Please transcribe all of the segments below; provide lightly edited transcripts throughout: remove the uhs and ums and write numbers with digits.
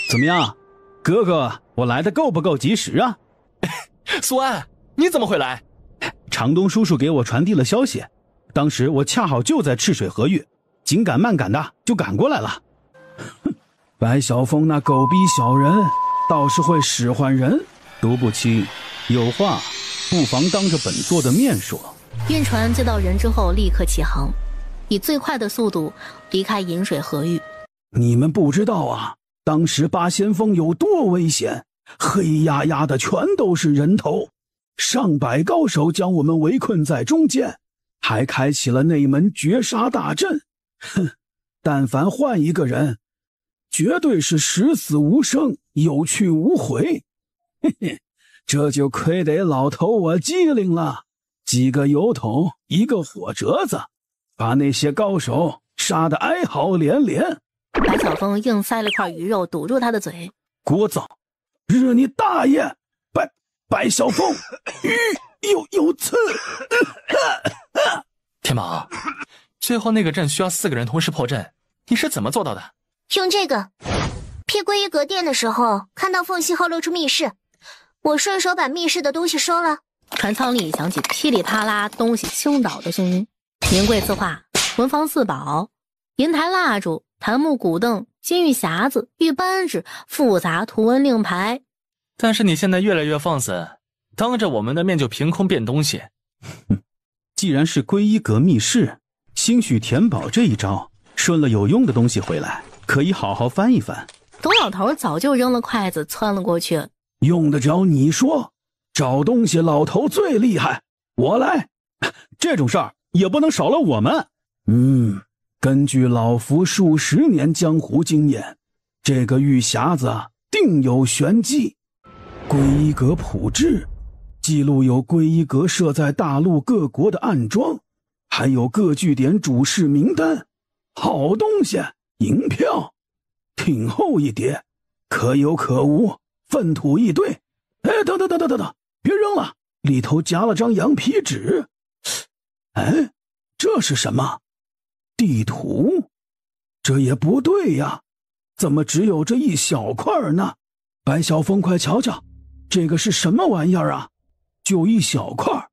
怎么样，哥哥，我来的够不够及时啊？苏安，你怎么会来？长东叔叔给我传递了消息，当时我恰好就在赤水河域，紧赶慢赶的就赶过来了。白晓峰那狗逼小人倒是会使唤人，读不清，有话不妨当着本座的面说。运船接到人之后立刻起航，以最快的速度离开饮水河域。你们不知道啊，当时八仙峰有多危险，黑压压的全都是人头，上百高手将我们围困在中间，还开启了那门绝杀大阵。哼，但凡换一个人，绝对是十死无生，有去无回。嘿嘿，这就亏得老头我机灵了，几个油桶，一个火折子，把那些高手杀得哀嚎连连。白晓峰硬塞了块鱼肉堵住他的嘴。聒噪！日你大爷！白晓峰，鱼有刺！天宝，最后那个阵需要4个人同时破阵，你是怎么做到的？用这个。劈归一阁殿的时候，看到缝隙后露出密室，我顺手把密室的东西收了。船舱里响起噼里啪啦东西倾倒的声音，名贵字画、文房四宝、银台蜡烛、檀木古凳、金玉匣子、玉扳指、复杂图文令牌。但是你现在越来越放肆，当着我们的面就凭空变东西。既然是归一阁密室，兴许田宝这一招顺了有用的东西回来，可以好好翻一翻。董老头早就扔了筷子窜了过去。用得着你说，找东西老头最厉害，我来。这种事儿也不能少了我们。根据老夫数10年江湖经验，这个玉匣子定有玄机。归一阁谱志记录有归一阁设在大陆各国的暗桩，还有各据点主事名单。好东西，银票，挺厚一叠，可有可无，粪土一堆。等，别扔了，里头夹了张羊皮纸。哎，这是什么？地图？这也不对呀，怎么只有这一小块呢？白晓峰，快瞧瞧，这个是什么玩意儿啊？就一小块，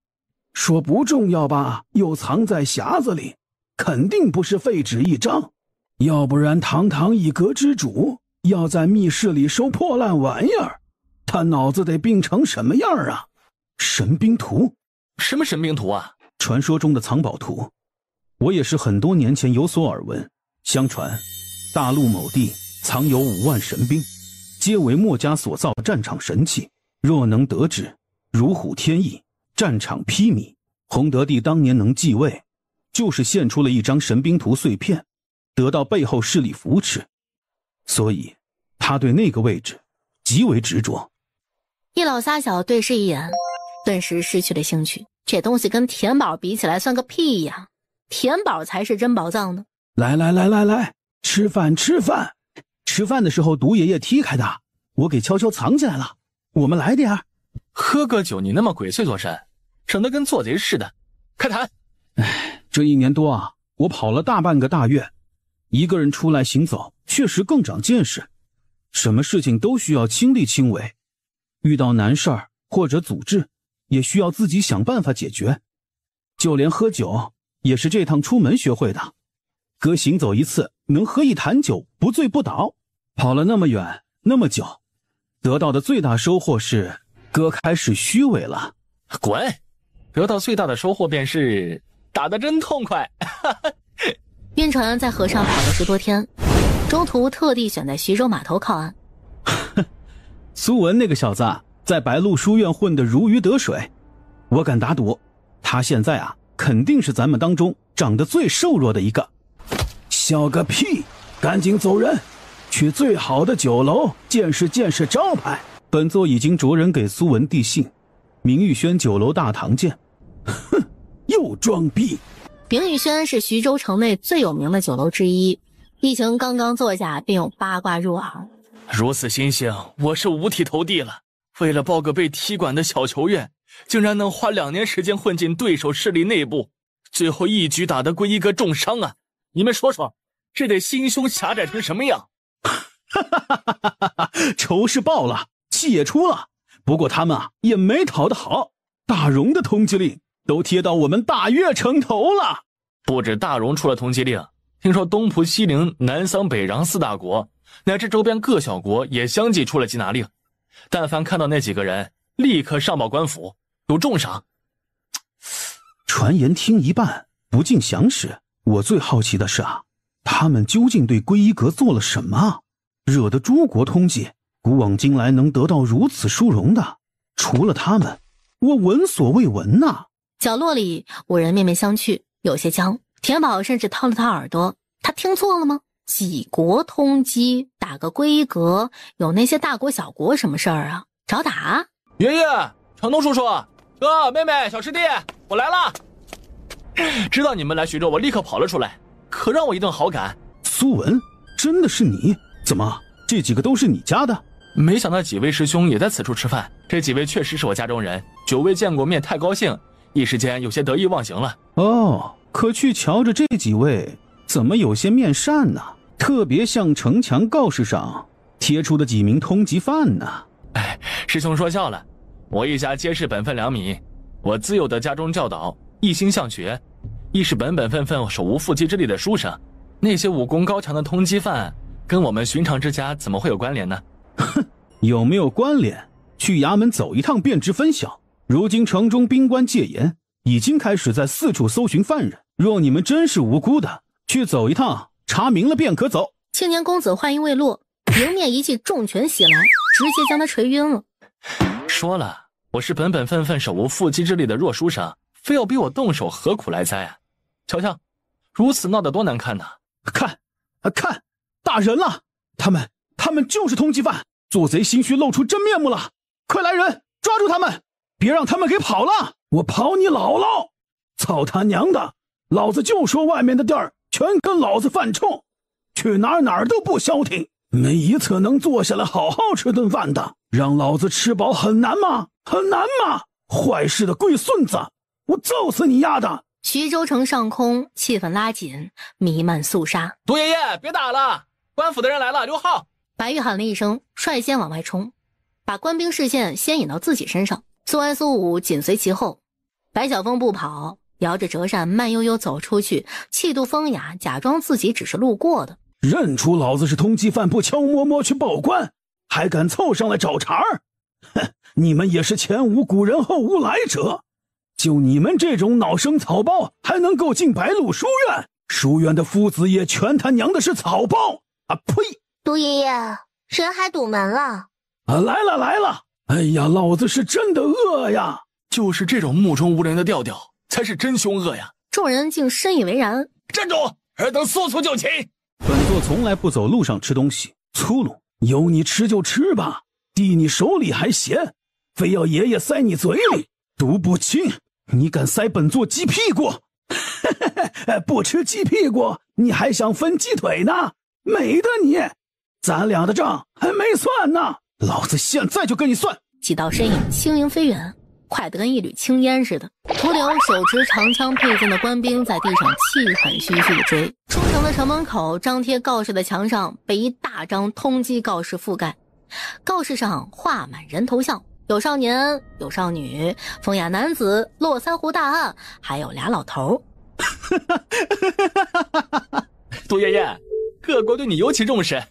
说不重要吧，又藏在匣子里，肯定不是废纸一张，要不然堂堂一阁之主要在密室里收破烂玩意儿，他脑子得病成什么样啊？神兵图？什么神兵图啊？传说中的藏宝图。我也是很多年前有所耳闻，相传大陆某地藏有5万神兵，皆为墨家所造战场神器，若能得之，如虎添翼，战场披靡。洪德帝当年能继位，就是献出了一张神兵图碎片，得到背后势力扶持，所以他对那个位置极为执着。一老仨小对视一眼，顿时失去了兴趣。这东西跟田宝比起来算个屁呀，田宝才是真宝藏呢。来，吃饭。吃饭的时候毒爷爷踢开的，我给悄悄藏起来了，我们来点。喝个酒你那么鬼祟作甚，整得跟做贼似的。开坛。这1年多啊，我跑了大半个大月，一个人出来行走确实更长见识，什么事情都需要亲力亲为，遇到难事儿或者阻滞也需要自己想办法解决。就连喝酒也是这趟出门学会的，哥行走一次能喝1坛酒不醉不倒，跑了那么远那么久，得到的最大收获是哥开始虚伪了。滚！得到最大的收获便是打得真痛快。运船在河上跑了10多天，中途特地选在徐州码头靠岸。苏文那个小子在白鹿书院混得如鱼得水，我敢打赌他现在啊肯定是咱们当中长得最瘦弱的一个。笑个屁，赶紧走人，去最好的酒楼见识见识招牌。本座已经着人给苏文递信，明玉轩酒楼大堂见。哼，又装逼。明玉轩是徐州城内最有名的酒楼之一，一行刚刚坐下便有八卦入耳。如此心性，我是五体投地了。为了报个被踢馆的小球员，竟然能花2年时间混进对手势力内部，最后一局打得归一个重伤啊！你们说说，这得心胸狭窄成什么样？仇是报了，气也出了。不过他们也没讨得好，大荣的通缉令都贴到我们大越城头了。不止大荣出了通缉令，听说东蒲、西陵、南桑、北穰4大国，乃至周边各小国也相继出了缉拿令。但凡看到那几个人，立刻上报官府，有重赏。传言听一半，不禁详实。我最好奇的是他们究竟对归一阁做了什么，惹得诸国通缉，古往今来能得到如此殊荣的，除了他们，我闻所未闻呐。角落里五人面面相觑，有些僵。田宝甚至掏了掏耳朵，他听错了吗？几国通缉，打个归一阁，有那些大国小国什么事儿啊？找打？爷爷，城东叔叔，哥，妹妹，小师弟，我来了。知道你们来徐州，我立刻跑了出来，可让我一顿好感。苏文，真的是你？怎么这几个都是你家的？没想到几位师兄也在此处吃饭，这几位确实是我家中人，久未见过面，太高兴，一时间有些得意忘形了。哦，可去瞧着这几位，怎么有些面善呢？特别像城墙告示上贴出的几名通缉犯呢。哎，师兄说笑了，我一家皆是本分良民，我自幼的家中教导，一心向学，亦是本分手无缚鸡之力的书生。那些武功高强的通缉犯，跟我们寻常之家怎么会有关联呢？哼，有没有关联？去衙门走一趟便知分晓。如今城中兵官戒严，已经开始在四处搜寻犯人。若你们真是无辜的，去走一趟，查明了便可走。青年公子话音未落，迎面一记重拳袭来，直接将他捶晕了。说了，我是本分手无缚鸡之力的弱书生，非要逼我动手，何苦来哉啊？瞧瞧，如此闹得多难看呐！看，大人了，他们就是通缉犯，做贼心虚露出真面目了。快来人，抓住他们，别让他们给跑了。我跑你姥姥！操他娘的，老子就说外面的店儿全跟老子犯冲，去哪儿都不消停，没一次能坐下来好好吃顿饭的，让老子吃饱很难吗？很难吗？坏事的龟孙子，我揍死你丫的！徐州城上空气氛拉紧，弥漫肃杀。杜爷爷，别打了，官府的人来了，刘浩！白玉喊了一声，率先往外冲，把官兵视线先引到自己身上。苏安、苏武紧随其后。白晓峰不跑，摇着折扇慢悠悠走出去，气度风雅，假装自己只是路过的。认出老子是通缉犯，不悄摸摸去报官，还敢凑上来找茬儿？哼，你们也是前无古人后无来者，就你们这种脑生草包还能够进白鹿书院？书院的夫子也全他娘的是草包啊！呸！杜爷爷，人还堵门了。来了！哎呀，老子是真的饿呀！就是这种目中无人的调调，才是真凶恶呀！众人竟深以为然。站住！尔等速速就擒！本座从来不走路上吃东西，粗鲁，有你吃就吃吧，递你手里还嫌，非要爷爷塞你嘴里，毒不轻！你敢塞本座鸡屁股？不吃鸡屁股，你还想分鸡腿呢？美的你！咱俩的账还没算呢，老子现在就跟你算！几道身影轻盈飞远，快得跟一缕青烟似的。徒留手持长枪佩剑的官兵在地上气喘吁吁地追。出城的城门口张贴告示的墙上被一大张通缉告示覆盖，告示上画满人头像，有少年，有少女，风雅男子，络腮胡大汉，还有俩老头。杜爷爷，各国对你尤其重视。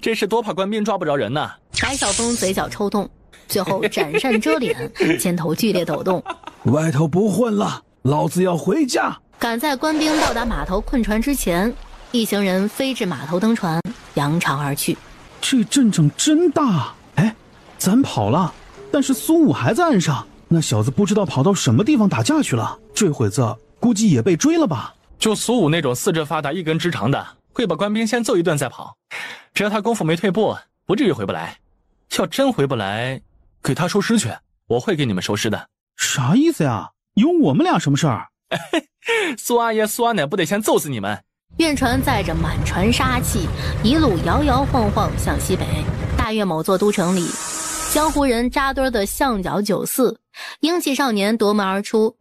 这是多怕官兵抓不着人呢。白晓峰嘴角抽动，最后展扇遮脸，肩头剧烈抖动。外头不混了，老子要回家。赶在官兵到达码头困船之前，一行人飞至码头登船，扬长而去。这阵仗真大！哎，咱跑了，但是苏武还在岸上，那小子不知道跑到什么地方打架去了，这会子估计也被追了吧？就苏武那种四肢发达、一根直肠的，会把官兵先揍一顿再跑。只要他功夫没退步，不至于回不来。要真回不来，给他收尸去，我会给你们收尸的。啥意思呀？有我们俩什么事儿？苏阿爷、苏阿奶不得先揍死你们？运船载着满船杀气，一路摇摇晃晃向西北。大越某座都城里，江湖人扎堆的巷角酒肆，英气少年夺门而出。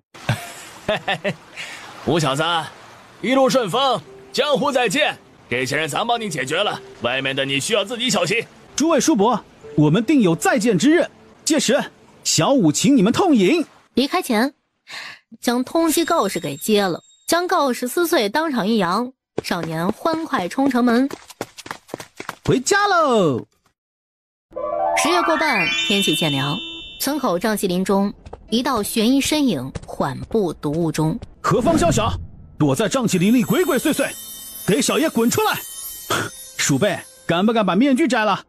吴小子，一路顺风，江湖再见。这些人咱帮你解决了，外面的你需要自己小心。诸位叔伯，我们定有再见之日，届时小武请你们痛饮。离开前，将通缉告示给接了，将告示撕碎，当场一扬。少年欢快冲城门，回家喽。10月过半，天气渐凉，村口瘴气林中，一道悬疑身影缓步毒雾中。何方宵小，躲在瘴气林里鬼鬼祟祟，给小爷滚出来！鼠辈，敢不敢把面具摘了？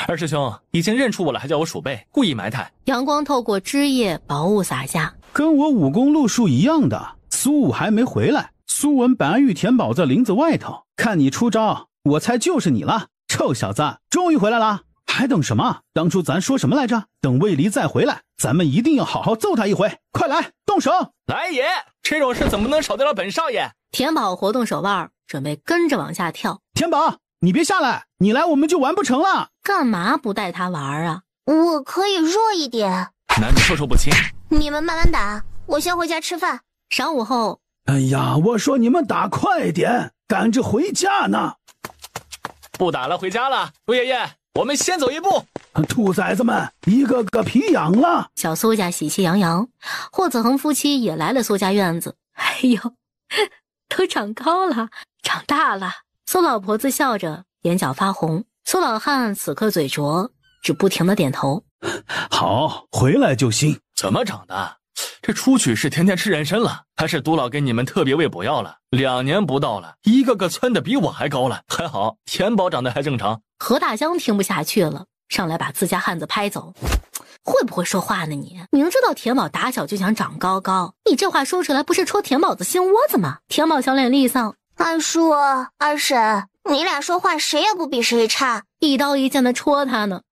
二师兄已经认出我了，还叫我鼠辈，故意埋汰。阳光透过枝叶，薄雾洒下。跟我武功路数一样的，苏武还没回来。苏文、白玉、田宝在林子外头，看你出招，我猜就是你了。臭小子，终于回来了，还等什么？当初咱说什么来着？等魏离再回来，咱们一定要好好揍他一回。快来，动手！来也，这种事怎么能少得了本少爷？田宝活动手腕，准备跟着往下跳。田宝，你别下来，你来我们就完不成了。干嘛不带他玩啊？我可以弱一点。男女授受不亲。你们慢慢打，我先回家吃饭。晌午后，哎呀，我说你们打快点，赶着回家呢。不打了，回家了。陆爷爷，我们先走一步。兔崽子们一个个皮痒了。小苏家喜气洋洋，霍子恒夫妻也来了苏家院子。哎呦，都长高了，长大了。苏老婆子笑着，眼角发红。苏老汉此刻嘴拙，只不停地点头。好，回来就行。怎么长的？这出去是天天吃人参了，还是督老给你们特别喂补药了？2年不到了，一个个蹿的比我还高了。还好田宝长得还正常。何大江听不下去了，上来把自家汉子拍走。会不会说话呢你？明知道田宝打小就想长高高，你这话说出来不是戳田宝的心窝子吗？田宝小脸厉丧。二叔、二婶，你俩说话谁也不比谁差，一刀一剑的戳他呢。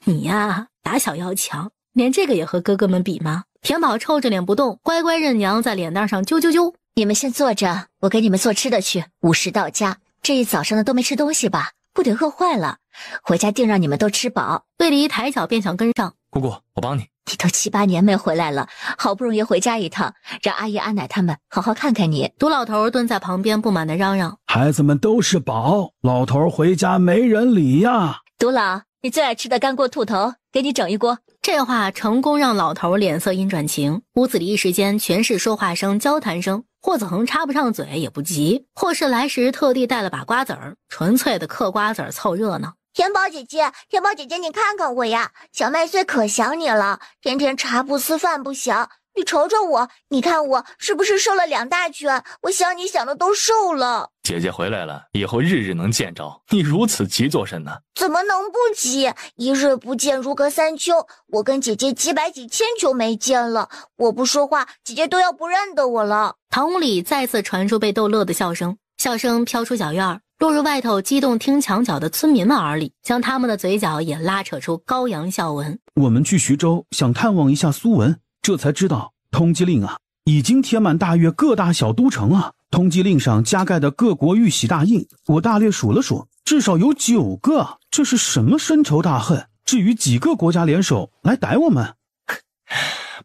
你呀，打小要强，连这个也和哥哥们比吗？田宝臭着脸不动，乖乖认娘在脸蛋上啾啾啾。你们先坐着，我给你们做吃的去。午时到家，这一早上的都没吃东西吧？不得饿坏了。回家定让你们都吃饱。魏离抬脚便想跟上。姑姑，我帮你。你都7、8年没回来了，好不容易回家一趟，让阿姨阿奶他们好好看看你。毒老头蹲在旁边不满地嚷嚷：孩子们都是宝，老头回家没人理呀。毒老，你最爱吃的干锅兔头，给你整一锅。这话成功让老头脸色阴转晴，屋子里一时间全是说话声、交谈声。霍子恒插不上嘴也不急，霍氏来时特地带了把瓜子儿，纯粹的嗑瓜子儿凑热闹。田宝姐姐，田宝姐姐，你看看我呀，小麦穗可想你了，天天茶不思饭不想。你瞅瞅我，你看我是不是瘦了2大圈？我想你想的都瘦了。姐姐回来了，以后日日能见着，你如此急做甚呢？怎么能不急？一日不见如隔3秋，我跟姐姐几百几千秋没见了，我不说话，姐姐都要不认得我了。堂屋里再次传出被逗乐的笑声，笑声飘出小院，落入外头激动听墙角的村民们耳里，将他们的嘴角也拉扯出高扬笑纹。我们去徐州想探望一下苏文，这才知道通缉令啊，已经贴满大越各大小都城啊。通缉令上加盖的各国玉玺大印，我大略数了数，至少有9个。这是什么深仇大恨？至于几个国家联手来逮我们？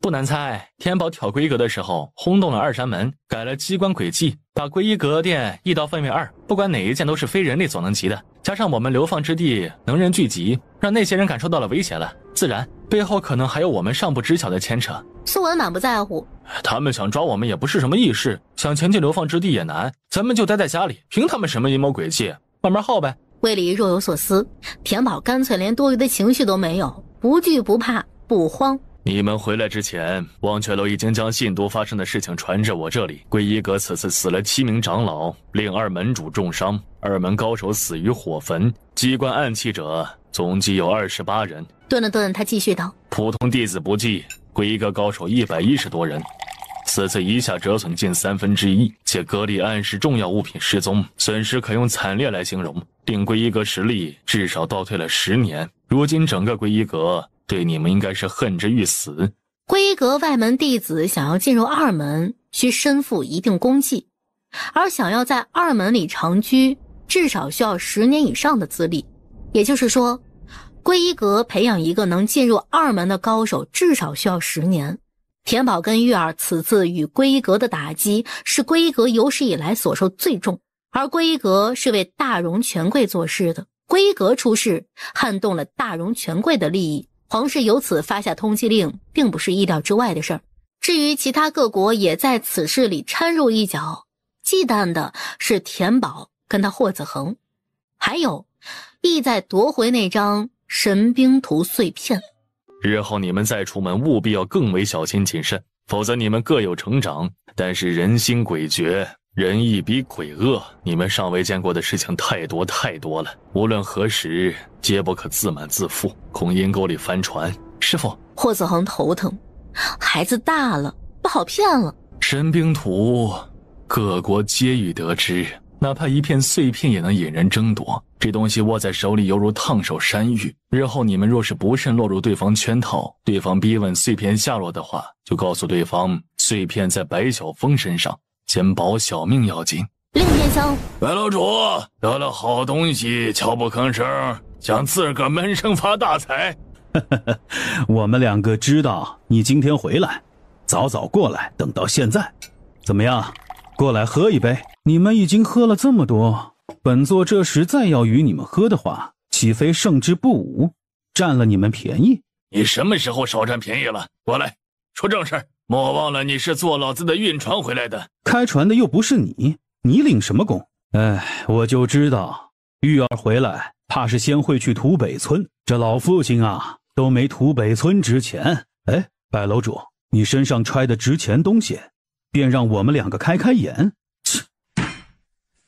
不难猜，天宝挑归一阁的时候轰动了2山门，改了机关轨迹，把归一阁殿一刀分为2，不管哪一件都是非人类所能及的。加上我们流放之地能人聚集，让那些人感受到了威胁了，自然背后可能还有我们尚不知晓的牵扯。苏文满不在乎，他们想抓我们也不是什么易事，想前进流放之地也难，咱们就待在家里，凭他们什么阴谋诡计，慢慢耗呗。魏离若有所思，田宝干脆连多余的情绪都没有，不惧不怕不慌。你们回来之前，忘却楼已经将信都发生的事情传至我这里。归一阁此次死了7名长老，另2门主重伤，2门高手死于火焚，机关暗器者总计有28人。顿了顿，他继续道：普通弟子不计，归一阁高手110多人。此次一下折损近1/3，且阁里暗室重要物品失踪，损失可用惨烈来形容，令归一阁实力至少倒退了10年。如今整个归一阁对你们应该是恨之欲死。归一阁外门弟子想要进入2门，需身负一定功绩，而想要在2门里长居，至少需要10年以上的资历。也就是说，归一阁培养一个能进入2门的高手，至少需要10年。田宝跟玉儿此次与归一阁的打击，是归一阁有史以来所受最重。而龟阁是为大荣权贵做事的，龟阁出事，撼动了大荣权贵的利益，皇室由此发下通缉令，并不是意料之外的事儿。至于其他各国也在此事里掺入一脚，忌惮的是田宝跟他霍子恒，还有意在夺回那张神兵图碎片。日后你们再出门务必要更为小心谨慎，否则你们各有成长，但是人心诡谲，人意比鬼恶，你们尚未见过的事情太多太多了，无论何时皆不可自满自负，恐阴沟里翻船。师父，霍子恒头疼，孩子大了，不好骗了。神兵图各国皆欲得知，哪怕一片碎片也能引人争夺，这东西握在手里犹如烫手山芋，日后你们若是不慎落入对方圈套，对方逼问碎片下落的话，就告诉对方碎片在白晓峰身上，先保小命要紧。令天香，白楼主得了好东西，悄不吭声，想自个儿闷声发大财。我们两个知道你今天回来，早早过来，等到现在，怎么样？过来喝一杯。你们已经喝了这么多，本座这时再要与你们喝的话，岂非胜之不武，占了你们便宜？你什么时候少占便宜了？过来说正事，莫忘了你是坐老子的运船回来的。开船的又不是你，你领什么功？哎，我就知道玉儿回来怕是先会去土北村，这老父亲啊都没土北村值钱。哎，白楼主，你身上揣的值钱东西，便让我们两个开开眼。切，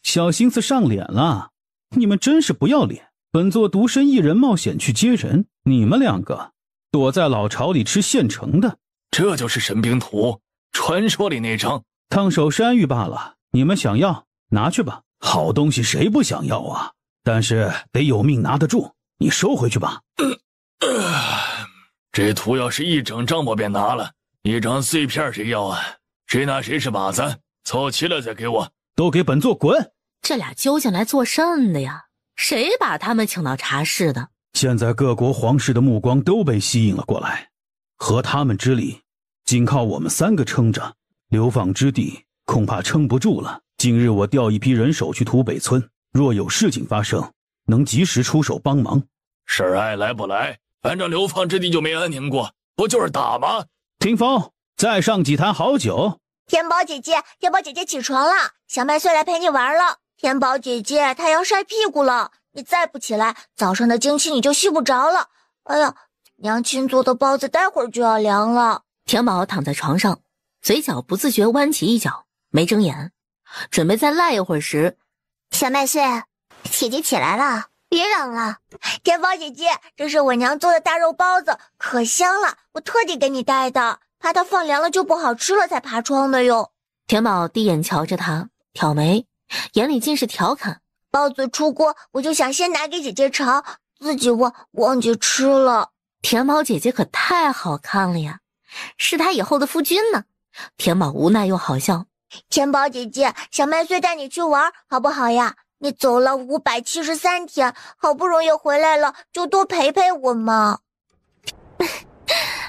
小心思上脸了，你们真是不要脸。本座独身一人冒险去接人，你们两个躲在老巢里吃现成的。这就是神兵图，传说里那张烫手山芋罢了，你们想要拿去吧，好东西谁不想要啊？但是得有命拿得住，你收回去吧。这图要是一整张我便拿了，一张碎片谁要啊？谁拿谁是靶子，凑齐了再给我。都给本座滚！这俩究竟来做甚的呀？谁把他们请到茶室的？现在各国皇室的目光都被吸引了过来，和他们之力仅靠我们三个撑着，流放之地恐怕撑不住了。今日我调一批人手去土北村，若有事情发生，能及时出手帮忙。事儿爱来不来，反正流放之地就没安宁过，不就是打吗？霆锋，再上几坛好酒。天宝姐姐，天宝姐姐起床了，小麦穗来陪你玩了。天宝姐姐，太阳晒屁股了，你再不起来，早上的精气你就吸不着了。哎呀，娘亲做的包子待会儿就要凉了。田宝躺在床上，嘴角不自觉弯起一角，没睁眼，准备再赖一会儿时，小麦穗，姐姐起来了，别嚷了。天宝姐姐，这是我娘做的大肉包子，可香了，我特地给你带的，怕它放凉了就不好吃了才爬窗的哟。田宝低眼瞧着他，挑眉，眼里尽是调侃。包子出锅，我就想先拿给姐姐尝，自己忘记吃了。田宝姐姐可太好看了呀，是她以后的夫君呢。田宝无奈又好笑。天宝姐姐，小麦穗带你去玩好不好呀？你走了573天，好不容易回来了，就多陪陪我嘛。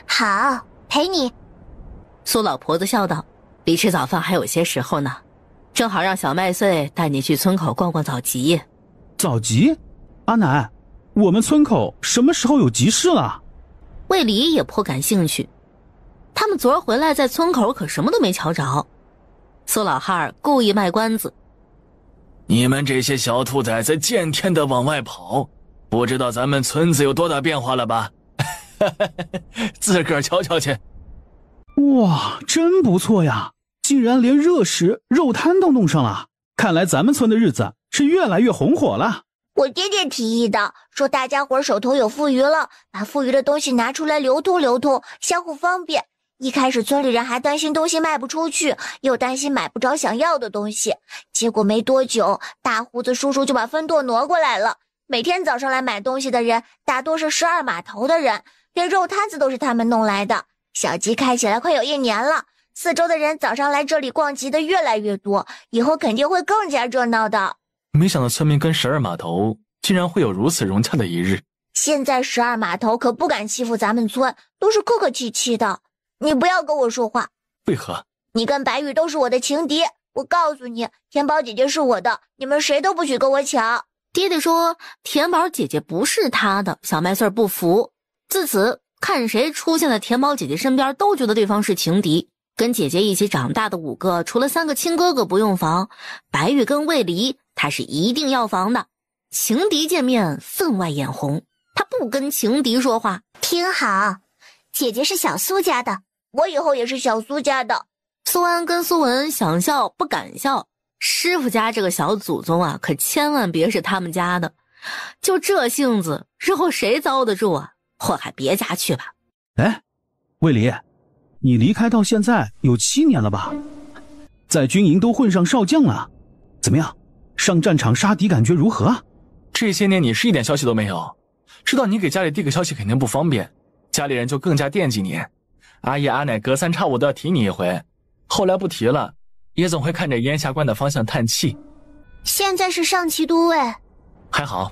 好，陪你。苏老婆子笑道，离吃早饭还有些时候呢，正好让小麦穗带你去村口逛逛早集。早集？阿奶，我们村口什么时候有集市了？魏离也颇感兴趣，他们昨儿回来在村口可什么都没瞧着。苏老汉故意卖关子，你们这些小兔崽子见天的往外跑，不知道咱们村子有多大变化了吧？自个儿瞧瞧去。哇，真不错呀，竟然连热食肉摊都弄上了，看来咱们村的日子是越来越红火了。我爹爹提议的，说大家伙手头有富余了，把富余的东西拿出来流通流通，相互方便。一开始村里人还担心东西卖不出去，又担心买不着想要的东西，结果没多久，大胡子叔叔就把分舵挪过来了。每天早上来买东西的人大多是12码头的人，连肉摊子都是他们弄来的。小集开起来快有1年了，四周的人早上来这里逛集的越来越多，以后肯定会更加热闹的。没想到村民跟12码头竟然会有如此融洽的一日。现在12码头可不敢欺负咱们村，都是客客气气的。你不要跟我说话。为何？你跟白玉都是我的情敌，我告诉你，田宝姐姐是我的，你们谁都不许跟我抢。爹爹说田宝姐姐不是他的，小麦穗不服。自此，看谁出现在田宝姐姐身边，都觉得对方是情敌。跟姐姐一起长大的5个，除了3个亲哥哥不用防，白玉跟魏离他是一定要防的。情敌见面分外眼红，他不跟情敌说话。听好，姐姐是小苏家的，我以后也是小苏家的。苏安跟苏文想笑不敢笑，师傅家这个小祖宗啊，可千万别是他们家的。就这性子，日后谁遭得住啊？祸害别家去吧。哎，魏离，你离开到现在有7年了吧？在军营都混上少将了，怎么样？上战场杀敌感觉如何？这些年你是一点消息都没有，知道你给家里递个消息肯定不方便，家里人就更加惦记你。阿爷阿奶隔3差5都要提你一回，后来不提了，也总会看着烟霞关的方向叹气。现在是上骑都尉，还好，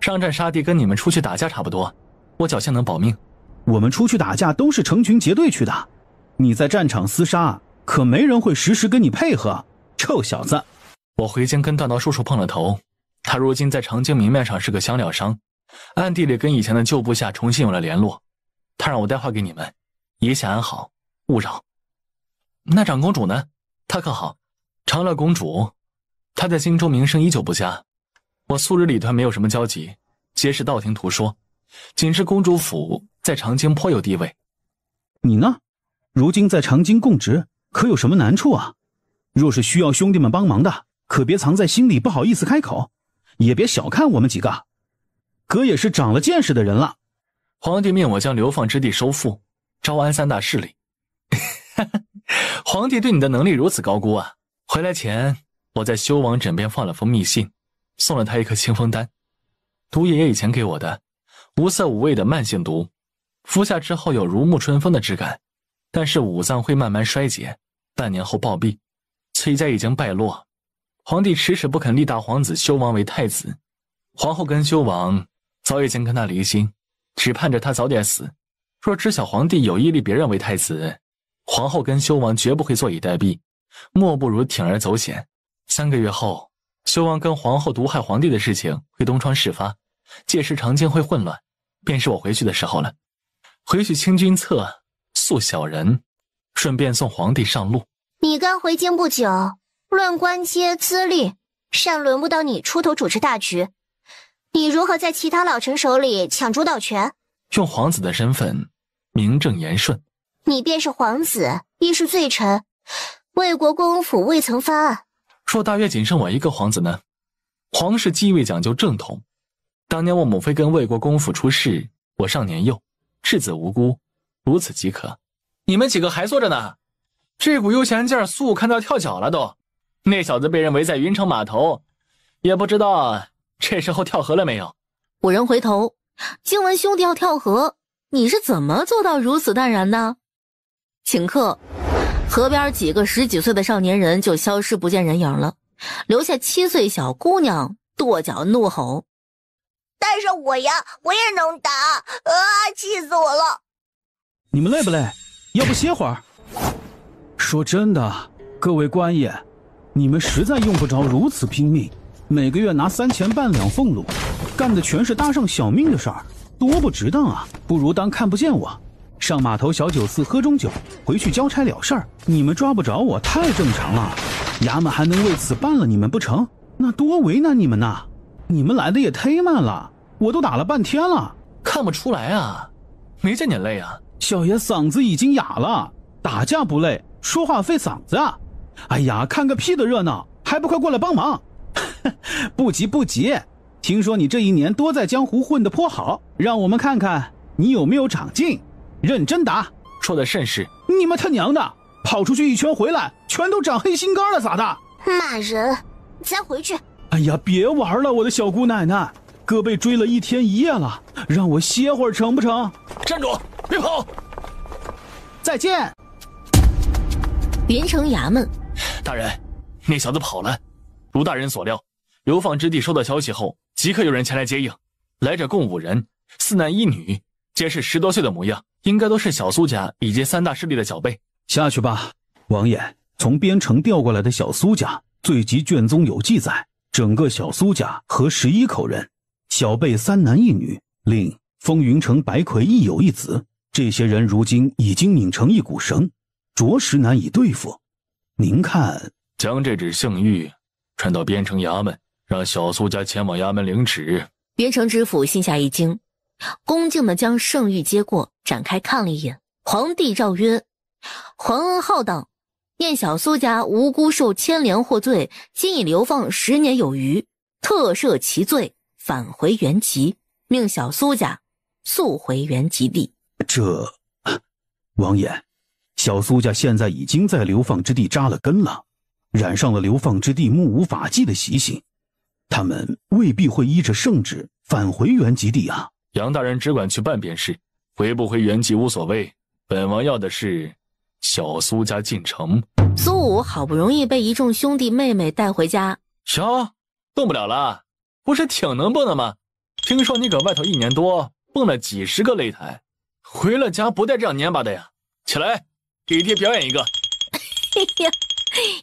上战杀敌跟你们出去打架差不多，我侥幸能保命。我们出去打架都是成群结队去的，你在战场厮杀，可没人会时时跟你配合，臭小子。我回京跟段刀叔叔碰了头，他如今在长京明面上是个香料商，暗地里跟以前的旧部下重新有了联络。他让我带话给你们，一切安好，勿扰。那长公主呢？她可好？长乐公主，她在荆州名声依旧不佳。我素日里团没有什么交集，皆是道听途说。仅是公主府在长京颇有地位。你呢？如今在长京供职，可有什么难处啊？若是需要兄弟们帮忙的，可别藏在心里不好意思开口，也别小看我们几个。哥也是长了见识的人了。皇帝命我将流放之地收复，招安3大势力。皇帝对你的能力如此高估啊！回来前，我在修王枕边放了封密信，送了他一颗清风丹，毒爷爷以前给我的，无色无味的慢性毒，服下之后有如沐春风的质感，但是五脏会慢慢衰竭，半年后暴毙。崔家已经败落，皇帝迟迟不肯立大皇子修王为太子，皇后跟修王早已经跟他离心，只盼着他早点死。若知晓皇帝有意立别人为太子，皇后跟修王绝不会坐以待毙，莫不如铤而走险。3个月后，修王跟皇后毒害皇帝的事情会东窗事发，届时长京会混乱，便是我回去的时候了。回去清君侧，肃小人，顺便送皇帝上路。你刚回京不久，论官阶资历，尚轮不到你出头主持大局。你如何在其他老臣手里抢主导权？用皇子的身份，名正言顺。你便是皇子，亦是罪臣，魏国公府未曾翻案。若大约仅剩我一个皇子呢？皇室继位讲究正统，当年我母妃跟魏国公府出事，我尚年幼，赤子无辜，如此即可。你们几个还坐着呢？这股悠闲劲儿，苏武看到跳脚了都。那小子被人围在云城码头，也不知道这时候跳河了没有。5人回头，惊闻兄弟要跳河，你是怎么做到如此淡然的？顷刻，河边几个10几岁的少年人就消失不见人影了，留下7岁小姑娘跺脚怒吼：带上我呀，我也能打！气死我了！你们累不累？要不歇会儿？说真的，各位官爷，你们实在用不着如此拼命，每个月拿3钱半两俸禄，干的全是搭上小命的事儿，多不值当啊！不如当看不见我，上码头小酒肆喝盅酒，回去交差了事儿。你们抓不着我太正常了，衙门还能为此办了你们不成？那多为难你们呐！你们来的也忒慢了，我都打了半天了。看不出来啊，没见你累啊。小爷嗓子已经哑了，打架不累，说话费嗓子啊！哎呀，看个屁的热闹，还不快过来帮忙！不急不急，听说你这1年多在江湖混得颇好，让我们看看你有没有长进。认真打！说的甚是。你们他娘的，跑出去一圈回来，全都长黑心肝了咋的？骂人！咱回去。哎呀，别玩了，我的小姑奶奶，哥被追了1天1夜了，让我歇会儿成不成？站住，别跑！再见。云城衙门，大人，那小子跑了。如大人所料，流放之地收到消息后，即刻有人前来接应。来者共5人，4男1女，皆是10多岁的模样，应该都是小苏家以及3大势力的小辈。下去吧，王爷，从边城调过来的小苏家最急卷宗有记载，整个小苏家合11口人，小辈3男1女，另风云城白魁亦有1子。这些人如今已经拧成一股绳，着实难以对付。您看，将这纸圣谕传到边城衙门，让小苏家前往衙门领旨。边城知府心下一惊，恭敬地将圣谕接过，展开看了一眼。皇帝诏曰：皇恩浩荡，念小苏家无辜受牵连获罪，今已流放10年有余，特赦其罪，返回原籍，命小苏家速回原籍地。这，王爷，小苏家现在已经在流放之地扎了根了，染上了流放之地目无法纪的习性，他们未必会依着圣旨返回原籍地啊。杨大人只管去办便是，回不回原籍无所谓，本王要的是小苏家进城。苏武好不容易被一众兄弟妹妹带回家，哟，动不了了，不是挺能蹦的吗？听说你搁外头1年多蹦了几10个擂台，回了家不带这样蔫巴的呀！起来，给爹表演一个。嘿呀，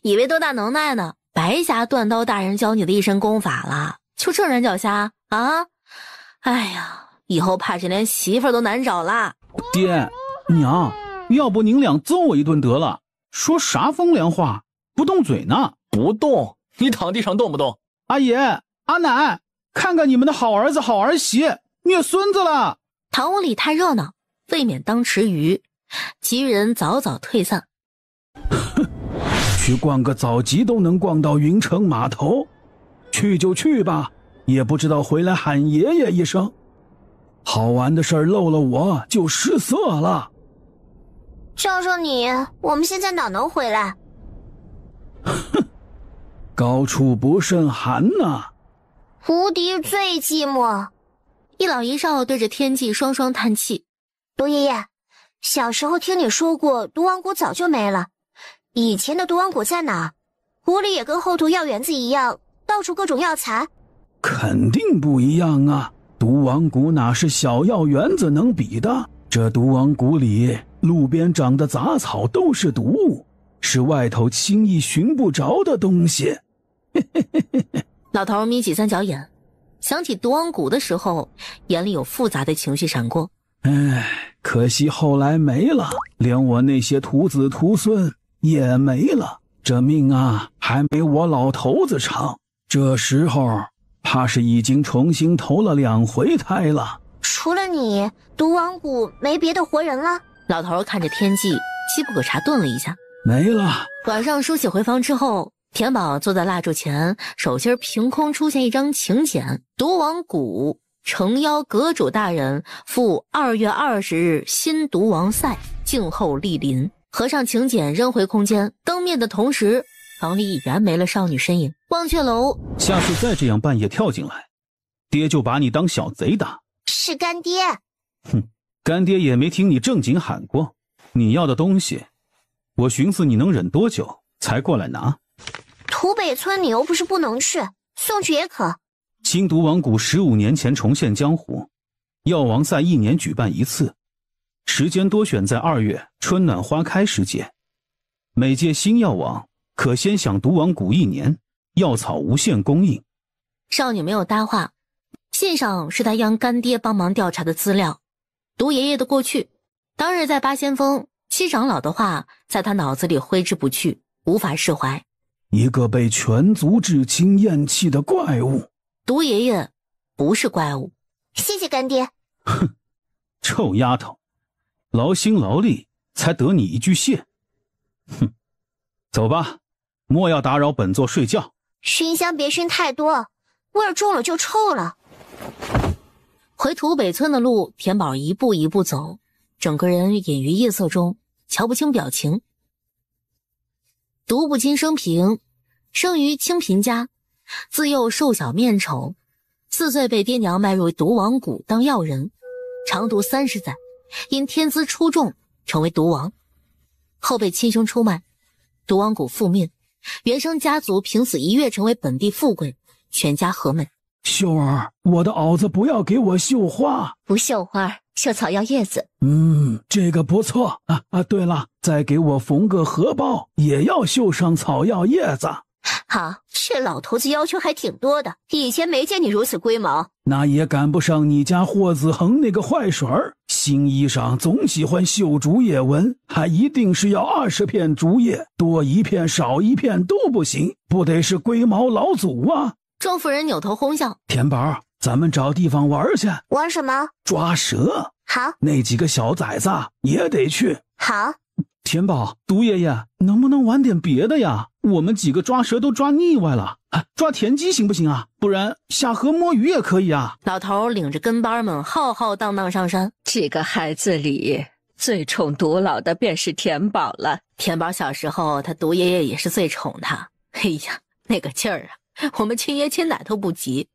以为多大能耐呢？白瞎断刀大人教你的一身功法了，就这人脚瞎啊！哎呀，以后怕是连媳妇儿都难找啦。爹娘，要不您俩揍我一顿得了，说啥风凉话，不动嘴呢？不动，你躺地上动不动？阿爷阿奶，看看你们的好儿子好儿媳虐孙子了。堂屋里太热闹，未免当池鱼，其余人早早退散。去逛个早集都能逛到云城码头，去就去吧，也不知道回来喊爷爷一声。好玩的事儿漏了我就失色了。照照你，我们现在哪能回来？哼，高处不胜寒呐。无敌最寂寞。一老一少对着天际双双叹气。独爷爷，小时候听你说过毒王谷早就没了，以前的毒王谷在哪？谷里也跟后头药园子一样，到处各种药材。肯定不一样啊，毒王谷哪是小药园子能比的？这毒王谷里路边长的杂草都是毒物，是外头轻易寻不着的东西。老头眯起3角眼，想起毒王谷的时候，眼里有复杂的情绪闪过。唉，可惜后来没了，连我那些徒子徒孙也没了。这命啊，还没我老头子长。这时候怕是已经重新投了2回胎了。除了你，毒王谷没别的活人了？老头看着天际，机不可察顿了一下。没了。晚上梳洗回房之后，田宝坐在蜡烛前，手心凭空出现一张请柬：毒王谷诚邀阁主大人赴2月20日新毒王赛，静候莅临。合上请柬扔回空间，灯灭的同时，房里已然没了少女身影。忘却楼，下次再这样半夜跳进来，爹就把你当小贼打。是干爹。哼，干爹也没听你正经喊过。你要的东西，我寻思你能忍多久才过来拿。土北村你又不是不能去，送去也可。新毒王谷15年前重现江湖，药王赛1年举办1次，时间多选在2月春暖花开时节。每届新药王可先享毒王谷1年，药草无限供应。少女没有搭话，信上是他让干爹帮忙调查的资料，毒爷爷的过去。当日在八仙峰，7长老的话在他脑子里挥之不去，无法释怀。一个被全族至亲厌弃的怪物。毒爷爷不是怪物。谢谢干爹。哼，臭丫头，劳心劳力才得你一句谢。哼，走吧，莫要打扰本座睡觉。熏香别熏太多，味儿重了就臭了。回土北村的路，田宝一步一步走，整个人隐于夜色中，瞧不清表情。独不亲生平，生于清贫家，自幼瘦小面丑，4岁被爹娘卖入毒王谷当药人，长读30载，因天资出众成为毒王，后被亲兄出卖，毒王谷覆灭，原生家族凭死一跃成为本地富贵，全家和美。秀儿，我的袄子不要给我绣花。不绣花绣草药叶子。这个不错啊！对了，再给我缝个荷包，也要绣上草药叶子。好，这老头子要求还挺多的，以前没见你如此龟毛。那也赶不上你家霍子恒那个坏水儿，新衣裳总喜欢绣竹叶纹，还一定是要20片竹叶，多一片少一片都不行，不得是龟毛老祖啊！周夫人扭头哄笑：田宝，咱们找地方玩去。玩什么？抓蛇。好。那几个小崽子也得去。好。田宝，毒爷爷，能不能玩点别的呀？我们几个抓蛇都抓腻歪了，抓田鸡行不行啊？不然下河摸鱼也可以啊。老头领着跟班们浩浩荡荡上山。这个孩子里最宠毒老的便是田宝了。田宝小时候，他毒爷爷也是最宠他。哎呀，那个劲儿啊，我们亲爷亲奶都不及。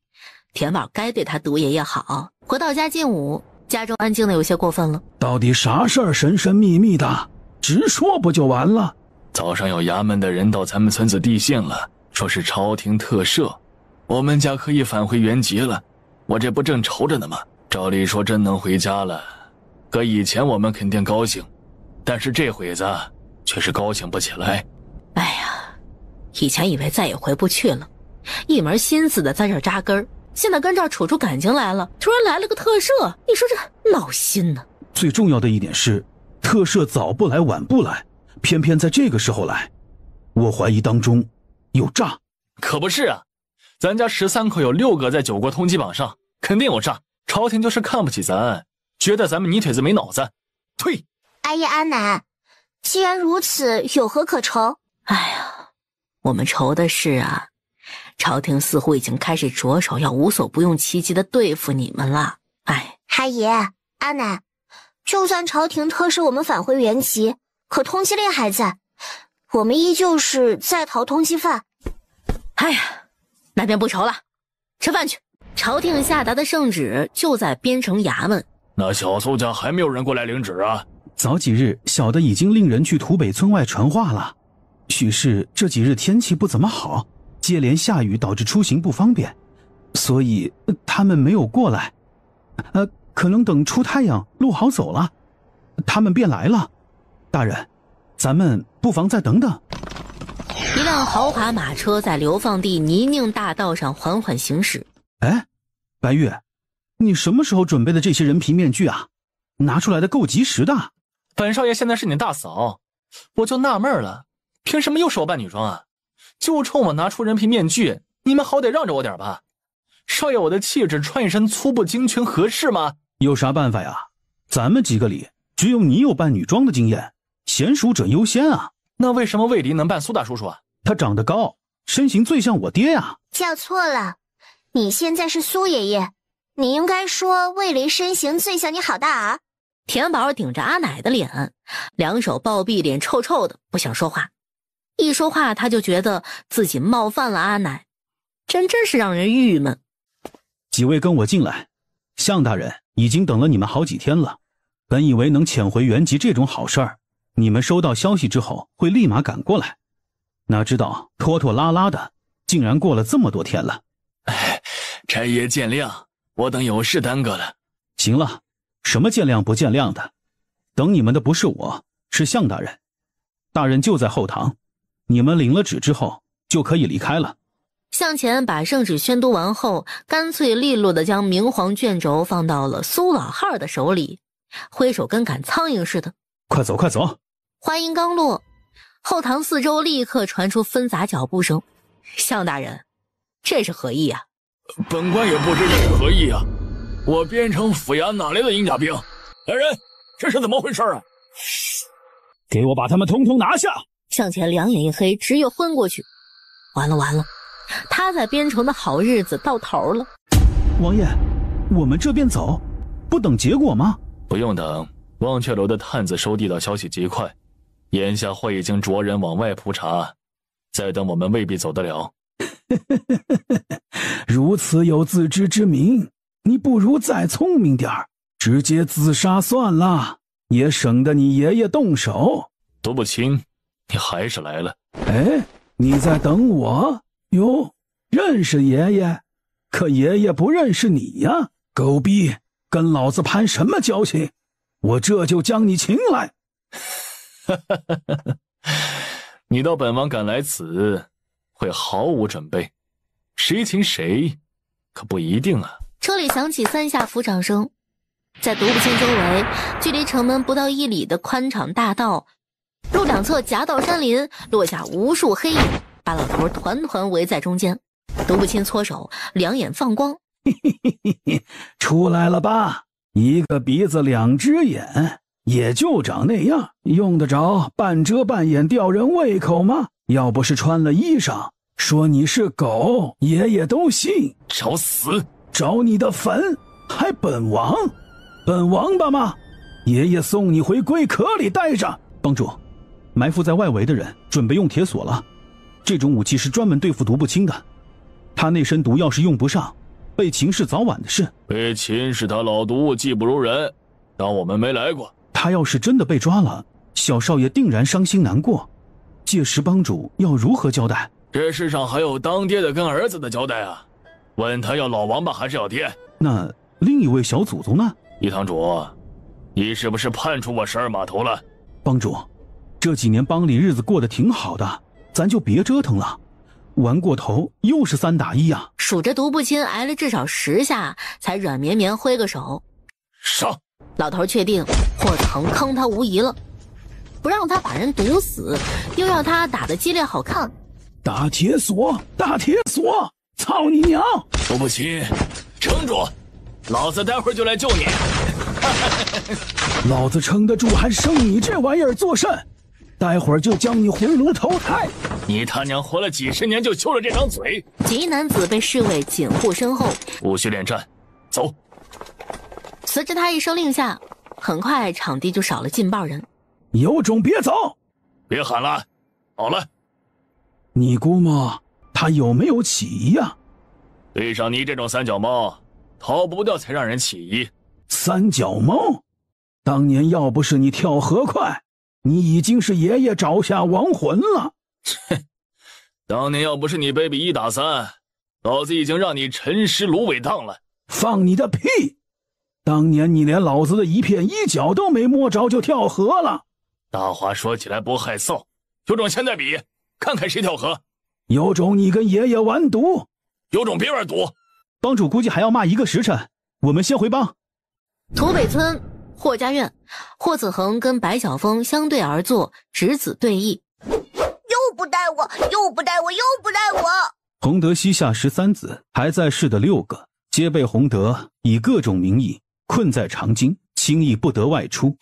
田宝该对他毒爷爷好。回到家进午，家中安静的有些过分了。到底啥事儿神神秘秘的？直说不就完了？早上有衙门的人到咱们村子递信了，说是朝廷特赦，我们家可以返回原籍了。我这不正愁着呢吗？照理说真能回家了，搁以前我们肯定高兴，但是这会子却是高兴不起来。哎呀，以前以为再也回不去了，一门心思的在这儿扎根，现在跟这儿处出感情来了，突然来了个特赦，你说这闹心呢。最重要的一点是，特赦早不来晚不来，偏偏在这个时候来，我怀疑当中有诈。可不是啊，咱家13口有6个在9国通缉榜上，肯定有诈。朝廷就是看不起咱，觉得咱们泥腿子没脑子。退！阿爷阿奶，既然如此，有何可愁？哎呀，我们愁的是啊，朝廷似乎已经开始着手要无所不用其极的对付你们了。哎，阿爷阿奶，就算朝廷特赦我们返回原籍，可通缉令还在，我们依旧是在逃通缉犯。哎呀，那便不愁了，吃饭去。朝廷下达的圣旨就在边城衙门。那小苏家还没有人过来领旨啊？早几日小的已经令人去土北村外传话了，许是这几日天气不怎么好，接连下雨导致出行不方便，所以他们没有过来。可能等出太阳路好走了，他们便来了。大人，咱们不妨再等等。一辆豪华马车在流放地泥泞大道上缓缓行驶。哎，白玉，你什么时候准备的这些人皮面具啊？拿出来的够及时的。本少爷现在是你大嫂，我就纳闷了，凭什么又是我扮女装啊？就冲我拿出人皮面具，你们好歹让着我点吧。少爷我的气质穿一身粗布京裙合适吗？有啥办法呀？咱们几个里只有你有扮女装的经验，娴熟者优先啊。那为什么魏离能扮苏大叔叔啊？他长得高，身形最像我爹啊。叫错了，你现在是苏爷爷，你应该说魏离身形最像你好大儿。田宝顶着阿奶的脸，两手抱臂，脸臭臭的，不想说话。一说话他就觉得自己冒犯了阿奶，真是让人郁闷。几位跟我进来，向大人已经等了你们好几天了，本以为能遣回原籍这种好事儿，你们收到消息之后会立马赶过来，哪知道拖拖拉拉的，竟然过了这么多天了。差爷见谅，我等有事耽搁了。行了，什么见谅不见谅的，等你们的不是我，是向大人。大人就在后堂，你们领了旨之后就可以离开了。向前把圣旨宣读完后，干脆利落地将明黄卷轴放到了苏老汉的手里，挥手跟赶苍蝇似的。快走快走。话音刚落，后堂四周立刻传出纷杂脚步声。向大人，这是何意啊？本官也不知这是何意啊！我边城府衙哪来的银甲兵？来人，这是怎么回事啊？给我把他们通通拿下！向前两眼一黑，直跃昏过去。完了，他在边城的好日子到头了。王爷，我们这边走，不等结果吗？不用等，忘却楼的探子收递到消息极快，眼下会已经着人往外扑查，再等我们未必走得了。如此有自知之明，你不如再聪明点儿，直接自杀算了，也省得你爷爷动手。独不清，你还是来了。哎，你在等我？哟，认识爷爷，可爷爷不认识你呀，狗逼！跟老子攀什么交情？我这就将你擒来。你道本王赶来此，会毫无准备，谁擒谁，可不一定啊。车里响起3下抚掌声，在独步青周围，距离城门不到1里的宽敞大道，路两侧夹道山林，落下无数黑影，把老头团团围在中间。独步青搓手，两眼放光。出来了吧？一个鼻子2只眼，也就长那样，用得着半遮半掩吊人胃口吗？要不是穿了衣裳，说你是狗，爷爷都信。找死！找你的坟，还本王？本王八吗？爷爷送你回龟壳里待着。帮主，埋伏在外围的人准备用铁锁了。这种武器是专门对付毒不清的，他那身毒要是用不上，被擒是早晚的事。被擒是他老毒技不如人，当我们没来过。他要是真的被抓了，小少爷定然伤心难过，届时帮主要如何交代？这世上还有当爹的跟儿子的交代啊？问他要老王八还是要爹？那另一位小祖宗呢？一堂主，你是不是判出我12码头了？帮主，这几年帮里日子过得挺好的，咱就别折腾了，玩过头又是3打1啊！数着独步青挨了至少10下，才软绵绵挥个手，上！老头确定霍子恒坑他无疑了，不让他把人毒死，又要他打得激烈好看。大铁锁，大铁锁！操你娘！独步青，撑住，老子待会儿就来救你。老子撑得住，还生你这玩意儿做甚？待会儿就将你回炉投胎。你他娘活了几10年就修了这张嘴！锦衣男子被侍卫紧护身后，无需恋战，走。随着他一声令下，很快场地就少了近半人。有种别走！别喊了，好了。你估摸他有没有起疑呀？对上你这种三脚猫，逃不掉才让人起疑。三脚猫？当年要不是你跳河快，你已经是爷爷爪下亡魂了。切，当年要不是你卑鄙1打3，老子已经让你沉尸芦苇荡了。放你的屁！当年你连老子的一片衣角都没摸着就跳河了。大话说起来不害臊，有种现在比，看看谁跳河。有种你跟爷爷玩毒，有种别玩毒。帮主估计还要骂1个时辰，我们先回帮。土北村霍家院，霍子恒跟白晓峰相对而坐，执子对弈。又不带我，又不带我，又不带我！洪德膝下13子，还在世的6个，皆被洪德以各种名义困在长津，轻易不得外出。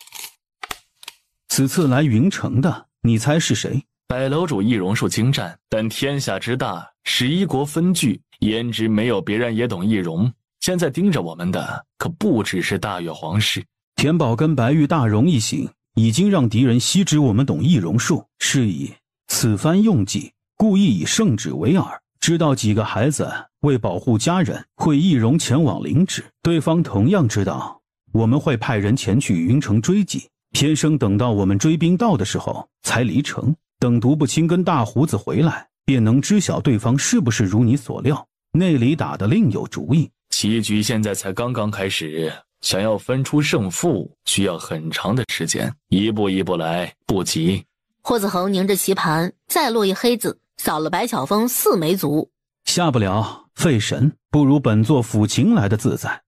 此次来云城的，你猜是谁？百楼主易容术精湛，但天下之大，11国分据，焉知没有别人也懂易容？现在盯着我们的可不只是大越皇室。田宝跟白玉大荣一行已经让敌人悉知我们懂易容术，是以此番用计，故意以圣旨为饵，知道几个孩子为保护家人会易容前往领旨，对方同样知道我们会派人前去云城追击，偏生等到我们追兵到的时候才离城，等独不清跟大胡子回来，便能知晓对方是不是如你所料，内里打的另有主意。棋局现在才刚刚开始，想要分出胜负需要很长的时间，一步一步来，不急。霍子恒拧着棋盘，再落一黑子，扫了白晓峰4枚卒。下不了，费神，不如本座抚琴来的自在。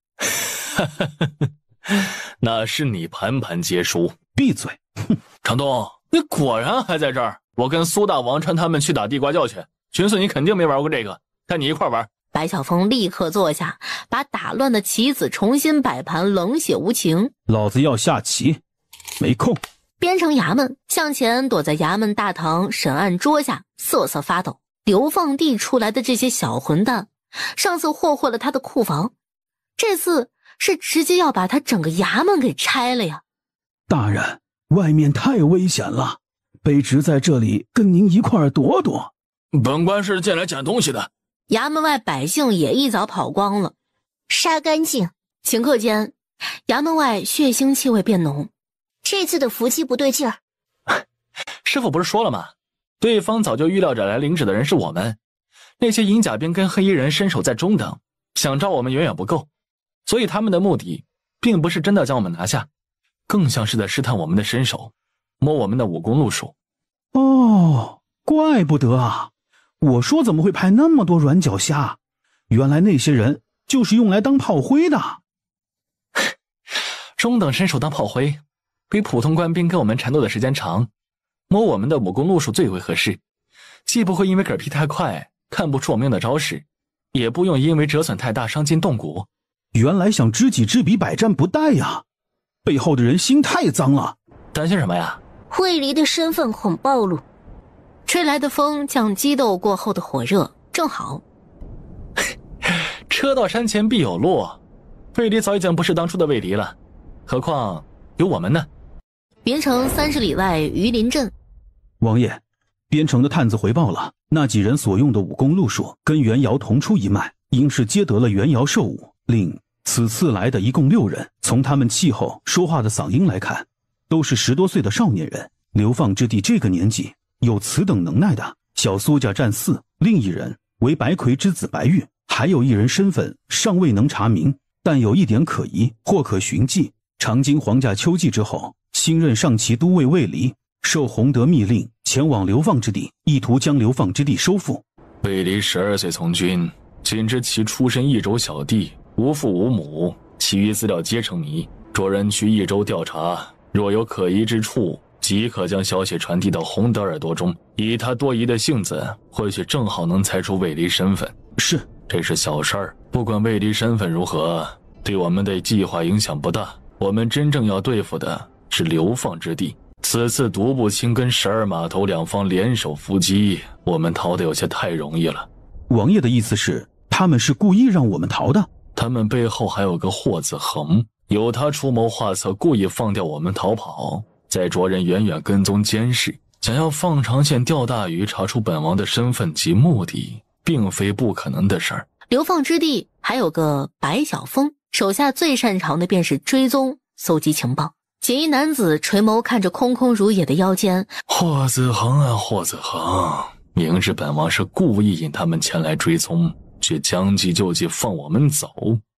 那是你盘盘皆输。闭嘴！长东，你果然还在这儿。我跟苏大王传他们去打地瓜教去，寻思你肯定没玩过这个，带你一块玩。白晓峰立刻坐下，把打乱的棋子重新摆盘，冷血无情。老子要下棋，没空。边城衙门向前躲在衙门大堂审案桌下瑟瑟发抖。流放地出来的这些小混蛋，上次霍获了他的库房，这次是直接要把他整个衙门给拆了呀！大人，外面太危险了，卑职在这里跟您一块儿躲躲。本官是进来捡东西的。衙门外百姓也一早跑光了，杀干净。顷刻间，衙门外血腥气味变浓。这次的伏击不对劲儿。师傅不是说了吗？对方早就预料着来领旨的人是我们，那些银甲兵跟黑衣人身手在中等，想招我们远远不够，所以他们的目的并不是真的将我们拿下，更像是在试探我们的身手，摸我们的武功路数。哦，怪不得啊！我说怎么会派那么多软脚虾？原来那些人就是用来当炮灰的。中等身手当炮灰，比普通官兵跟我们缠斗的时间长，摸我们的武功路数最为合适，既不会因为嗝屁太快看不出我们用的招式，也不用因为折损太大伤筋动骨。原来想知己知彼，百战不殆呀！背后的人心太脏了。担心什么呀？卫离的身份恐暴露。吹来的风将激斗过后的火热正好。车到山前必有路，卫离早已经不是当初的卫离了，何况有我们呢？边城30里外榆林镇，王爷，边城的探子回报了，那几人所用的武功路数跟袁瑶同出一脉，应是皆得了袁瑶授武。另此次来的一共6人，从他们气候、说话的嗓音来看，都是10多岁的少年人。流放之地这个年纪有此等能耐的，小苏家占4，另一人为白魁之子白玉，还有一人身份尚未能查明，但有一点可疑，或可寻迹。长经皇家秋季之后，新任上骑都尉卫离受洪德密令前往流放之地，意图将流放之地收复。卫离12岁从军，仅知其出身益州小弟，无父无母，其余资料皆成谜。着人去益州调查，若有可疑之处，即可将消息传递到洪德耳朵中。以他多疑的性子，或许正好能猜出卫离身份。是，这是小事儿，不管卫离身份如何，对我们的计划影响不大。我们真正要对付的是流放之地。此次独步青跟12码头两方联手伏击，我们逃得有些太容易了。王爷的意思是，他们是故意让我们逃的？他们背后还有个霍子恒，有他出谋划策，故意放掉我们逃跑，再着人远远跟踪监视，想要放长线钓大鱼，查出本王的身份及目的，并非不可能的事儿。流放之地还有个白晓峰，手下最擅长的便是追踪、搜集情报。锦衣男子垂眸看着空空如也的腰间，霍子恒啊，霍子恒，明知本王是故意引他们前来追踪，却将计就计放我们走，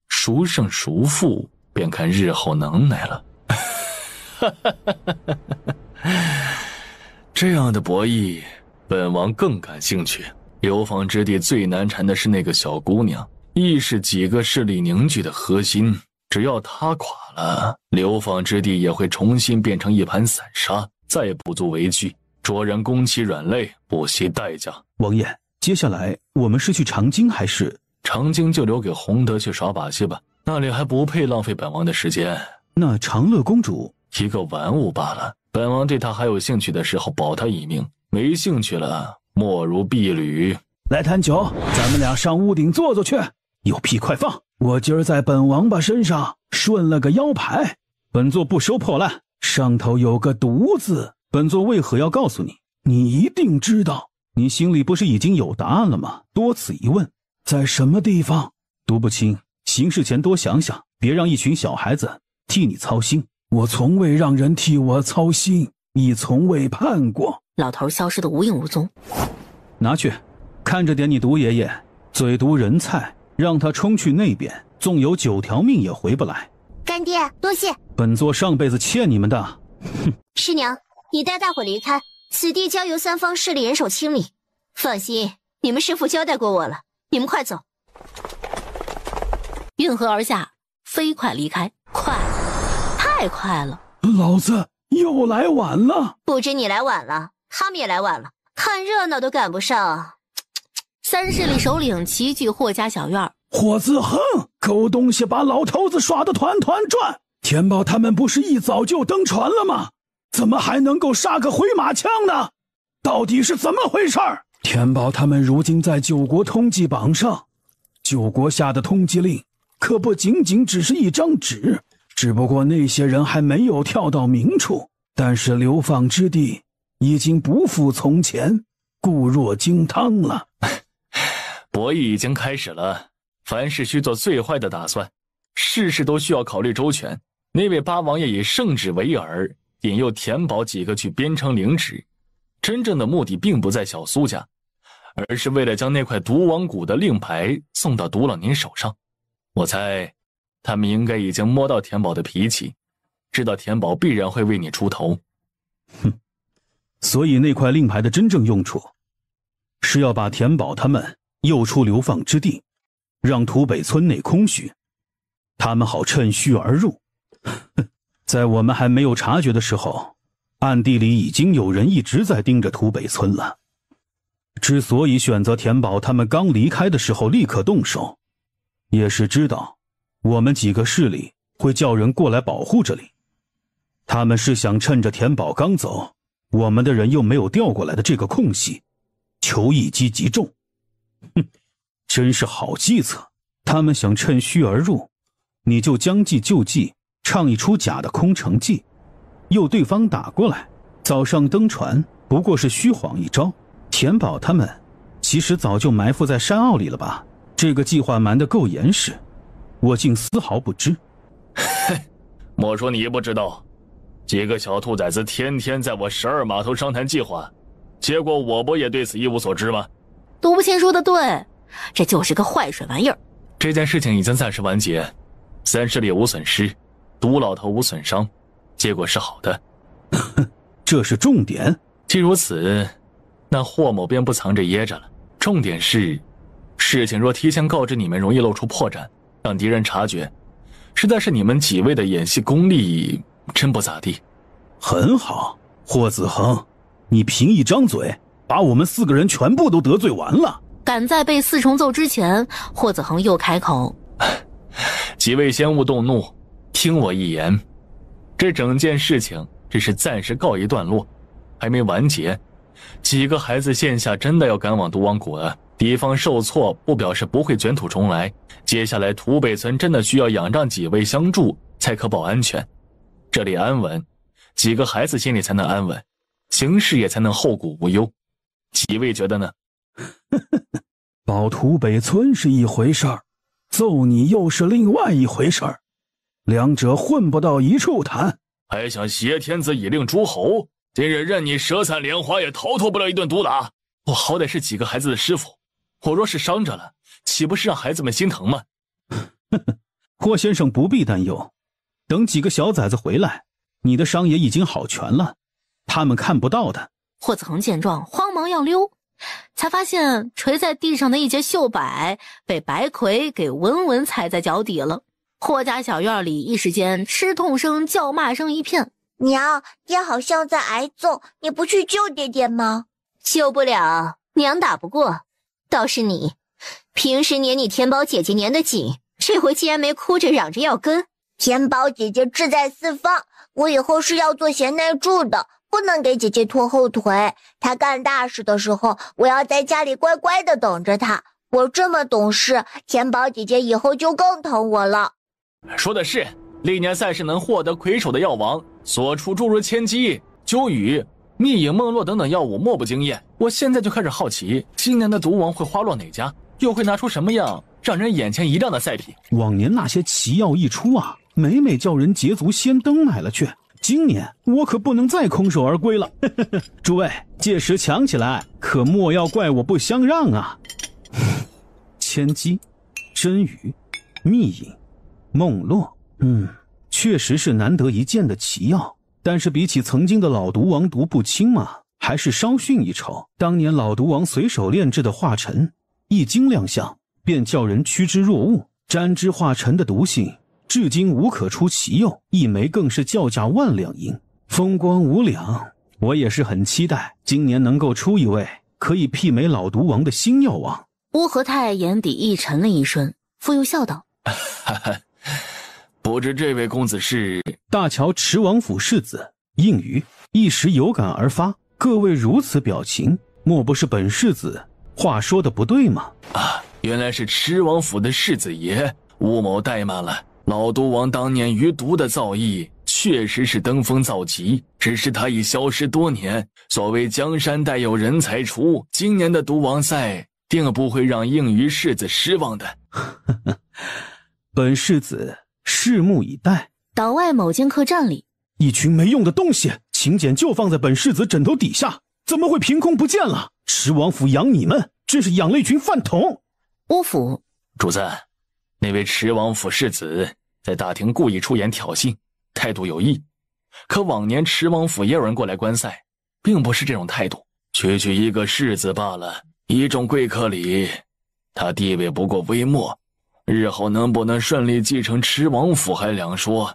孰胜孰负，便看日后能耐了。这样的博弈，本王更感兴趣。流放之地最难缠的是那个小姑娘，亦是几个势力凝聚的核心。只要她垮了，流放之地也会重新变成一盘散沙，再不足为惧。着人攻其软肋，不惜代价。王爷，接下来我们是去长京还是？长京就留给洪德去耍把戏吧，那里还不配浪费本王的时间。那长乐公主一个玩物罢了，本王对她还有兴趣的时候保她一命，没兴趣了莫如敝履。来坛酒，咱们俩上屋顶坐坐去。有屁快放！我今儿在本王八身上顺了个腰牌，本座不收破烂，上头有个毒字，本座为何要告诉你？你一定知道。你心里不是已经有答案了吗？多此一问。在什么地方？读不清，行事前多想想，别让一群小孩子替你操心。我从未让人替我操心，亦从未叛过。老头消失得无影无踪。拿去，看着点你毒爷爷，嘴毒人菜，让他冲去那边，纵有9条命也回不来。干爹，多谢。本座上辈子欠你们的。哼。师娘，你带大伙离开，此地将由3方势力人手清理。放心，你们师父交代过我了，你们快走。运河而下，飞快离开，快，太快了。老子又来晚了。不止你来晚了，他们也来晚了，看热闹都赶不上。3势力首领齐聚霍家小院。霍子恒，狗东西把老头子耍得团团转。田宝他们不是一早就登船了吗？怎么还能够杀个回马枪呢？到底是怎么回事？田宝他们如今在9国通缉榜上，9国下的通缉令可不仅仅只是一张纸，只不过那些人还没有跳到明处，但是流放之地已经不复从前，固若金汤了。博弈已经开始了，凡事需做最坏的打算，事事都需要考虑周全。那位八王爷以圣旨为饵，引诱田宝几个去边城领旨，真正的目的并不在小苏家，而是为了将那块毒王谷的令牌送到毒老您手上。我猜他们应该已经摸到田宝的脾气，知道田宝必然会为你出头。哼，所以那块令牌的真正用处是要把田宝他们诱出流放之地，让土北村内空虚，他们好趁虚而入。在我们还没有察觉的时候，暗地里已经有人一直在盯着土北村了。之所以选择田宝他们刚离开的时候立刻动手，也是知道我们几个势力会叫人过来保护这里。他们是想趁着田宝刚走，我们的人又没有调过来的这个空隙，求一击即中。哼，真是好计策。他们想趁虚而入，你就将计就计，唱一出假的空城计，诱对方打过来，早上登船不过是虚晃一招。田宝他们其实早就埋伏在山坳里了吧？这个计划瞒得够严实，我竟丝毫不知。莫说你不知道，几个小兔崽子天天在我12码头商谈计划，结果我不也对此一无所知吗？独不亲说的对，这就是个坏水玩意儿。这件事情已经暂时完结，三势力无损失，独老头无损伤，结果是好的。这是重点。既如此，那霍某便不藏着掖着了。重点是，事情若提前告知你们，容易露出破绽，让敌人察觉。实在是你们几位的演戏功力真不咋地。很好，霍子恒，你凭一张嘴把我们4个人全部都得罪完了。赶在被4重奏之前，霍子恒又开口：几位先勿动怒，听我一言，这整件事情只是暂时告一段落，还没完结。几个孩子现下真的要赶往毒王谷了，敌方受挫不表示不会卷土重来，接下来土北村真的需要仰仗几位相助才可保安全。这里安稳，几个孩子心里才能安稳，行事也才能后顾无忧。几位觉得呢？保土北村是一回事儿，揍你又是另外一回事儿，两者混不到一处谈。还想挟天子以令诸侯？今日任你舌灿莲花，也逃脱不了一顿毒打。我好歹是几个孩子的师傅，我若是伤着了，岂不是让孩子们心疼吗？霍先生不必担忧，等几个小崽子回来，你的伤也已经好全了，他们看不到的。霍子恒见状慌忙要溜，才发现垂在地上的一截绣柏被白葵给稳稳踩在脚底了。霍家小院里一时间吃痛声叫骂声一片。娘，爹好像在挨揍，你不去救爹爹吗？救不了，娘打不过。倒是你，平时撵你田宝姐姐撵得紧，这回竟然没哭着嚷着要跟。田宝姐姐志在四方，我以后是要做贤内助的，不能给姐姐拖后腿。她干大事的时候，我要在家里乖乖的等着她。我这么懂事，田宝姐姐以后就更疼我了。说的是，历年赛事能获得魁首的药王，所出诸如千机、鸠羽、密影梦洛等等药物莫不惊艳。我现在就开始好奇，今年的毒王会花落哪家，又会拿出什么样让人眼前一亮的赛品。往年那些奇药一出啊，每每叫人捷足先登买了去。今年我可不能再空手而归了。诸位，届时抢起来，可莫要怪我不相让啊。千机、真羽、密影、梦洛，确实是难得一见的奇药，但是比起曾经的老毒王毒不轻嘛，还是稍逊一筹。当年老毒王随手炼制的化尘，一经亮相便叫人趋之若鹜，沾之化尘的毒性至今无可出其右，一枚更是叫价10000两银，风光无两。我也是很期待今年能够出一位可以媲美老毒王的新药王。乌合泰眼底一沉了一瞬，复又笑道：不知这位公子是？大乔池王府世子应瑜一时有感而发，各位如此表情，莫不是本世子话说的不对吗？原来是池王府的世子爷，乌某怠慢了。老毒王当年余毒的造诣确实是登峰造极，只是他已消失多年。所谓江山代有人才出，今年的毒王赛定不会让应瑜世子失望的。本世子拭目以待。岛外某间客栈里，一群没用的东西，请柬就放在本世子枕头底下，怎么会凭空不见了？池王府养你们，真是养了一群饭桶。乌府主子，那位池王府世子在大庭故意出言挑衅，态度有异。可往年池王府也有人过来观赛，并不是这种态度，区区一个世子罢了，一众贵客里，他地位不过微末，日后能不能顺利继承池王府还两说，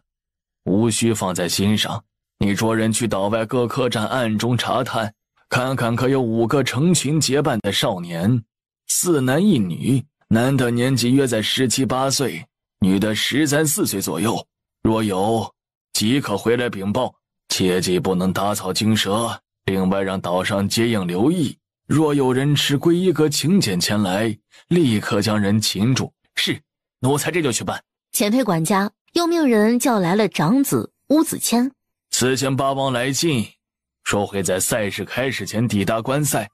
无需放在心上。你着人去岛外各客栈暗中查探，看看可有5个成群结伴的少年，4男1女，男的年纪约在17、18岁，女的13、14岁左右。若有，即可回来禀报，切记不能打草惊蛇。另外让岛上接应留意，若有人持归衣阁请柬前来，立刻将人擒住。是，奴才这就去办。遣退管家又命人叫来了长子乌子谦。此前八王来信，说会在赛事开始前抵达观赛，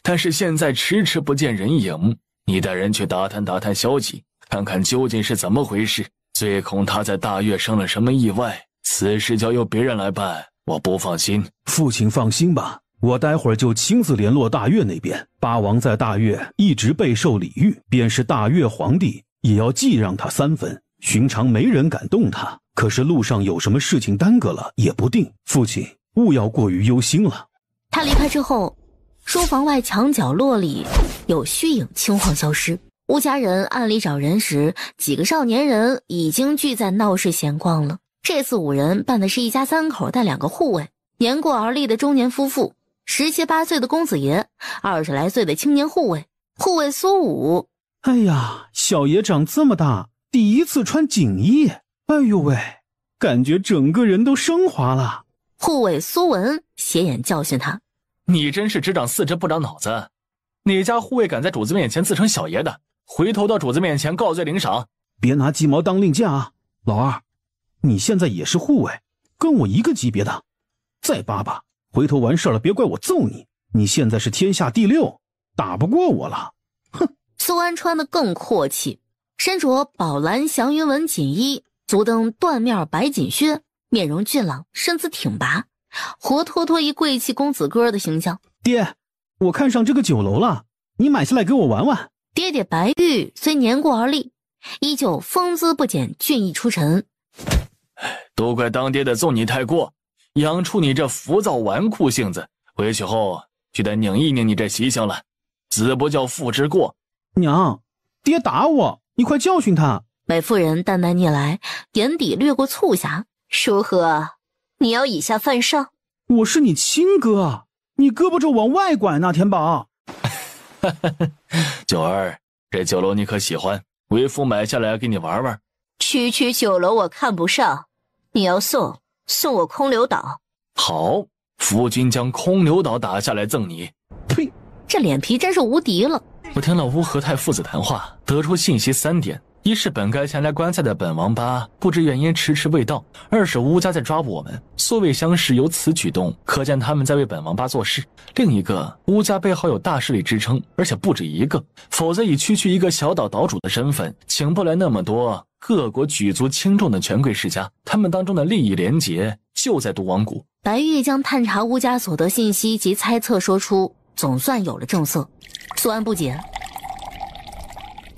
但是现在迟迟不见人影。你带人去打探打探消息，看看究竟是怎么回事。最恐他在大岳生了什么意外，此事交由别人来办，我不放心。父亲放心吧，我待会儿就亲自联络大岳那边。八王在大岳一直备受礼遇，便是大岳皇帝也要祭让他3分。寻常没人敢动他，可是路上有什么事情耽搁了也不定。父亲勿要过于忧心了。他离开之后，书房外墙角落里有虚影轻晃消失。乌家人暗里找人时，几个少年人已经聚在闹市闲逛了。这次5人扮的是一家3口带2个护卫，年过而立的中年夫妇，17、18岁的公子爷，20来岁的青年护卫。护卫苏武，哎呀，小爷长这么大第一次穿锦衣，哎呦喂，感觉整个人都升华了。护卫苏文斜眼教训他：你真是只长4只不长脑子，哪家护卫敢在主子面前自称小爷的，回头到主子面前告罪领赏。别拿鸡毛当令箭啊，老二，你现在也是护卫，跟我一个级别的，再扒扒，回头完事了别怪我揍你。你现在是天下第6，打不过我了。哼！苏安穿得更阔气，身着宝蓝祥云纹锦衣，足蹬缎面白锦靴，面容俊朗，身姿挺拔，活脱脱一贵气公子哥的形象。爹，我看上这个酒楼了，你买下来给我玩玩。爹爹白玉虽年过而立，依旧风姿不减，俊逸出尘。都怪当爹的纵你太过，养出你这浮躁纨绔性子，回去后就得拧一拧你这习性了。子不教父之过。娘，爹打我，你快教训他。美妇人淡淡睨来，眼底掠过促狭。叔和，你要以下犯上？我是你亲哥，你胳膊肘往外拐呢，田宝。九儿，这酒楼你可喜欢？为父买下来给你玩玩。区区酒楼我看不上，你要送我空流岛。好，夫君将空流岛打下来赠你。呸！这脸皮真是无敌了。我听了乌和泰父子谈话，得出信息3点：一是本该前来观赛的本王八不知原因迟迟未到；二是乌家在抓捕我们，素未相识，有此举动，可见他们在为本王八做事；另一个，乌家背后有大势力支撑，而且不止一个，否则以区区一个小岛岛主的身份，请不来那么多各国举足轻重的权贵世家，他们当中的利益连结就在毒王谷。白玉将探查乌家所得信息及猜测说出，总算有了正色。苏安不解，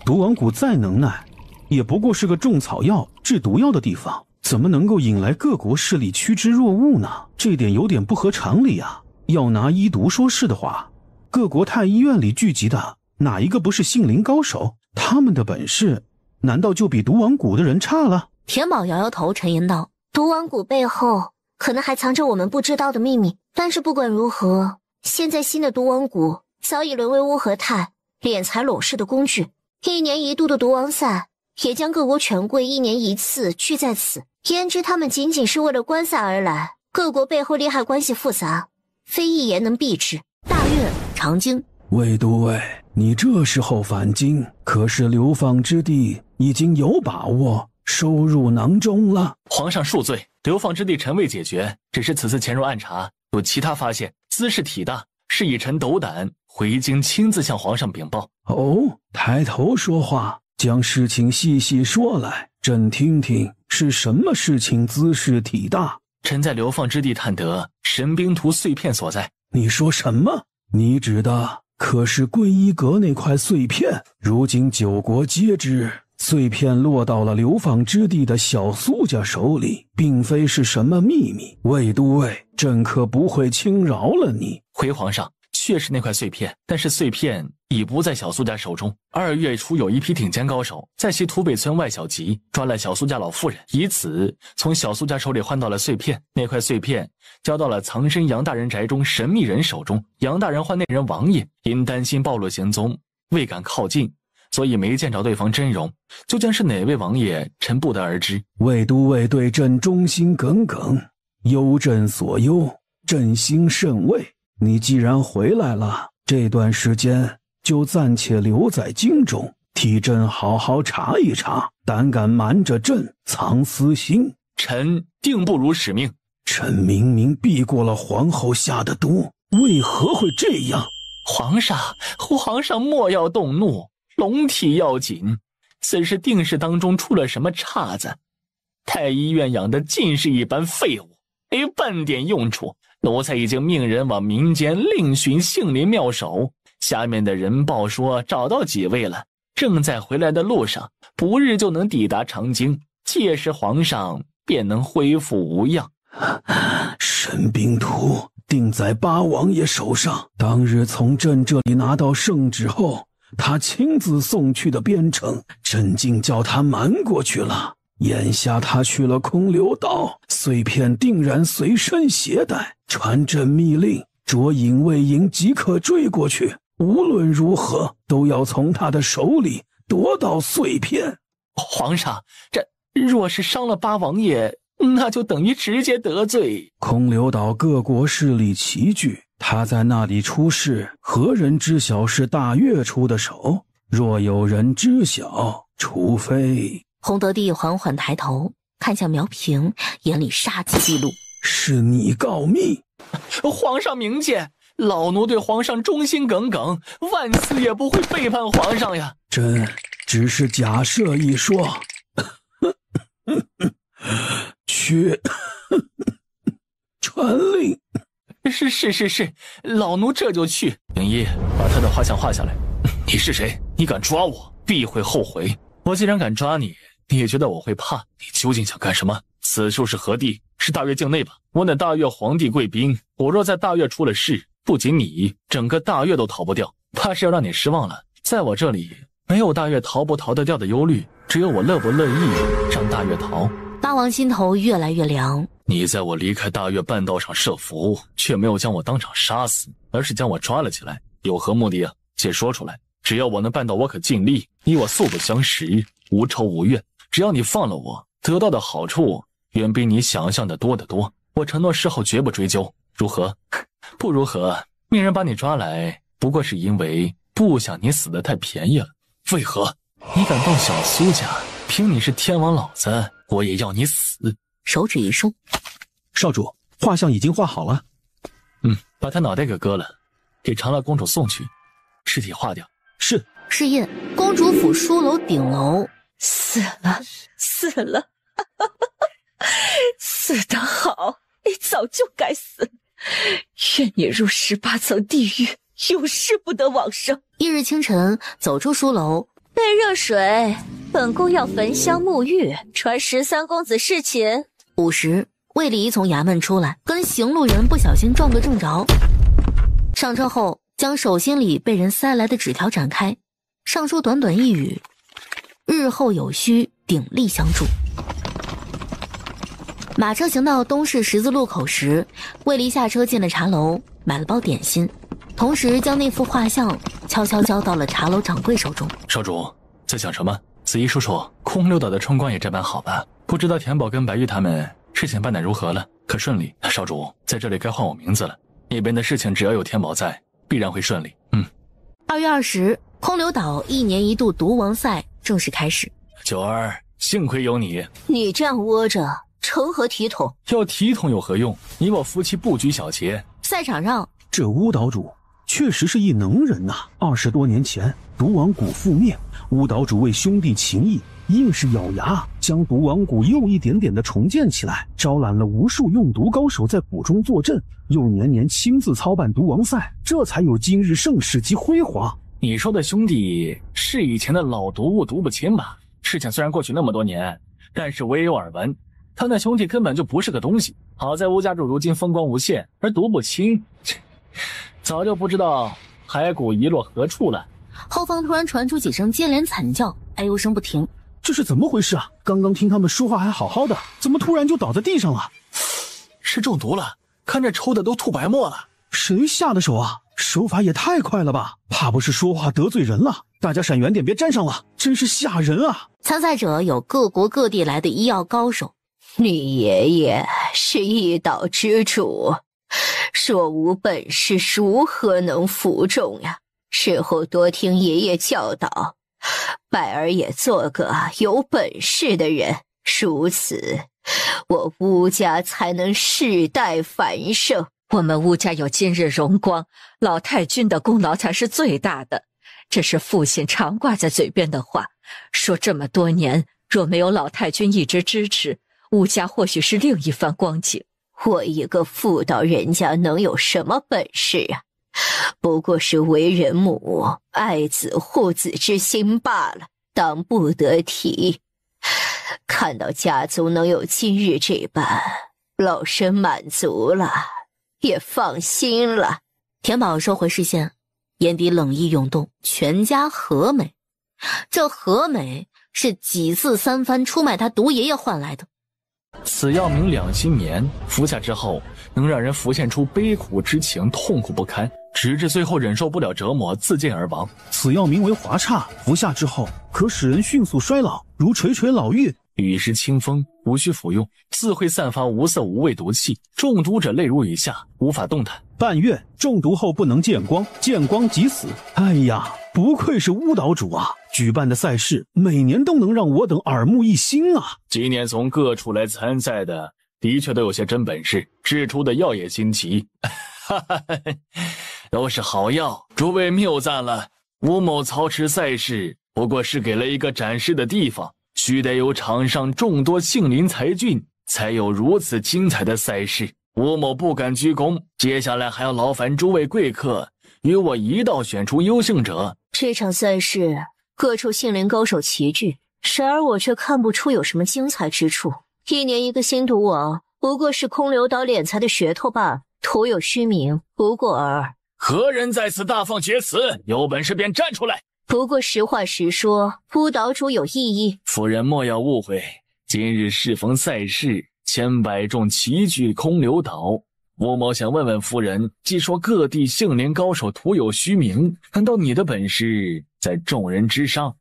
毒王谷再能耐，也不过是个种草药制毒药的地方，怎么能够引来各国势力趋之若鹜呢？这点有点不合常理啊。要拿医毒说事的话，各国太医院里聚集的哪一个不是杏林高手？他们的本事难道就比毒王谷的人差了？田宝摇摇头，沉吟道：毒王谷背后可能还藏着我们不知道的秘密，但是不管如何，现在新的毒王谷早已沦为乌合泰敛财拢势的工具。1年1度的毒王赛也将各国权贵1年1次聚在此，焉知他们仅仅是为了观赛而来？各国背后利害关系复杂，非一言能蔽之。大岳长京，魏都尉，你这时候返京，可是流放之地已经有把握收入囊中了。皇上恕罪，流放之地臣未解决，只是此次潜入暗查，有其他发现，兹事体大，是以臣斗胆回京亲自向皇上禀报。哦，抬头说话，将事情细细说来，朕听听是什么事情滋事体大。臣在流放之地探得神兵图碎片所在。你说什么？你指的可是归衣阁那块碎片？如今9国皆知，碎片落到了流放之地的小苏家手里，并非是什么秘密。魏都尉，朕可不会轻饶了你。回皇上，确实那块碎片，但是碎片已不在小苏家手中。2月初有一批顶尖高手在其土北村外小集抓了小苏家老妇人，以此从小苏家手里换到了碎片。那块碎片交到了藏身杨大人宅中神秘人手中。杨大人唤那人王爷，因担心暴露行踪，未敢靠近，所以没见着对方真容。究竟是哪位王爷，臣不得而知。魏都尉对朕忠心耿耿，忧朕所忧，朕心甚慰。你既然回来了，这段时间就暂且留在京中，替朕好好查一查。胆敢瞒着朕藏私心，臣定不辱使命。臣明明避过了皇后下的毒，为何会这样？皇上莫要动怒，龙体要紧。此事定是当中出了什么岔子。太医院养的尽是一般废物，没有半点用处。奴才已经命人往民间另寻杏林妙手，下面的人报说找到几位了，正在回来的路上，不日就能抵达长京，届时皇上便能恢复无恙。神兵图定在八王爷手上，当日从朕这里拿到圣旨后，他亲自送去的边城，朕竟叫他瞒过去了。眼下他去了空流岛，碎片定然随身携带，传朕密令，着影卫营即刻追过去，无论如何都要从他的手里夺到碎片。皇上，这若是伤了八王爷，那就等于直接得罪。空流岛各国势力齐聚，他在那里出事，何人知晓是大月出的手？若有人知晓，除非……洪德帝缓缓抬头看向苗平，眼里杀机毕露。是你告密？皇上明鉴，老奴对皇上忠心耿耿，万死也不会背叛皇上呀。朕只是假设一说。去传令。是，老奴这就去。灵一，把他的画像画下来。你是谁？你敢抓我，必会后悔。我既然敢抓你，你也觉得我会怕？你究竟想干什么？此处是何地？是大越境内吧？我乃大越皇帝贵宾，我若在大越出了事，不仅你，整个大越都逃不掉，怕是要让你失望了。在我这里，没有大越逃不逃得掉的忧虑，只有我乐不乐意让大越逃。八王心头越来越凉。你在我离开大越半道上设伏，却没有将我当场杀死，而是将我抓了起来，有何目的啊？且说出来。只要我能办到，我可尽力。你我素不相识，无仇无怨。只要你放了我，得到的好处远比你想象的多得多。我承诺事后绝不追究，如何？不如何？命人把你抓来，不过是因为不想你死得太便宜了。为何？你敢动小苏家，凭你是天王老子，我也要你死。手指一收，少主，画像已经画好了。把他脑袋给割了，给长乐公主送去，尸体化掉。是。是夜，公主府书楼顶楼。死了死得好，你早就该死，愿你入18层地狱，永世不得往生。翌日清晨，走出书楼，备热水，本宫要焚香沐浴，传13公子侍寝。5时，卫离从衙门出来，跟行路人不小心撞个正着。上车后，将手心里被人塞来的纸条展开，上书短短一语：日后有需，鼎力相助。马车行到东市十字路口时，卫离下车进了茶楼，买了包点心，同时将那幅画像悄悄交到了茶楼掌柜手中。少主在想什么？子怡叔叔，空流岛的冲关也这般好吧？不知道田宝跟白玉他们事情办得如何了？可顺利？少主，在这里该换我名字了。那边的事情只要有田宝在，必然会顺利。2月20日，空流岛1年1度毒王赛正式开始。九儿，幸亏有你。你这样窝着，成何体统？要体统有何用？你我夫妻不拘小节。赛场上，这巫岛主确实是一能人呐！20多年前，毒王谷覆灭，巫岛主为兄弟情谊，硬是咬牙将毒王谷又一点点的重建起来，招揽了无数用毒高手在谷中坐镇，又年年亲自操办毒王赛，这才有今日盛世及辉煌。你说的兄弟是以前的老毒物毒不清吧？事情虽然过去那么多年，但是我也有耳闻，他那兄弟根本就不是个东西。好在吴家主如今风光无限，而毒不侵，早就不知道骸骨遗落何处了。后方突然传出几声接连惨叫，哎呦声不停。这是怎么回事啊？刚刚听他们说话还好好的，怎么突然就倒在地上了？是中毒了，看着抽的都吐白沫了。谁下的手啊？手法也太快了吧！怕不是说话得罪人了？大家闪远点，别沾上了，真是吓人啊！参赛者有各国各地来的医药高手。你爷爷是医道之主，若无本事，如何能服众呀？日后多听爷爷教导，拜儿也做个有本事的人，如此，我吴家才能世代繁盛。我们吴家有今日荣光，老太君的功劳才是最大的。这是父亲常挂在嘴边的话，说这么多年，若没有老太君一直支持，吴家或许是另一番光景。我一个妇道人家能有什么本事啊？不过是为人母，爱子护子之心罢了，当不得提。看到家族能有今日这般，老身满足了，也放心了。田宝收回视线，眼底冷意涌动，全家和美。这和美是几次三番出卖他毒爷爷换来的。此药名两心眠，服下之后能让人浮现出悲苦之情，痛苦不堪，直至最后忍受不了折磨，自尽而亡。此药名为华侘，服下之后可使人迅速衰老，如垂垂老妪。雨时清风，无需服用，自会散发无色无味毒气，中毒者泪如雨下，无法动弹。半月中毒后不能见光，见光即死。哎呀，不愧是巫岛主啊！举办的赛事每年都能让我等耳目一新啊！今年从各处来参赛的，的确都有些真本事，制出的药也新奇，都是好药，诸位谬赞了。吴某操持赛事，不过是给了一个展示的地方。须得有场上众多杏林才俊，才有如此精彩的赛事。吴某不敢居功，接下来还要劳烦诸位贵客与我一道选出优胜者。这场赛事各处杏林高手齐聚，然而我却看不出有什么精彩之处。一年一个新毒王，不过是空流岛敛财的噱头罢了，徒有虚名，不过尔尔。何人在此大放厥词？有本事便站出来！不过实话实说，巫岛主有异议。夫人莫要误会，今日适逢赛事，千百众齐聚空流岛。吴某想问问夫人，既说各地杏林高手徒有虚名，难道你的本事在众人之上？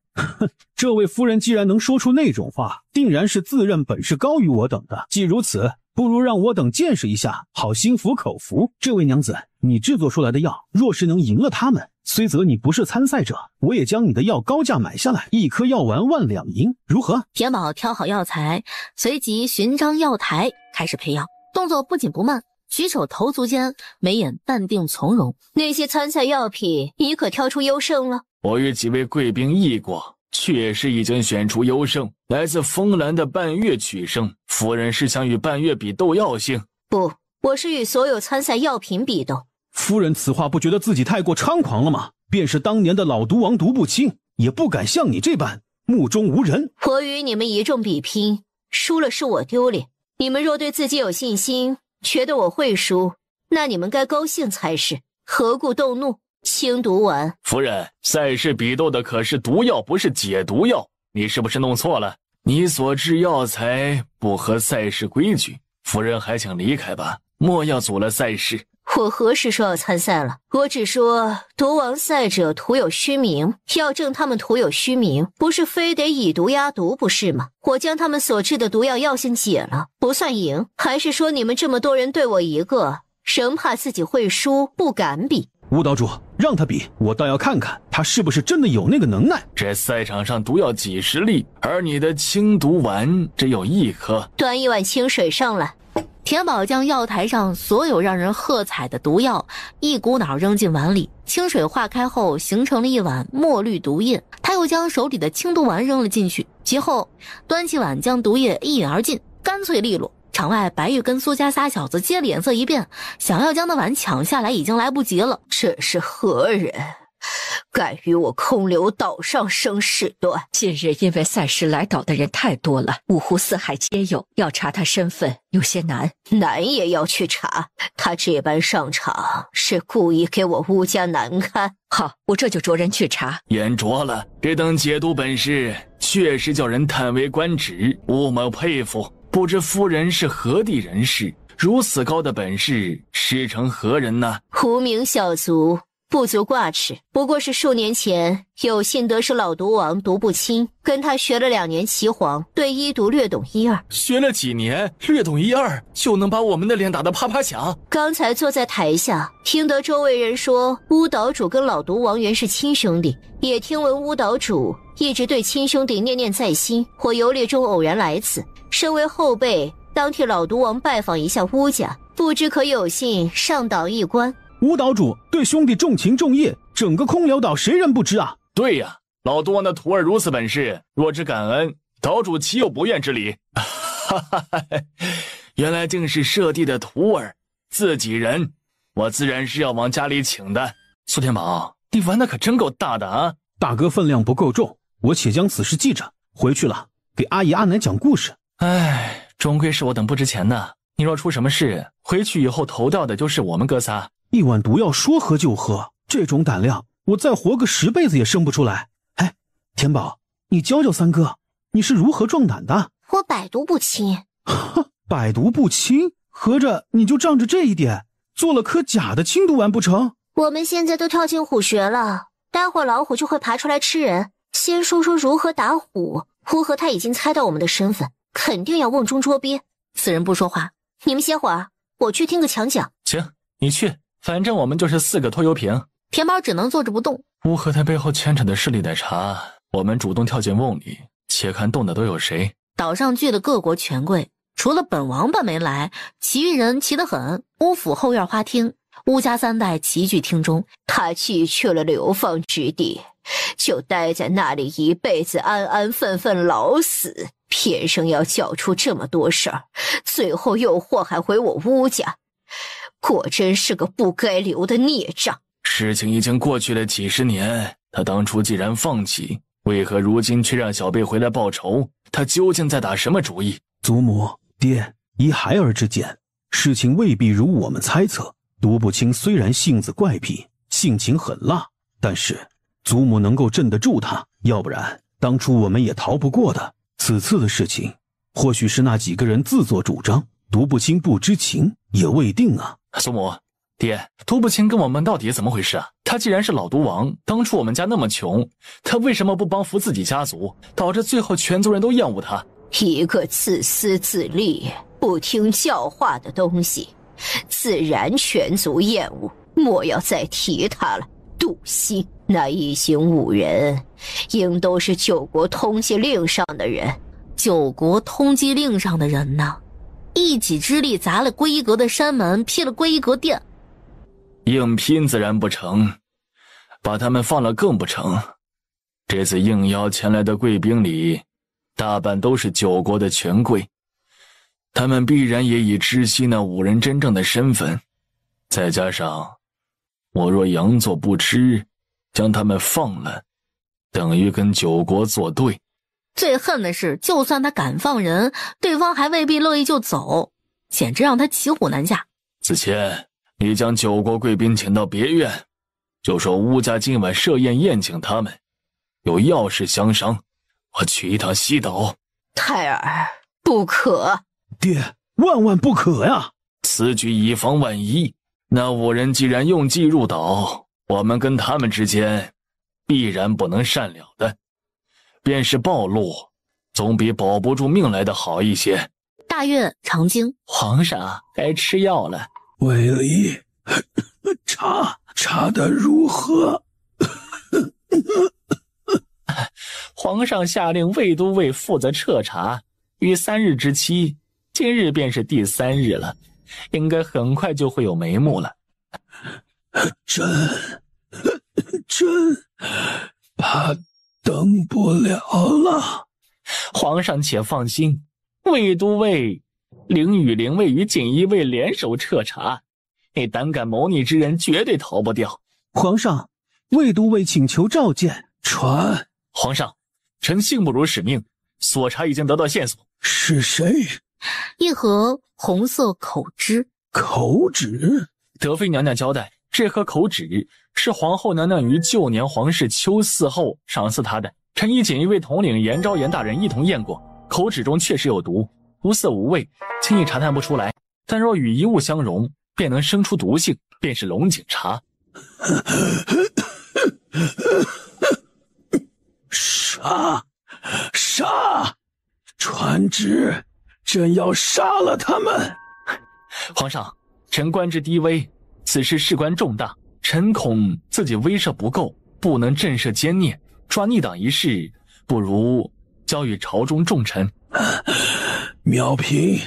这位夫人既然能说出那种话，定然是自认本事高于我等的。既如此，不如让我等见识一下，好心服口服。这位娘子，你制作出来的药，若是能赢了他们，虽则你不是参赛者，我也将你的药高价买下来，一颗药丸1万2银，如何？田宝挑好药材，随即寻张药台，开始配药，动作不紧不慢，举手投足间，眉眼淡定从容。那些参赛药品，你可挑出优胜了？我与几位贵宾议过，确实已经选出优胜，来自丰兰的半月取胜。夫人是想与半月比斗药性？不，我是与所有参赛药品比斗。夫人此话不觉得自己太过猖狂了吗？便是当年的老毒王毒不侵，也不敢像你这般目中无人。我与你们一众比拼，输了是我丢脸。你们若对自己有信心，觉得我会输，那你们该高兴才是，何故动怒？轻毒丸。夫人，赛事比斗的可是毒药，不是解毒药，你是不是弄错了？你所制药材不合赛事规矩，夫人还请离开吧，莫要阻了赛事。我何时说要参赛了？我只说毒王赛者徒有虚名，要证他们徒有虚名，不是非得以毒压毒不是吗？我将他们所制的毒药药性解了，不算赢，还是说你们这么多人对我一个，生怕自己会输，不敢比？吴岛主，让他比，我倒要看看他是不是真的有那个能耐。这赛场上毒药几十粒，而你的清毒丸只有1颗。端一碗清水上来。田宝将药台上所有让人喝彩的毒药一股脑扔进碗里，清水化开后形成了一碗墨绿毒液。他又将手里的清毒丸扔了进去，其后端起碗将毒液一饮而尽，干脆利落。场外白玉跟苏家仨小子皆脸色一变，想要将那碗抢下来已经来不及了。这是何人？敢与我空留岛上生事端。近日因为赛事来岛的人太多了，五湖四海皆有，要查他身份有些难。难也要去查，他这般上场是故意给我乌家难堪。好，我这就着人去查。眼拙了，这等解毒本事确实叫人叹为观止，吴某佩服。不知夫人是何地人士？如此高的本事，师承何人呢？无名小卒，不足挂齿。不过是数年前，有幸得是老毒王毒不侵，跟他学了2年岐黄，对医毒略懂1、2。学了几年，略懂1、2，就能把我们的脸打得啪啪响。刚才坐在台下，听得周围人说巫岛主跟老毒王原是亲兄弟，也听闻巫岛主一直对亲兄弟念念在心。我游猎中偶然来此，身为后辈，当替老毒王拜访一下巫家，不知可有幸上岛一观。吴岛主对兄弟重情重义，整个空留岛谁人不知啊？对呀，老毒王的徒儿如此本事，若知感恩，岛主岂有不愿之理？哈哈哈，原来竟是舍弟的徒儿，自己人，我自然是要往家里请的。苏天宝，你玩的可真够大的啊！大哥分量不够重，我且将此事记着，回去了给阿姨阿奶讲故事。唉，终归是我等不值钱呢。你若出什么事，回去以后头掉的就是我们哥仨。一碗毒药说喝就喝，这种胆量我再活个10辈子也生不出来。哎，田宝，你教教三哥，你是如何壮胆的？我百毒不侵。百毒不侵，合着你就仗着这一点做了颗假的清毒丸不成？我们现在都跳进虎穴了，待会儿老虎就会爬出来吃人。先说说如何打虎。呼和他已经猜到我们的身份，肯定要瓮中捉鳖。此人不说话，你们歇会儿，我去听个强讲。行，你去，反正我们就是4个拖油瓶。田宝只能坐着不动。乌合他背后牵扯的势力得查，我们主动跳进瓮里，且看动的都有谁。岛上聚的各国权贵，除了本王八没来，其余人齐得很。乌府后院花厅，乌家3代齐聚厅中。他既去了流放之地，就待在那里一辈子安安分分老死，偏生要搅出这么多事儿，最后又祸害回我乌家，果真是个不该留的孽障。事情已经过去了几十年，他当初既然放弃，为何如今却让小辈回来报仇？他究竟在打什么主意？祖母爹，依孩儿之见，事情未必如我们猜测。毒不侵虽然性子怪癖，性情狠辣，但是祖母能够镇得住他，要不然当初我们也逃不过的。此次的事情，或许是那几个人自作主张，毒不侵不知情也未定啊。苏母，爹，毒不侵跟我们到底怎么回事啊？他既然是老毒王，当初我们家那么穷，他为什么不帮扶自己家族，导致最后全族人都厌恶他？一个自私自利、不听教化的东西，自然全族厌恶。莫要再提他了。杜兴那一行5人，应都是9国通缉令上的人。9国通缉令上的人呢？一己之力砸了归一阁的山门，劈了归一阁殿。硬拼自然不成，把他们放了更不成。这次应邀前来的贵宾里，大半都是9国的权贵，他们必然也已知悉那5人真正的身份。再加上我若佯作不知，将他们放了，等于跟9国作对。最恨的是，就算他敢放人，对方还未必乐意就走，简直让他骑虎难下。子谦，你将9国贵宾请到别院，就说乌家今晚设宴宴请他们，有要事相商，我去一趟西岛。泰儿，不可！爹，万万不可呀！此举以防万一，那5人既然用计入岛，我们跟他们之间必然不能善了的。便是暴露，总比保不住命来的好一些。大院长经，皇上该吃药了。卫离，查得如何？皇上下令卫都尉负责彻查，于3日之期，今日便是第3日了，应该很快就会有眉目了。朕怕等不了了。皇上且放心，卫都尉凌与灵卫与锦衣卫联手彻查，那胆敢谋逆之人绝对逃不掉。皇上，魏都尉请求召见。传。皇上，臣信不辱使命，所查已经得到线索。是谁？一盒红色口脂。口脂？德妃娘娘交代，这盒口脂是皇后娘娘于旧年皇室秋祀后赏赐她的。臣已锦衣卫统领严昭严大人一同验过，口脂中确实有毒，无色无味，轻易查探不出来。但若与一物相融，便能生出毒性，便是龙井茶。杀！传旨，朕要杀了他们！皇上，臣官职低微，此事事关重大，臣恐自己威慑不够，不能震慑奸孽，抓逆党一事，不如交与朝中重臣。苗平，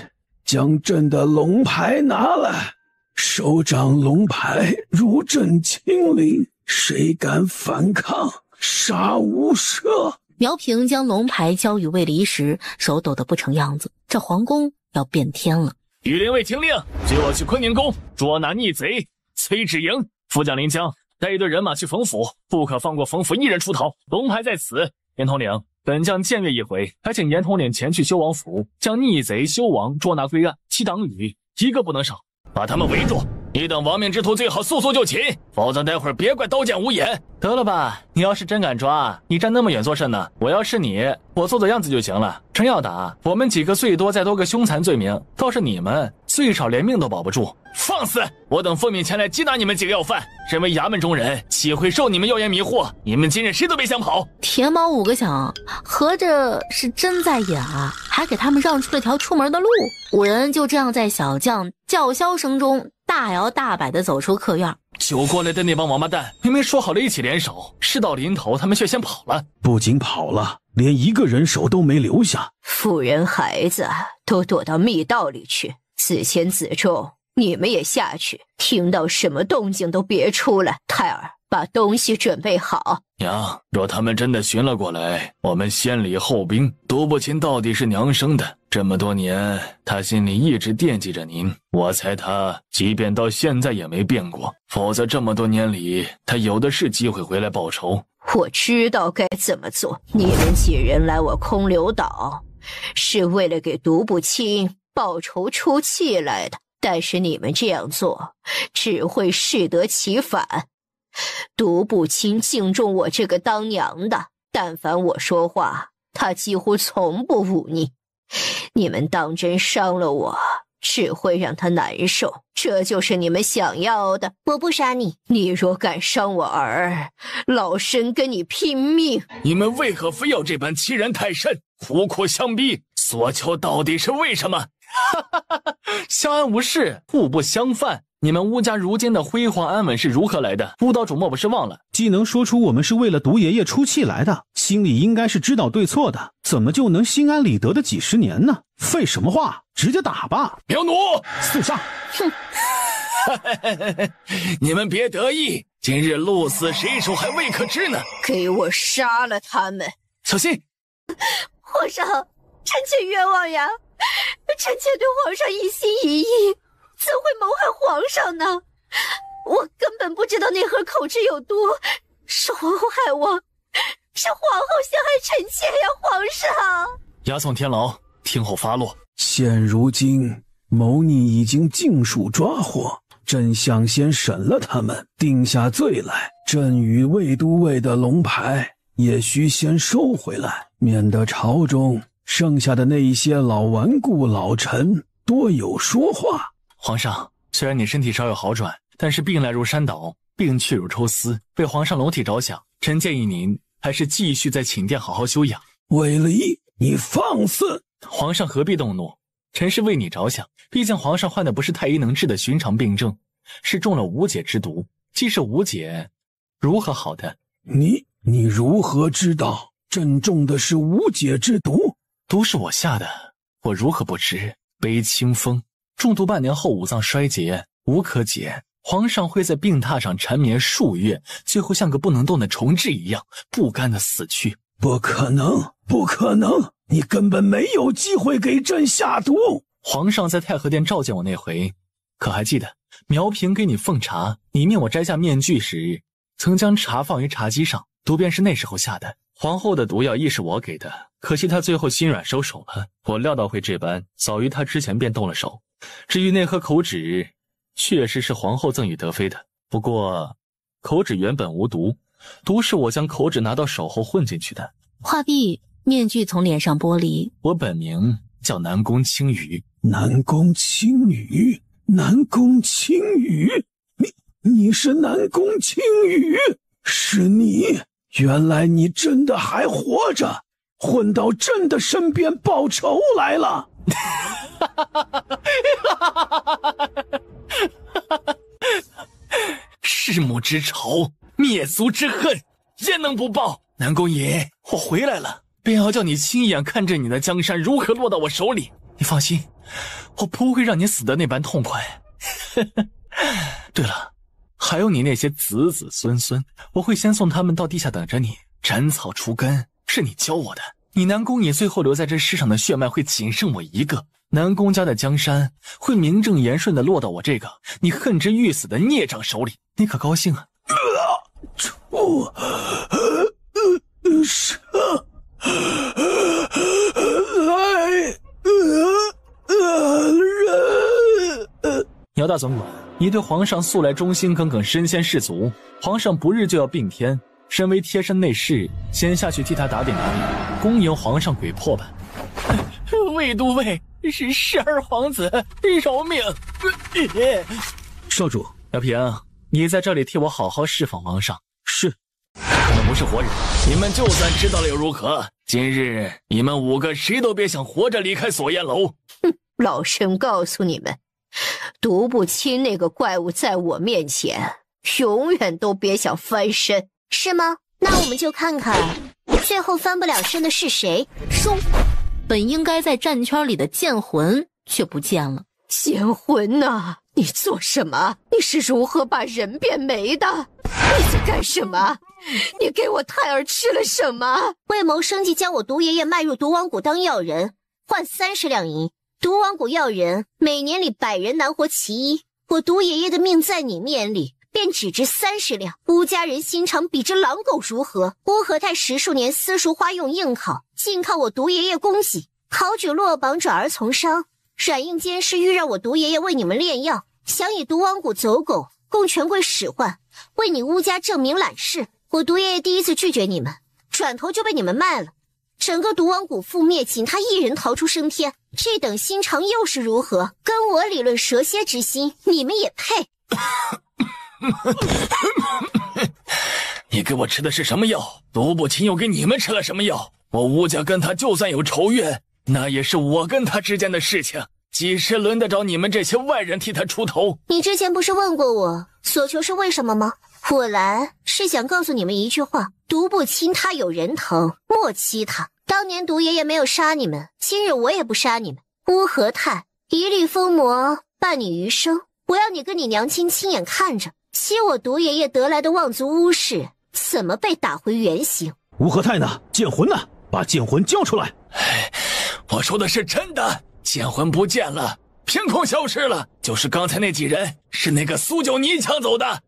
将朕的龙牌拿来，手掌龙牌如朕亲临，谁敢反抗，杀无赦。苗平将龙牌交与魏离时，手抖得不成样子，这皇宫要变天了。御林卫听令，随我去坤宁宫捉拿逆贼崔芷莹。副将临江，带一队人马去冯府，不可放过冯府一人出逃。龙牌在此。严统领，本将僭越一回，还请严统领前去修王府，将逆贼修王捉拿归案，7党羽，一个不能少，把他们围住。你等亡命之徒最好速速就擒，否则待会儿别怪刀剑无眼。得了吧，你要是真敢抓，你站那么远做甚呢？我要是你，我做做样子就行了。真要打，我们几个最多再多个凶残罪名，倒是你们最少连命都保不住。放肆！我等奉命前来缉拿你们几个要犯，身为衙门中人，岂会受你们妖言迷惑？你们今日谁都别想跑！铁猫5个响，合着是真在演啊，还给他们让出了条出门的路。5人就这样在小将叫嚣声中大摇大摆地走出客院。救过来的那帮王八蛋，明明说好了一起联手，事到临头他们却先跑了。不仅跑了，连一个人手都没留下。妇人孩子都躲到密道里去，子谦子重，你们也下去，听到什么动静都别出来。泰儿，把东西准备好。娘，若他们真的寻了过来，我们先礼后兵。独不亲到底是娘生的，这么多年他心里一直惦记着您，我猜他即便到现在也没变过，否则这么多年里他有的是机会回来报仇。我知道该怎么做。你们几人来我空留岛，是为了给独不亲报仇出气来的，但是你们这样做只会适得其反。独不亲敬重我这个当娘的，但凡我说话，他几乎从不忤逆。你们当真伤了我，只会让他难受，这就是你们想要的。我不杀你，你若敢伤我儿，老身跟你拼命！你们为何非要这般欺人太甚，苦苦相逼？所求到底是为什么？相安无事，互不相犯。你们乌家如今的辉煌安稳是如何来的？乌岛主莫不是忘了？既能说出我们是为了独爷爷出气来的，心里应该是知道对错的，怎么就能心安理得的几10年呢？废什么话，直接打吧！苗奴，四杀！哼！你们别得意，今日鹿死谁手还未可知呢。给我杀了他们！小心！皇上，臣妾冤枉呀！臣妾对皇上一心一意，怎会谋害皇上呢？我根本不知道那盒口脂有毒，是皇后害我，是皇后陷害臣妾呀！皇上，押送天牢，听候发落。现如今谋逆已经尽数抓获，朕想先审了他们，定下罪来。朕与魏都尉的龙牌也需先收回来，免得朝中剩下的那一些老顽固老臣多有说话。皇上，虽然你身体稍有好转，但是病来如山倒，病去如抽丝，为皇上龙体着想，臣建议您还是继续在寝殿好好休养。魏离，你放肆！皇上何必动怒？臣是为你着想，毕竟皇上患的不是太医能治的寻常病症，是中了无解之毒。既是无解，如何好的？你如何知道朕中的是无解之毒？毒是我下的，我如何不知？悲清风中毒半年后五脏衰竭，无可解。皇上会在病榻上缠绵数月，最后像个不能动的虫豸一样不甘地死去。不可能，不可能！你根本没有机会给朕下毒。皇上在太和殿召见我那回，可还记得苗平给你奉茶，你命我摘下面具时，曾将茶放于茶几上，毒便是那时候下的。皇后的毒药亦是我给的，可惜她最后心软收手了。我料到会这般，早于她之前便动了手。至于那盒口纸，确实是皇后赠与德妃的，不过口纸原本无毒，毒是我将口纸拿到手后混进去的。话毕，面具从脸上剥离。我本名叫南宫青羽。南宫青羽，南宫青羽，你是南宫青羽？是你？原来你真的还活着，混到朕的身边报仇来了。弑母之仇，灭族之恨，焉能不报？南宫爷，我回来了，便要叫你亲眼看着你的江山如何落到我手里。你放心，我不会让你死得那般痛快。对了，还有你那些子子孙孙，我会先送他们到地下等着你。斩草除根是你教我的，你南宫你最后留在这世上的血脉会仅剩我一个，南宫家的江山会名正言顺地落到我这个你恨之欲死的孽障手里，你可高兴啊？姚大总管，你对皇上素来忠心耿耿，身先士卒，皇上不日就要并天，身为贴身内侍，先下去替他打点打点，恭迎皇上鬼破吧。魏都尉，是二皇子，饶命！少主，姚平，你在这里替我好好侍奉皇上。是。我们不是活人，你们就算知道了又如何？今日你们5个谁都别想活着离开锁焰楼。老身告诉你们，毒不侵那个怪物在我面前永远都别想翻身。是吗？那我们就看看最后翻不了身的是谁。嗖，本应该在战圈里的剑魂却不见了。剑魂啊，你做什么？你是如何把人变没的？你在干什么？你给我胎儿吃了什么？为谋生计，将我毒爷爷卖入毒王谷当药人，换30两银。毒王谷药人每年里100人难活其一，我毒爷爷的命在你面里便只值30两。乌家人心肠比之狼狗如何？乌合泰10数年私塾花用应考，尽靠我毒爷爷供给，考举落榜转而从商。软硬兼施，欲让我毒爷爷为你们炼药，想以毒王谷走狗，供权贵使唤，为你乌家证明揽事。我毒爷爷第一次拒绝你们，转头就被你们卖了，整个毒王谷覆灭，仅他一人逃出升天。这等心肠又是如何？跟我理论蛇蝎之心，你们也配？你给我吃的是什么药？毒不侵又给你们吃了什么药？我乌家跟他就算有仇怨，那也是我跟他之间的事情，几时轮得着你们这些外人替他出头？你之前不是问过我所求是为什么吗？我来是想告诉你们一句话，毒不侵他有人疼，莫欺他。当年毒爷爷没有杀你们，今日我也不杀你们。乌合泰一粒疯魔伴你余生，我要你跟你娘亲亲眼看着，惜我毒爷爷得来的望族巫氏怎么被打回原形。乌合泰呢？剑魂呢？把剑魂交出来！我说的是真的，剑魂不见了，凭空消失了，就是刚才那几人，是那个苏九尼抢走的。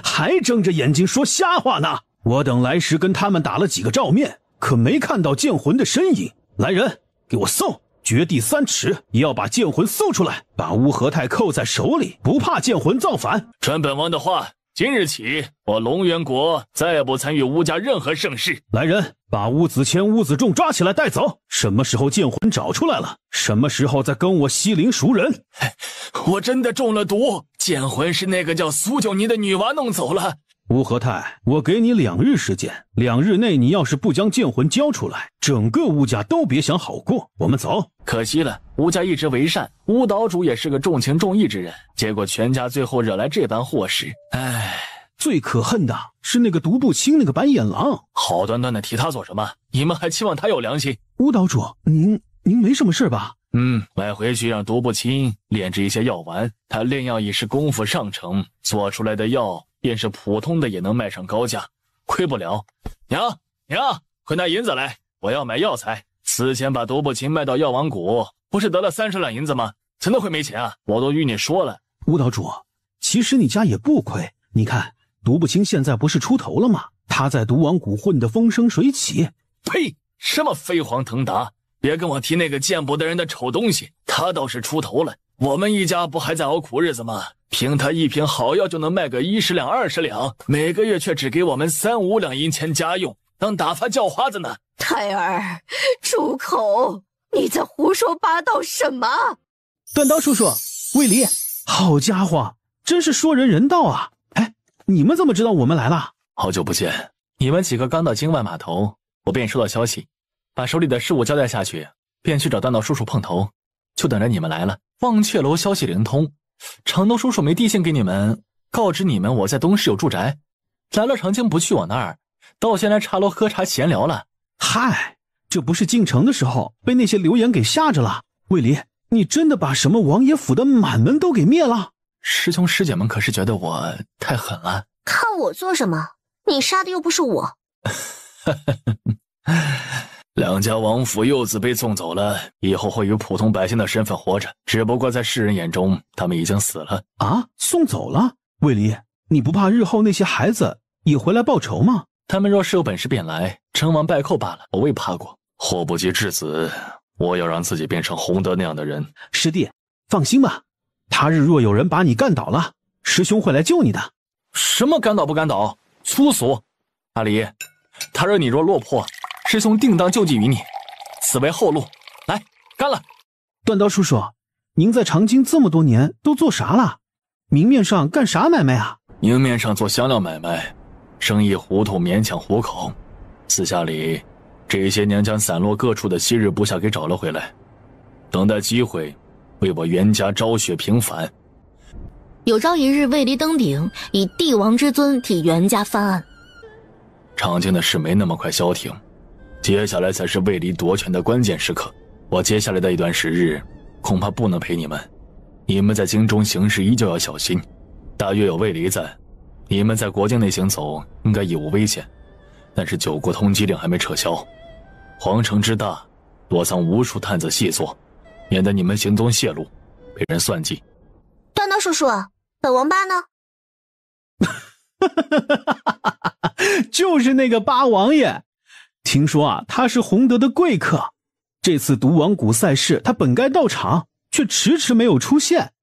还睁着眼睛说瞎话呢！我等来时跟他们打了几个照面，可没看到剑魂的身影。来人，给我搜！掘地3尺，也要把剑魂搜出来，把乌合泰扣在手里，不怕剑魂造反。传本王的话，今日起，我龙渊国再不参与乌家任何盛事。来人，把乌子谦、乌子仲抓起来带走。什么时候剑魂找出来了，什么时候再跟我西陵赎人。我真的中了毒，剑魂是那个叫苏九尼的女娃弄走了。乌合泰，我给你2日时间，2日内你要是不将剑魂交出来，整个乌家都别想好过。我们走。可惜了，乌家一直为善，乌岛主也是个重情重义之人，结果全家最后惹来这般祸事。唉，最可恨的是那个毒不侵那个白眼狼，好端端的提他做什么？你们还期望他有良心？乌岛主，您没什么事吧？买回去让毒不侵炼制一些药丸，他炼药已是功夫上乘，做出来的药便是普通的也能卖上高价，亏不了。娘，快拿银子来，我要买药材。此前把毒不侵卖到药王谷，不是得了30两银子吗？怎么会没钱啊？我都与你说了。乌岛主，其实你家也不亏，你看，独不清现在不是出头了吗？他在毒王谷混得风生水起。呸！什么飞黄腾达？别跟我提那个见不得人的丑东西，他倒是出头了。我们一家不还在熬苦日子吗？凭他一瓶好药就能卖个10两20两，每个月却只给我们3、5两银钱家用，当打发叫花子呢。胎儿，住口！你在胡说八道什么？断刀叔叔，魏离，好家伙，真是说人人道啊！哎，你们怎么知道我们来了？好久不见，你们几个刚到京外码头，我便收到消息，把手里的事务交代下去，便去找断刀叔叔碰头，就等着你们来了。望阙楼消息灵通，长东叔叔没递信给你们，告知你们我在东市有住宅，来了长京不去我那儿，倒先来茶楼喝茶闲聊了。嗨，这不是进城的时候被那些流言给吓着了？魏离，你真的把什么王爷府的满门都给灭了？师兄师姐们可是觉得我太狠了？看我做什么？你杀的又不是我。两家王府幼子被送走了，以后会以普通百姓的身份活着，只不过在世人眼中他们已经死了。啊，送走了？魏离，你不怕日后那些孩子也回来报仇吗？他们若是有本事便来，成王败寇罢了，我未怕过。祸不及质子，我要让自己变成洪德那样的人。师弟，放心吧，他日若有人把你干倒了，师兄会来救你的。什么干倒不干倒？粗俗！阿离，他日你若落魄，师兄定当救济于你，此为后路。来，干了！断刀叔叔，您在长京这么多年都做啥了？明面上干啥买卖啊？明面上做香料买卖，生意糊涂，勉强糊口。私下里，这些年将散落各处的昔日部下给找了回来，等待机会，为我袁家昭雪平反。有朝一日魏离登顶，以帝王之尊替袁家翻案。长京的事没那么快消停，接下来才是魏离夺权的关键时刻。我接下来的一段时日，恐怕不能陪你们。你们在京中行事依旧要小心，大约有魏离在，你们在国境内行走应该已无危险。但是9国通缉令还没撤销，皇城之大，躲藏无数探子细作，免得你们行踪泄露，被人算计。断刀叔叔，本王八呢？就是那个八王爷，听说啊，他是洪德的贵客。这次毒王谷赛事，他本该到场，却迟迟没有出现。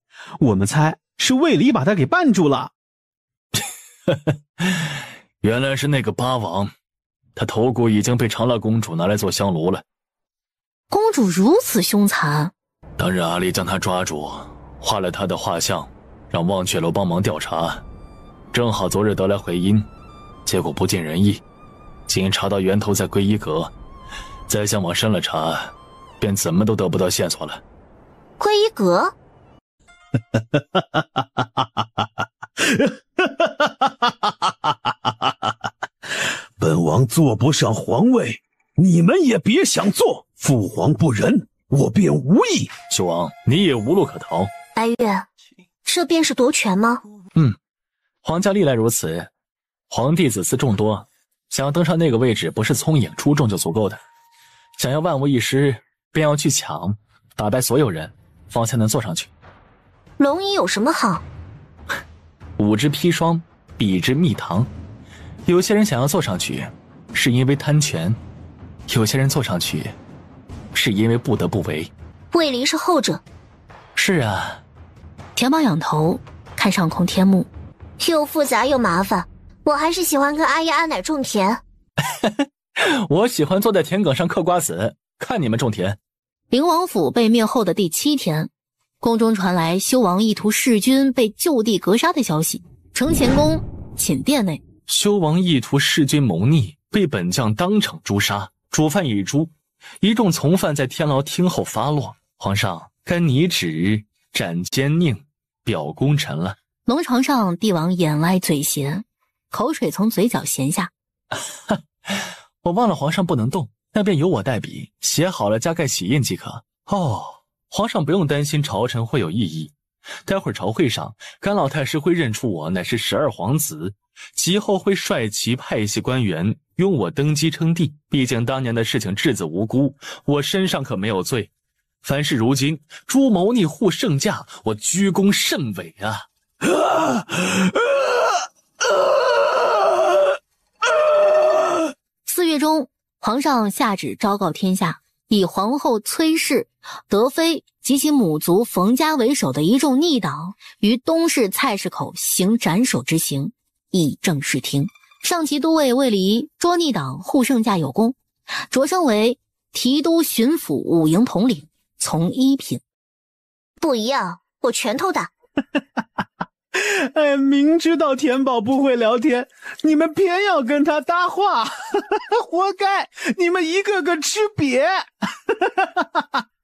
我们猜是魏离把他给绊住了。原来是那个八王，他头骨已经被长乐公主拿来做香炉了。公主如此凶残，当日阿离将他抓住，画了他的画像，让望阙楼帮忙调查。正好昨日得来回音，结果不尽人意，仅查到源头在归一阁，再想往深了查，便怎么都得不到线索了。归一阁？本王坐不上皇位，你们也别想坐。父皇不仁，我便无义。秀王，你也无路可逃。白月，这便是夺权吗？皇家历来如此，皇帝子嗣众多，想要登上那个位置，不是聪颖出众就足够的，想要万无一失，便要去抢，打败所有人，方才能坐上去。龙椅有什么好？吾之砒霜，彼之蜜糖。有些人想要坐上去，是因为贪权；有些人坐上去，是因为不得不为。魏离是后者。是啊。田宝仰头看上空天幕，又复杂又麻烦，我还是喜欢跟阿爷阿奶种田。我喜欢坐在田埂上嗑瓜子，看你们种田。灵王府被灭后的第7天，宫中传来修王意图弑君被就地格杀的消息。承乾宫寝殿内，修王意图弑君谋逆，被本将当场诛杀，主犯已诛，一众从犯在天牢听候发落。皇上，该拟旨斩奸佞，表功臣了。龙床上，帝王眼歪嘴斜，口水从嘴角咸下。我忘了皇上不能动，那便由我代笔，写好了加盖玺印即可。哦，皇上不用担心朝臣会有异议，待会儿朝会上，甘老太师会认出我乃是12皇子，其后会率其派系官员拥我登基称帝。毕竟当年的事情质子无辜，我身上可没有罪。凡是如今诛谋逆护圣驾，我居功甚伟啊！ 4月中，皇上下旨昭告天下，以皇后崔氏、德妃及其母族冯家为首的一众逆党于东市菜市口行斩首之刑，以正视听。上骑都尉魏离捉逆党护圣驾有功，擢升为提督巡抚武营统领，从1品。不一样，我拳头大。哎，明知道田宝不会聊天，你们偏要跟他搭话，活该！你们一个个吃瘪。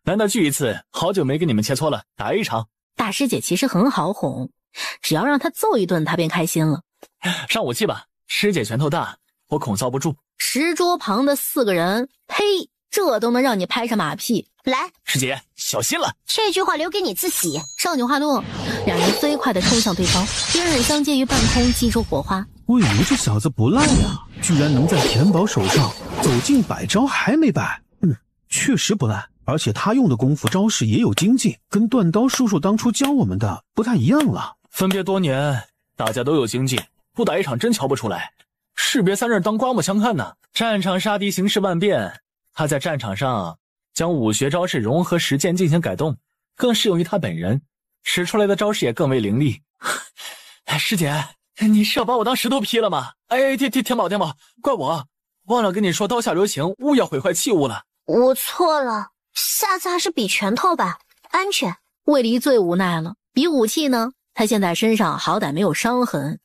难得聚一次，好久没跟你们切磋了，打一场。大师姐其实很好哄，只要让她揍一顿，她便开心了。上武器吧，师姐拳头大，我恐遭不住。石桌旁的4个人，呸，这都能让你拍上马屁。来，师姐小心了，这句话留给你自己。少女话落，两人飞快地冲向对方，兵刃相接于半空，击出火花。魏离这小子不赖啊，居然能在田宝手上走近100招还没败。确实不赖，而且他用的功夫招式也有精进，跟断刀叔叔当初教我们的不太一样了。分别多年，大家都有精进，不打一场真瞧不出来。士别3日当刮目相看呢。战场杀敌形势万变，他在战场上将武学招式融合实践进行改动，更适用于他本人，使出来的招式也更为凌厉。师姐，你是要把我当石头劈了吗？哎，田宝，怪我，忘了跟你说刀下留情，勿要毁坏器物了。我错了，下次还是比拳头吧，安全。魏离最无奈了，比武器呢，他现在身上好歹没有伤痕，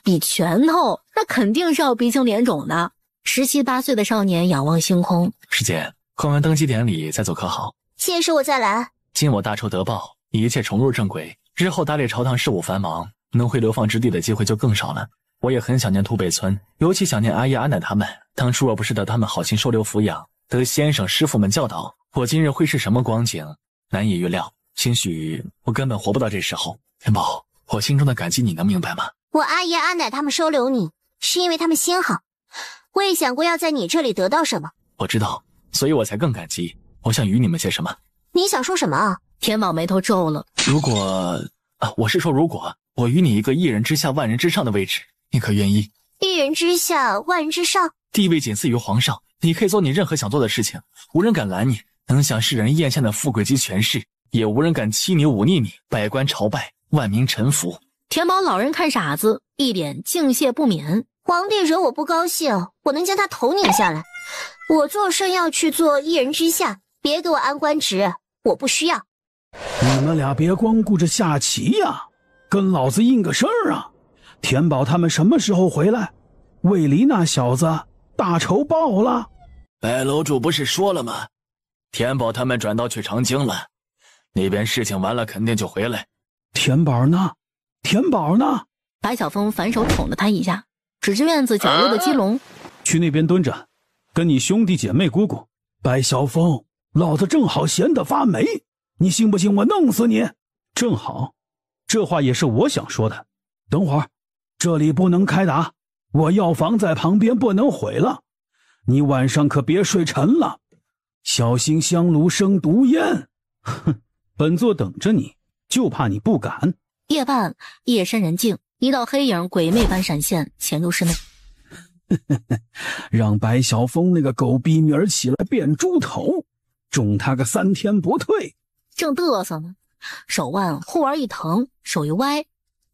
比拳头那肯定是要鼻青脸肿的。17、18岁的少年仰望星空，师姐，逛完登基典礼再走可好？届时我再来。今我大仇得报，一切重入正轨，日后打理朝堂事务繁忙，能回流放之地的机会就更少了。我也很想念土北村，尤其想念阿爷阿奶他们。当初若不是得他们好心收留抚养，得先生师傅们教导，我今日会是什么光景，难以预料。兴许我根本活不到这时候。天宝，我心中的感激你能明白吗？我阿爷阿奶他们收留你，是因为他们心好。我也想过要在你这里得到什么。我知道，所以我才更感激。我想与你们些什么？你想说什么啊？田宝眉头皱了。如果我是说如果我与你一个一人之下万人之上的位置，你可愿意？一人之下万人之上，地位仅次于皇上，你可以做你任何想做的事情，无人敢拦你，能享世人艳羡的富贵及权势，也无人敢欺你忤逆你，百官朝拜，万民臣服。田宝老人看傻子，一脸敬谢不敏。皇帝惹我不高兴，我能将他头拧下来。我做生要去做一人之下，别给我安官职，我不需要。你们俩别光顾着下棋呀，跟老子应个声啊！田宝他们什么时候回来？魏离那小子大仇报了。白楼主不是说了吗？田宝他们转道去长京了，那边事情完了肯定就回来。田宝呢？田宝呢？白晓峰反手捅了他一下，指着院子角落的鸡笼，去那边蹲着，跟你兄弟姐妹姑姑。白晓峰，老子正好闲得发霉，你信不信我弄死你？正好，这话也是我想说的。等会儿，这里不能开打，我药房在旁边不能毁了，你晚上可别睡沉了，小心香炉生毒烟。哼，本座等着你，就怕你不敢。夜半，夜深人静，一道黑影鬼魅般闪现，潜入室内。让白晓峰那个狗逼明儿起来变猪头，中他个3天不退。正嘚瑟呢，手腕忽而一疼，手一歪，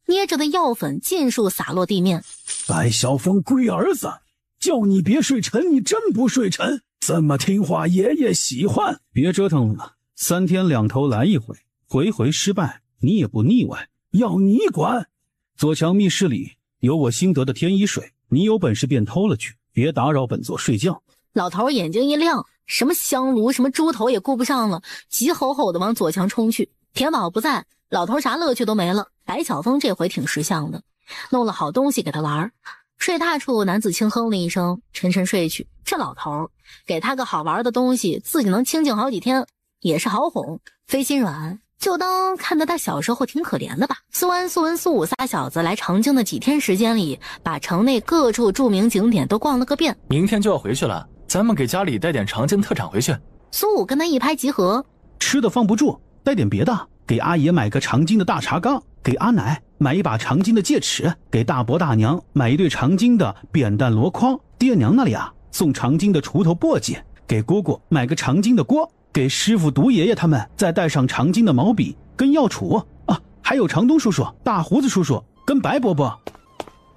捏着的药粉尽数洒落地面。白晓峰龟儿子，叫你别睡沉，你真不睡沉，这么听话爷爷喜欢。别折腾了，3天2头来一回，回回失败，你也不腻歪。要你管。左墙密室里有我新得的天衣水，你有本事便偷了去，别打扰本座睡觉。老头眼睛一亮，什么香炉什么猪头也顾不上了，急吼吼的往左墙冲去。田宝不在，老头啥乐趣都没了。白晓峰这回挺识相的，弄了好东西给他玩。睡榻处男子轻哼了一声，沉沉睡去。这老头给他个好玩的东西，自己能清静好几天，也是好哄，非心软。就当看得他小时候挺可怜的吧。苏安、苏文、苏武仨小子来长京的几天时间里，把城内各处著名景点都逛了个遍。明天就要回去了，咱们给家里带点长京特产回去。苏武跟他一拍即合，吃的放不住，带点别的，给阿爷买个长京的大茶缸，给阿奶买一把长金的戒尺，给大伯大娘买一对长金的扁担箩筐，爹娘那里啊送长金的锄头簸箕，给姑姑买个长金的锅，给师傅独爷爷他们再带上长金的毛笔跟药杵啊，还有长东叔叔、大胡子叔叔跟白伯伯。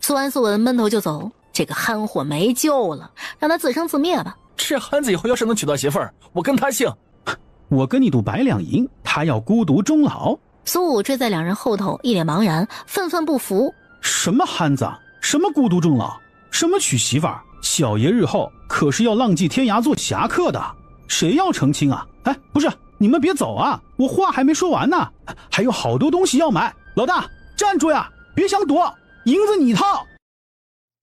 苏安素文闷头就走，这个憨货没救了，让他自生自灭吧。这憨子以后要是能娶到媳妇儿，我跟他姓。我跟你赌100两银，他要孤独终老。苏武追在两人后头，一脸茫然，愤愤不服。什么憨子，什么孤独终老，什么娶媳妇儿？小爷日后可是要浪迹天涯做侠客的，谁要成亲啊？哎，不是，你们别走啊，我话还没说完呢，还有好多东西要买。老大，站住呀，别想躲，银子你掏。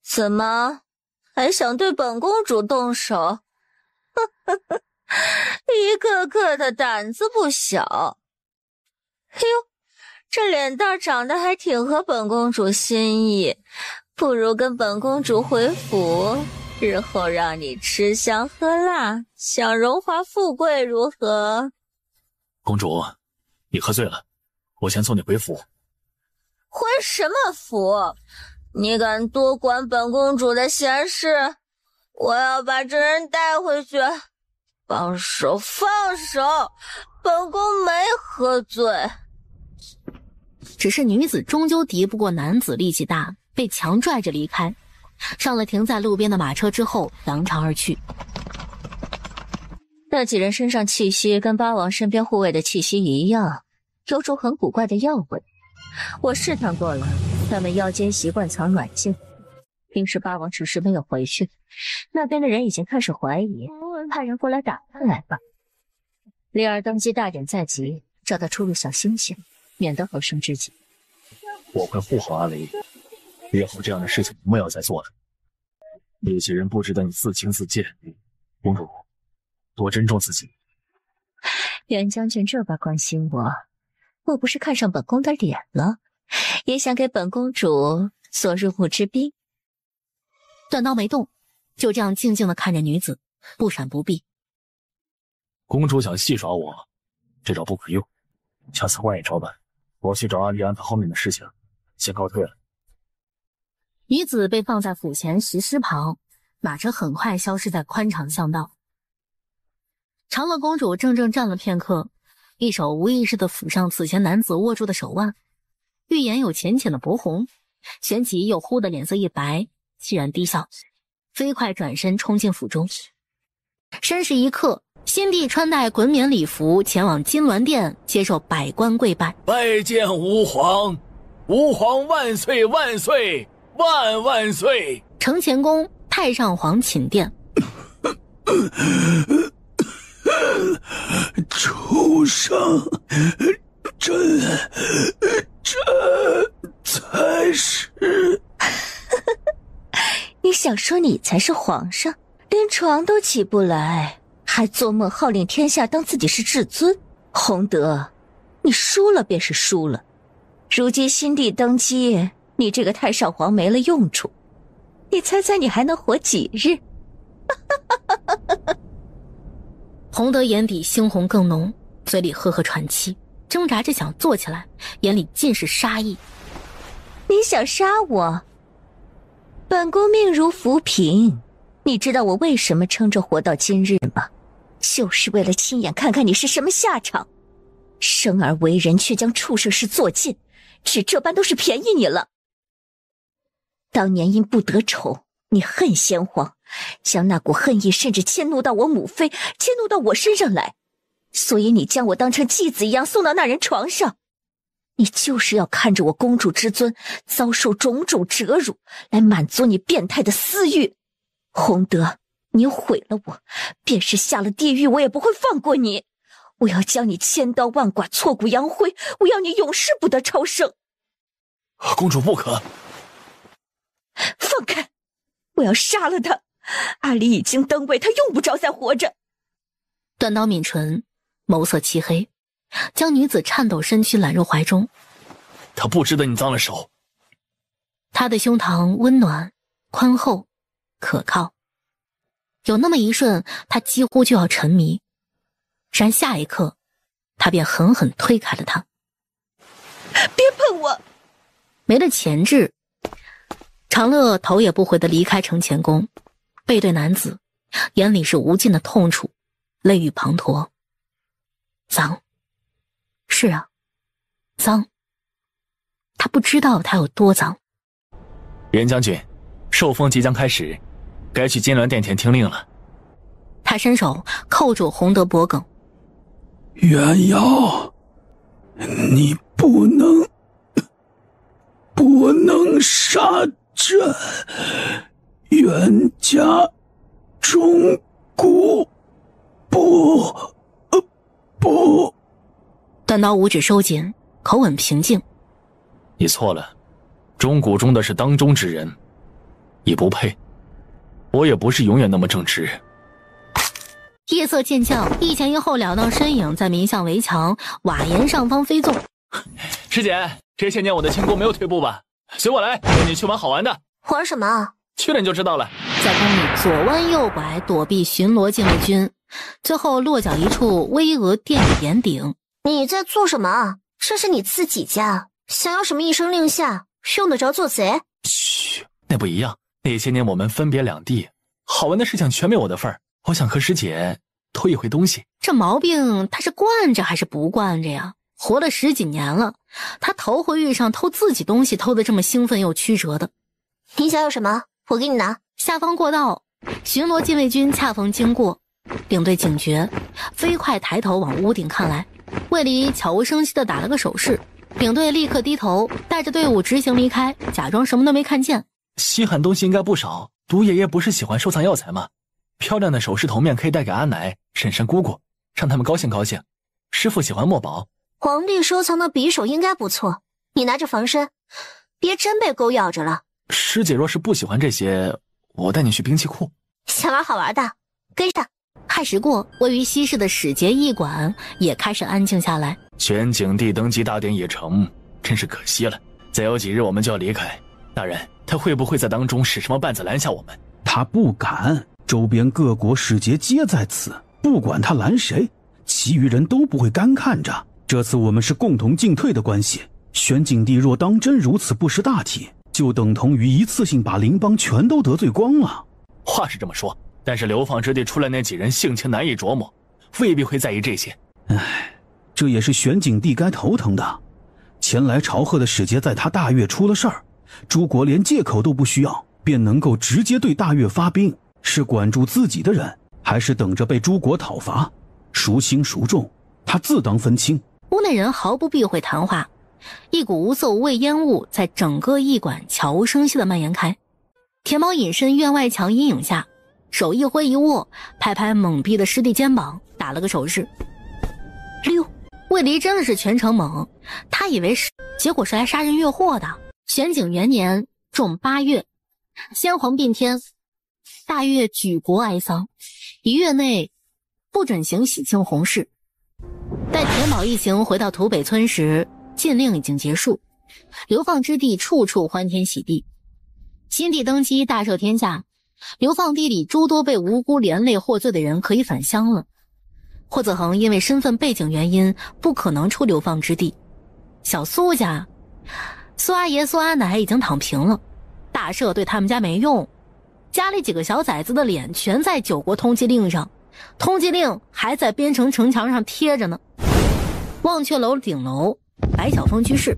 怎么还想对本公主动手？一个个的胆子不小。嘿呦，这脸蛋长得还挺合本公主心意，不如跟本公主回府，日后让你吃香喝辣，享荣华富贵，如何？公主，你喝醉了，我先送你回府。回什么府？你敢多管本公主的闲事，我要把这人带回去。放手，放手！本宫没喝醉。只是女子终究敌不过男子力气大，被强拽着离开。上了停在路边的马车之后，扬长而去。那几人身上气息跟八王身边护卫的气息一样，有种很古怪的药味。我试探过了，他们腰间习惯藏软禁，平时八王只是没有回去，那边的人已经开始怀疑，派人过来打探来吧。李儿登基大典在即，找他出入小心些，免得后生之急。我会护好阿离，以后这样的事情不要再做了。那些人不值得你自轻自贱，公主，多珍重自己。袁将军这般关心我，我不是看上本宫的脸了，也想给本公主做入幕之宾。断刀没动，就这样静静地看着女子，不闪不避。公主想戏耍我，这招不可用，下次换一招吧。我去找阿离安排后面的事情，先告退了。女子被放在府前石狮旁，马车很快消失在宽敞巷道。长乐公主怔怔站了片刻，一手无意识地抚上此前男子握住的手腕，玉眼有浅浅的薄红，旋即又忽的脸色一白，凄然低笑，飞快转身冲进府中。申时一刻，新帝穿戴衮冕礼服，前往金銮殿接受百官跪拜。拜见吾皇，吾皇万岁万岁万万岁！承乾宫太上皇寝殿。畜生，这才是。你想说你才是皇上，连床都起不来，还做梦号令天下当自己是至尊？洪德，你输了便是输了。如今新帝登基，你这个太上皇没了用处，你猜猜你还能活几日？洪德眼底猩红更浓，嘴里呵呵喘气，挣扎着想坐起来，眼里尽是杀意。你想杀我？本宫命如浮萍，你知道我为什么撑着活到今日吗？就是为了亲眼看看你是什么下场。生而为人，却将畜生事做尽，只这般都是便宜你了。当年因不得宠，你恨先皇，将那股恨意甚至迁怒到我母妃，迁怒到我身上来，所以你将我当成继子一样送到那人床上。你就是要看着我公主之尊遭受种种折辱，来满足你变态的私欲。洪德，你毁了我，便是下了地狱我也不会放过你。我要将你千刀万剐，挫骨扬灰，我要你永世不得超生。公主不可。放开，我要杀了他。阿离已经登位，他用不着再活着。断刀抿唇，眸色漆黑，将女子颤抖身躯揽入怀中。他不值得你脏了手。他的胸膛温暖、宽厚、可靠，有那么一瞬，他几乎就要沉迷，然下一刻，他便狠狠推开了他。别碰我！没了前置，长乐头也不回地离开承乾宫，背对男子，眼里是无尽的痛楚，泪雨滂沱。脏，是啊，脏。他不知道他有多脏。任将军，受封即将开始，该去金銮殿前听令了。他伸手扣住洪德脖颈。袁瑶，你不能杀朕，袁家中骨不。短刀五指收紧，口吻平静。你错了，钟谷中的是当中之人，你不配。我也不是永远那么正直。夜色渐降，一前一后两道身影在民巷围墙瓦檐上方飞纵。师姐，这些年我的轻功没有退步吧？随我来，带你去玩好玩的。玩什么？去了你就知道了。在宫里左弯右拐躲避巡逻禁卫军，最后落脚一处巍峨殿宇檐顶。你在做什么？这是你自己家，想要什么一声令下，用得着做贼？嘘，那不一样。那些年我们分别两地，好玩的事情全没我的份儿。我想和师姐偷一回东西。这毛病他是惯着还是不惯着呀？活了10几年了，他头回遇上偷自己东西偷得这么兴奋又曲折的。你想要什么？我给你拿。下方过道，巡逻禁卫军恰逢经过，领队警觉，飞快抬头往屋顶看来。卫离悄无声息地打了个手势，领队立刻低头，带着队伍直行离开，假装什么都没看见。稀罕东西应该不少，独爷爷不是喜欢收藏药材吗？漂亮的首饰头面可以带给阿奶、婶婶、姑姑，让他们高兴高兴。师父喜欢墨宝，皇帝收藏的匕首应该不错，你拿着防身，别真被狗咬着了。师姐若是不喜欢这些，我带你去兵器库。想玩好玩的，跟上。亥时过，位于西市的使节驿馆也开始安静下来。全景帝登基大典已成，真是可惜了。再有几日我们就要离开，大人，他会不会在当中使什么绊子拦下我们？他不敢，周边各国使节皆在此，不管他拦谁，其余人都不会干看着。这次我们是共同进退的关系，玄景帝若当真如此不识大体，就等同于一次性把邻邦全都得罪光了。话是这么说，但是流放之地出来那几人性情难以琢磨，未必会在意这些。唉，这也是玄景帝该头疼的。前来朝贺的使节在他大越出了事儿，诸国连借口都不需要，便能够直接对大越发兵，是管住自己的人，还是等着被诸国讨伐？孰轻孰重，他自当分清。屋内人毫不避讳谈话，一股无色无味烟雾在整个驿馆悄无声息地蔓延开。田猫隐身院外墙阴影下，手一挥一握，拍拍懵逼的师弟肩膀，打了个手势。溜！卫离真的是全程懵，他以为是，结果是来杀人越货的。玄景元年仲8月，先皇并天，大越举国哀丧，1月内不准行喜庆红事。待田宝一行回到土北村时，禁令已经结束，流放之地处处欢天喜地。新帝登基，大赦天下，流放地里诸多被无辜连累获罪的人可以返乡了。霍子恒因为身份背景原因不可能出流放之地。小苏家，苏阿爷苏阿奶已经躺平了，大赦对他们家没用，家里几个小崽子的脸全在9国通缉令上，通缉令还在边城城墙上贴着呢。望阙楼顶楼，白晓峰居士。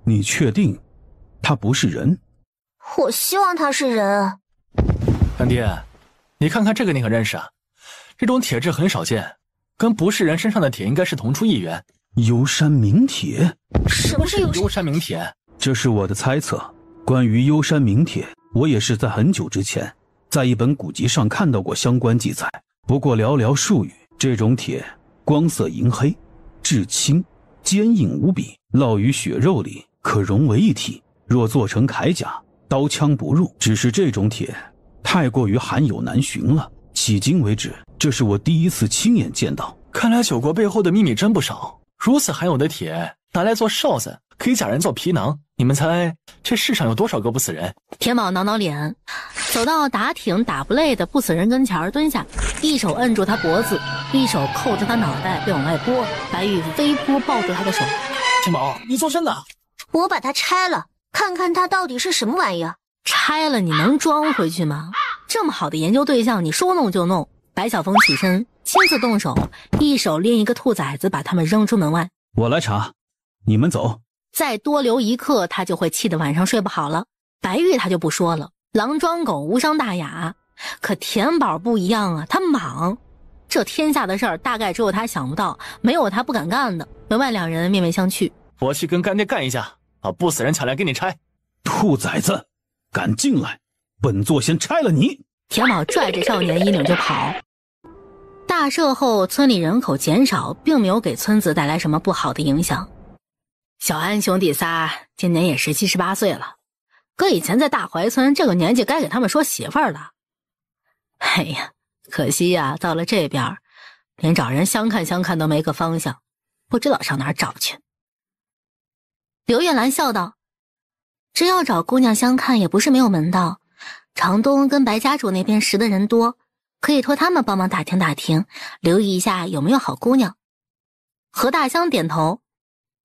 你确定他不是人？我希望他是人。干爹，你看看这个你可认识啊？这种铁质很少见，跟不是人身上的铁应该是同出一源。幽山冥铁？什么是幽山冥铁？这是我的猜测。关于幽山冥铁，我也是在很久之前在一本古籍上看到过相关记载，不过寥寥数语。这种铁光色银黑，质轻，坚硬无比，烙于血肉里，可融为一体。若做成铠甲，刀枪不入。只是这种铁太过于罕有难寻了，迄今为止，这是我第一次亲眼见到。看来9国背后的秘密真不少。如此罕有的铁，拿来做哨子，可以假人做皮囊。你们猜这世上有多少个不死人？田宝挠挠脸，走到打挺打不累的不死人跟前蹲下，一手摁住他脖子，一手扣着他脑袋被往外拨。白玉飞扑抱住他的手。田宝，你做甚的？我把它拆了，看看它到底是什么玩意儿。拆了你能装回去吗？这么好的研究对象，你说弄就弄。白晓峰起身，亲自动手，一手拎一个兔崽子，把他们扔出门外。我来查，你们走。再多留一刻，他就会气得晚上睡不好了。白玉他就不说了，狼装狗无伤大雅。可田宝不一样啊，他莽。这天下的事儿，大概只有他想不到，没有他不敢干的。门外两人面面相觑。我去跟干爹干一架，把不死人抢来给你拆。兔崽子，敢进来，本座先拆了你！田宝拽着少年衣领就跑。大赦后，村里人口减少，并没有给村子带来什么不好的影响。小安兄弟仨今年也17、18岁了，搁以前在大槐村这个年纪该给他们说媳妇儿了。哎呀，可惜呀，到了这边连找人相看都没个方向，不知道上哪儿找去。刘月兰笑道：只要找姑娘相看也不是没有门道，长东跟白家主那边识的人多，可以托他们帮忙打听打听，留意一下有没有好姑娘。何大香点头，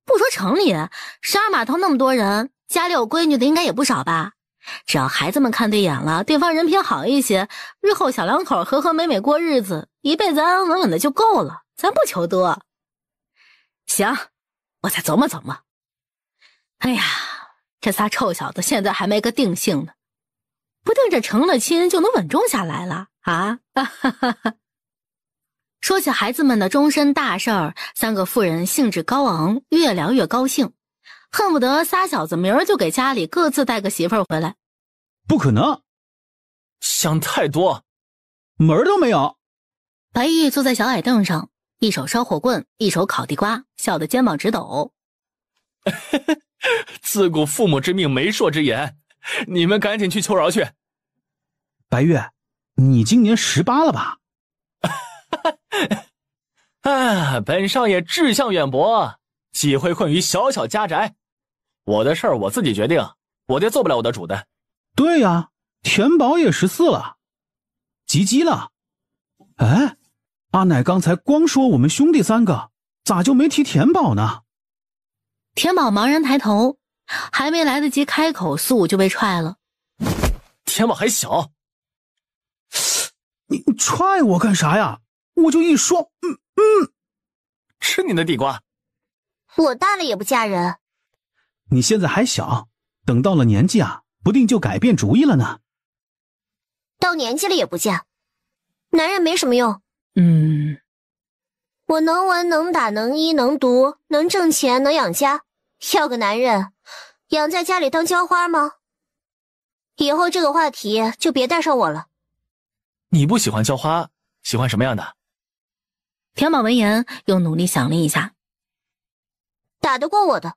不说城里，十二码头那么多人，家里有闺女的应该也不少吧。只要孩子们看对眼了，对方人品好一些，日后小两口和和美美过日子，一辈子安安稳稳的就够了，咱不求多。行，我再琢磨琢磨。哎呀，这仨臭小子现在还没个定性呢，不定这成了亲就能稳重下来了啊！说起孩子们的终身大事儿，三个妇人兴致高昂，越聊越高兴，恨不得仨小子明儿就给家里各自带个媳妇儿回来。不可能，想太多，门儿都没有。白玉坐在小矮凳上，一手烧火棍，一手烤地瓜，笑得肩膀直抖。自古父母之命，媒妁之言，你们赶紧去求饶去。白月，你今年18了吧？本少爷志向远博，岂会困于小小家宅？我的事儿我自己决定，我爹做不了我的主的。对呀，田宝也14了，及笄了。哎，阿奶刚才光说我们兄弟3个，咋就没提田宝呢？田宝茫然抬头，还没来得及开口，苏武就被踹了。田宝还小，你踹我干啥呀？我就一说，吃你的地瓜。我大了也不嫁人。你现在还小，等到了年纪啊，不定就改变主意了呢。到年纪了也不嫁，男人没什么用。我能文能打能医能读能挣钱能养家，要个男人养在家里当浇花吗？以后这个话题就别带上我了。你不喜欢浇花，喜欢什么样的？田宝闻言又努力想了一下，打得过我的。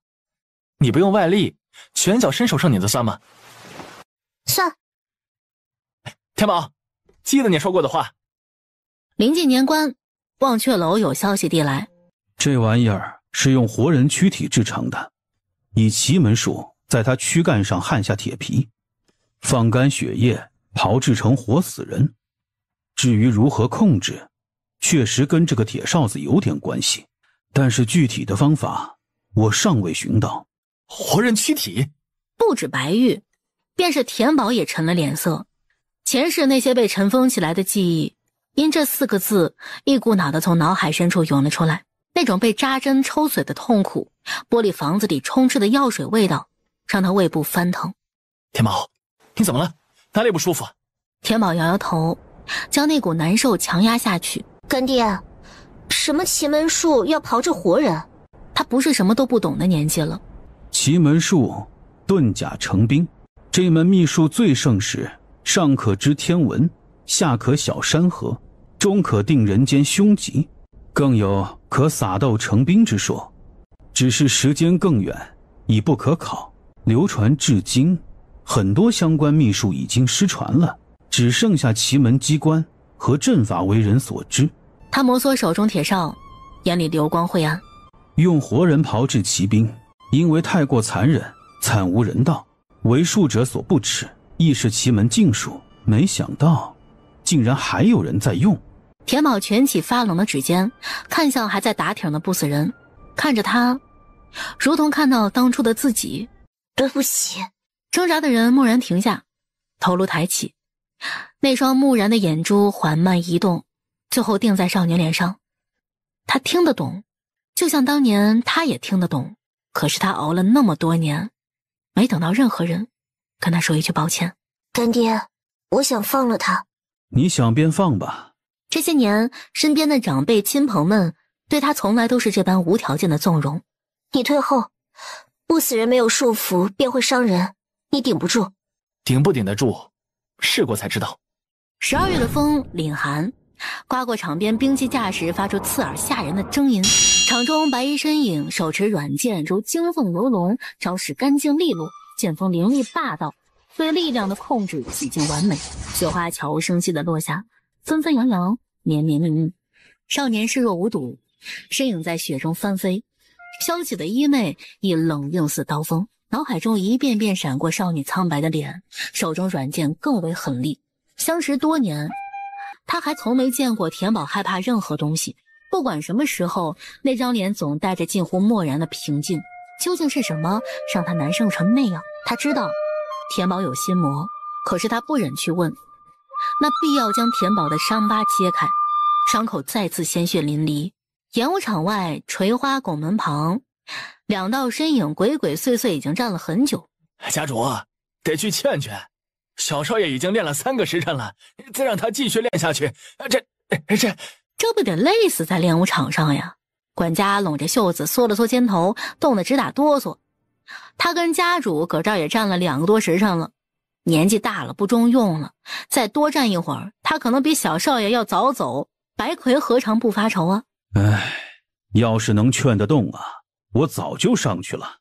你不用外力，拳脚伸手上你的算吗？算。田宝，记得你说过的话。临近年关，望阙楼有消息递来，这玩意儿是用活人躯体制成的，以奇门术在它躯干上焊下铁皮，放干血液，炮制成活死人。至于如何控制，确实跟这个铁哨子有点关系，但是具体的方法我尚未寻到。活人躯体？不止白玉，便是田宝也沉了脸色。前世那些被尘封起来的记忆，因这4个字一股脑的从脑海深处涌了出来，那种被扎针抽髓的痛苦，玻璃房子里充斥的药水味道，让他胃部翻腾。田宝，你怎么了？哪里不舒服？田宝摇摇头，将那股难受强压下去。干爹，什么奇门术要炮制活人？他不是什么都不懂的年纪了。奇门术遁甲成兵，这门秘术最盛时，上可知天文，下可晓山河，中可定人间凶吉，更有可撒豆成兵之说。只是时间更远，已不可考，流传至今，很多相关秘术已经失传了，只剩下奇门机关和阵法为人所知。他摩挲手中铁哨，眼里流光晦暗。用活人炮制骑兵，因为太过残忍，惨无人道，为术者所不齿，亦是奇门禁术。没想到竟然还有人在用。田宝蜷起发冷的指尖，看向还在打挺的不死人，看着他，如同看到当初的自己。对不起。挣扎的人蓦然停下，头颅抬起，那双木然的眼珠缓慢移动，最后定在少年脸上。他听得懂，就像当年他也听得懂，可是他熬了那么多年，没等到任何人跟他说一句抱歉。干爹，我想放了他。你想便放吧。这些年，身边的长辈亲朋们对他从来都是这般无条件的纵容。你退后，不死人没有束缚便会伤人，你顶不住。顶不顶得住，试过才知道。12月的风凛寒，刮过场边兵器架时发出刺耳吓人的狰音。场中白衣身影手持软剑如金凤游龙，招式干净利落，剑锋凌厉霸道，对力量的控制几近完美。雪花悄无声息地落下，纷纷扬扬，绵绵密密。少年视若无睹，身影在雪中翻飞，飘起的衣袂亦冷硬似刀锋。脑海中一遍遍闪过少女苍白的脸，手中软剑更为狠厉。相识多年，他还从没见过田宝害怕任何东西，不管什么时候，那张脸总带着近乎漠然的平静。究竟是什么让他难受成那样？他知道田宝有心魔，可是他不忍去问。那必要将田宝的伤疤揭开，伤口再次鲜血淋漓。演武场外垂花拱门旁，两道身影鬼鬼祟祟，已经站了很久。家主，得去劝劝，小少爷已经练了3个时辰了，再让他继续练下去，这不得累死在练武场上呀！管家拢着袖子，缩了缩肩头，冻得直打哆嗦。他跟家主搁这儿也站了2个多时辰了，年纪大了不中用了，再多站一会儿，他可能比小少爷要早走。白魁何尝不发愁啊？唉，要是能劝得动啊，我早就上去了，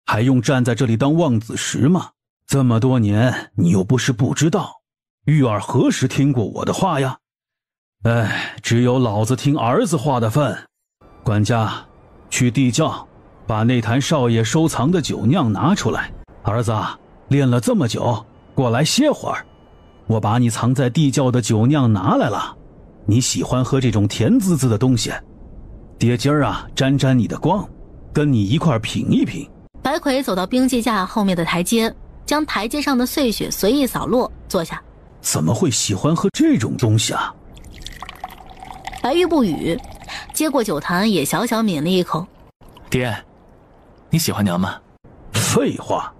还用站在这里当望子石吗？这么多年，你又不是不知道，玉儿何时听过我的话呀？唉，只有老子听儿子话的份。管家，去地窖把那坛少爷收藏的酒酿拿出来。儿子，练了这么久，过来歇会儿。我把你藏在地窖的酒酿拿来了，你喜欢喝这种甜滋滋的东西，爹今儿啊沾沾你的光，跟你一块品一品。白魁走到兵器架后面的台阶，将台阶上的碎雪随意扫落，坐下。怎么会喜欢喝这种东西啊？白玉不语，接过酒坛也小小抿了一口。爹，你喜欢娘吗？废话，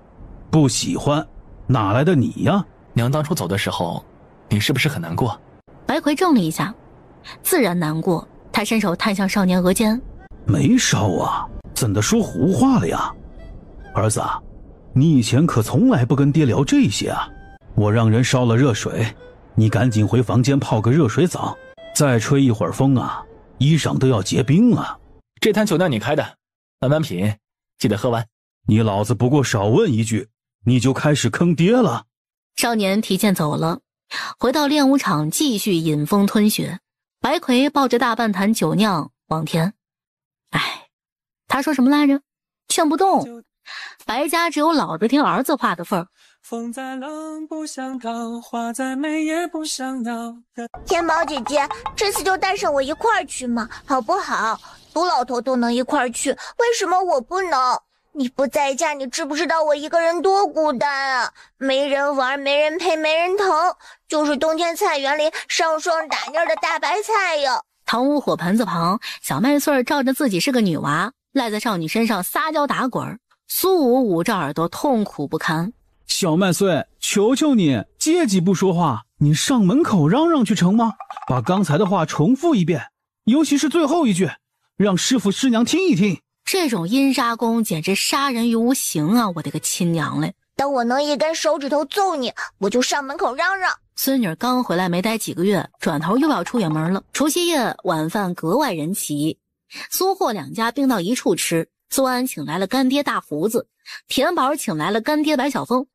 不喜欢哪来的你呀？娘当初走的时候，你是不是很难过？白魁怔了一下，自然难过。他伸手探向少年额间，没烧啊，怎的说胡话了呀？儿子，你以前可从来不跟爹聊这些啊。我让人烧了热水，你赶紧回房间泡个热水澡，再吹一会儿风啊，衣裳都要结冰了。这坛酒酿你开的，慢慢品，记得喝完。你老子不过少问一句，你就开始坑爹了。少年提剑走了，回到练武场继续饮风吞雪。白魁抱着大半坛酒酿望天，哎，他说什么来着？劝不动。白家只有老子听儿子话的份儿。风再冷不想逃，花再美也不想要。天宝姐姐，这次就带上我一块儿去嘛，好不好？毒老头都能一块儿去，为什么我不能？你不在家，你知不知道我一个人多孤单啊？没人玩，没人陪，没人疼，就是冬天菜园里上霜打蔫的大白菜呀。堂屋火盆子旁，小麦穗照着自己是个女娃，赖在少女身上撒娇打滚。苏武捂着耳朵痛苦不堪。小麦穗，求求你，借几步说话，你上门口嚷嚷去成吗？把刚才的话重复一遍，尤其是最后一句，让师傅师娘听一听。这种阴杀功简直杀人于无形啊！我的个亲娘嘞！等我能一根手指头揍你，我就上门口嚷嚷。孙女刚回来没待几个月，转头又要出远门了。除夕夜晚饭格外人齐，苏霍两家并到一处吃。苏安请来了干爹大胡子，田宝请来了干爹白小峰，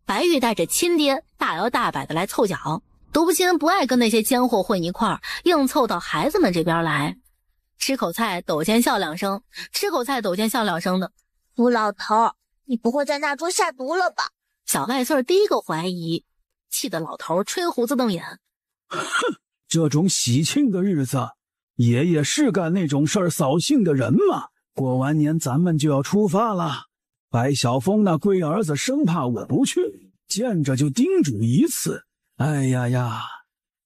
白玉带着亲爹大摇大摆的来凑脚。独不亲不爱跟那些奸货混一块儿，硬凑到孩子们这边来。吃口菜抖肩笑两声，吃口菜抖肩笑两声的。毒老头，你不会在那桌下毒了吧？小麦穗第一个怀疑，气得老头吹胡子瞪眼。哼，这种喜庆的日子，爷爷是干那种事儿扫兴的人吗？过完年咱们就要出发了。白晓峰那龟儿子生怕我不去，见着就叮嘱一次。哎呀呀，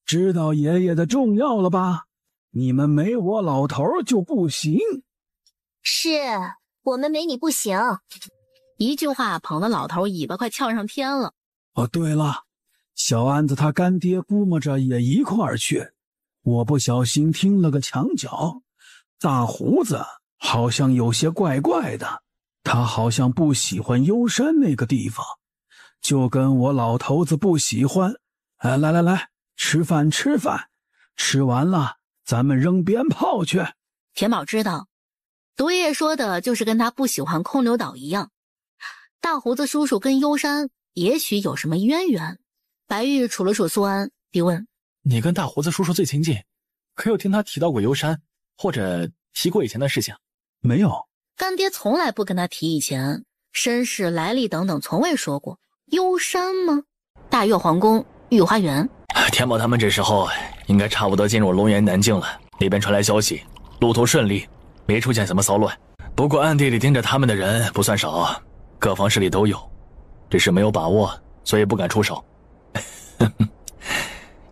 知道爷爷的重要了吧？你们没我老头就不行。是，我们没你不行。一句话捧得老头尾巴快翘上天了。哦，对了，小安子他干爹估摸着也一块儿去，我不小心听了个墙角，大胡子好像有些怪怪的，他好像不喜欢幽山那个地方，就跟我老头子不喜欢。来，吃饭，吃完了咱们扔鞭炮去。田宝知道，独爷爷说的就是跟他不喜欢空留岛一样，大胡子叔叔跟幽山也许有什么渊源。白玉数了数苏安，逼问：你跟大胡子叔叔最亲近，可有听他提到过幽山，或者提过以前的事情？没有。干爹从来不跟他提以前身世来历等等，从未说过。幽山吗？大岳皇宫御花园。天宝他们这时候应该差不多进入龙岩南境了，那边传来消息，路途顺利，没出现什么骚乱。不过暗地里盯着他们的人不算少，各方势力都有，只是没有把握，所以不敢出手。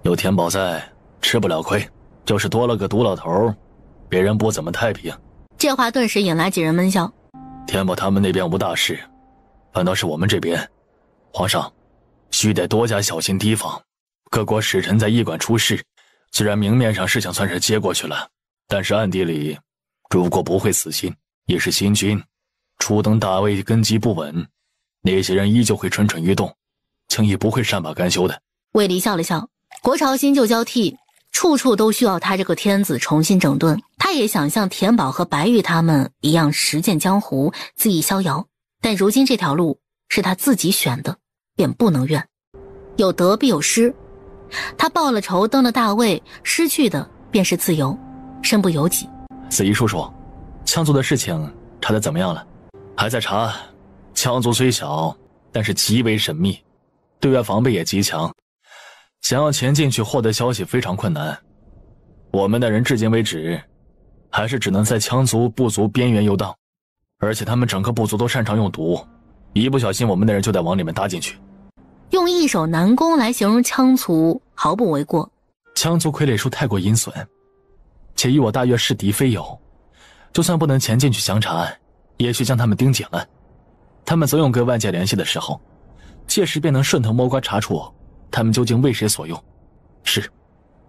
有天宝在，吃不了亏，就是多了个毒老头，别人不怎么太平。这话顿时引来几人闷笑。天宝他们那边无大事，反倒是我们这边，皇上须得多加小心提防。各国使臣在驿馆出事，虽然明面上事情算是接过去了，但是暗地里诸国不会死心，也是新君初登大位，根基不稳，那些人依旧会蠢蠢欲动，轻易不会善罢甘休的。魏离笑了笑，国朝新旧交替，处处都需要他这个天子重新整顿。他也想像田宝和白玉他们一样实践江湖，恣意逍遥，但如今这条路是他自己选的，便不能怨。有得必有失，他报了仇，登了大位，失去的便是自由，身不由己。子怡叔叔，羌族的事情查得怎么样了？还在查。羌族虽小，但是极为神秘，对外防备也极强，想要前进去获得消息非常困难。我们的人至今为止还是只能在羌族部族边缘游荡，而且他们整个部族都擅长用毒，一不小心我们的人就得往里面搭进去。用易守难攻来形容羌族毫不为过。羌族傀儡术太过阴损，且与我大岳是敌非友，就算不能前进去详查，也许将他们盯紧了，他们总有跟外界联系的时候，届时便能顺藤摸瓜查出他们究竟为谁所用。是，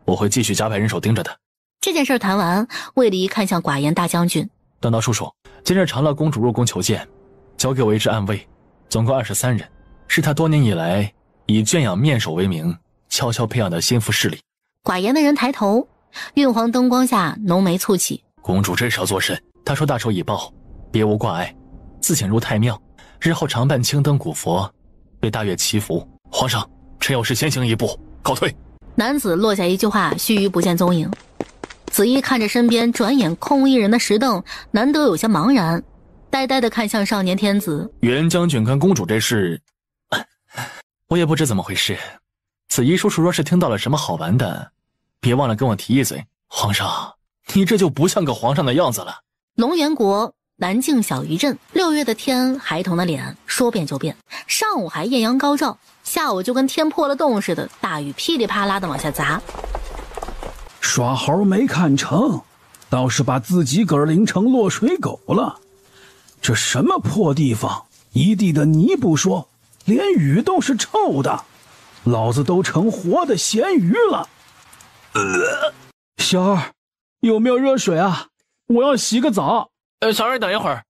我会继续加派人手盯着的。这件事谈完，魏离看向寡言大将军：段刀叔叔，今日长乐公主入宫求见，交给我一支暗卫，总共23人，是他多年以来以圈养面首为名悄悄培养的心腹势力。寡言的人抬头，晕黄灯光下浓眉蹙起。公主这是要做甚？他说大仇已报，别无挂碍，自请入太庙，日后常伴青灯古佛，为大岳祈福。皇上，臣有事先行一步，告退。男子落下一句话，须臾不见踪影。子怡看着身边转眼空无一人的石凳，难得有些茫然，呆呆地看向少年天子。袁将军跟公主这事，我也不知怎么回事。子怡叔叔若是听到了什么好玩的，别忘了跟我提一嘴。皇上，你这就不像个皇上的样子了。龙源国南境小渔镇，6月的天，孩童的脸说变就变。上午还艳阳高照，下午就跟天破了洞似的，大雨噼里啪啦的往下砸。耍猴没看成，倒是把自己个儿淋成落水狗了。这什么破地方，一地的泥不说，连雨都是臭的，老子都成活的咸鱼了。小二，有没有热水啊？我要洗个澡。小二等一会儿。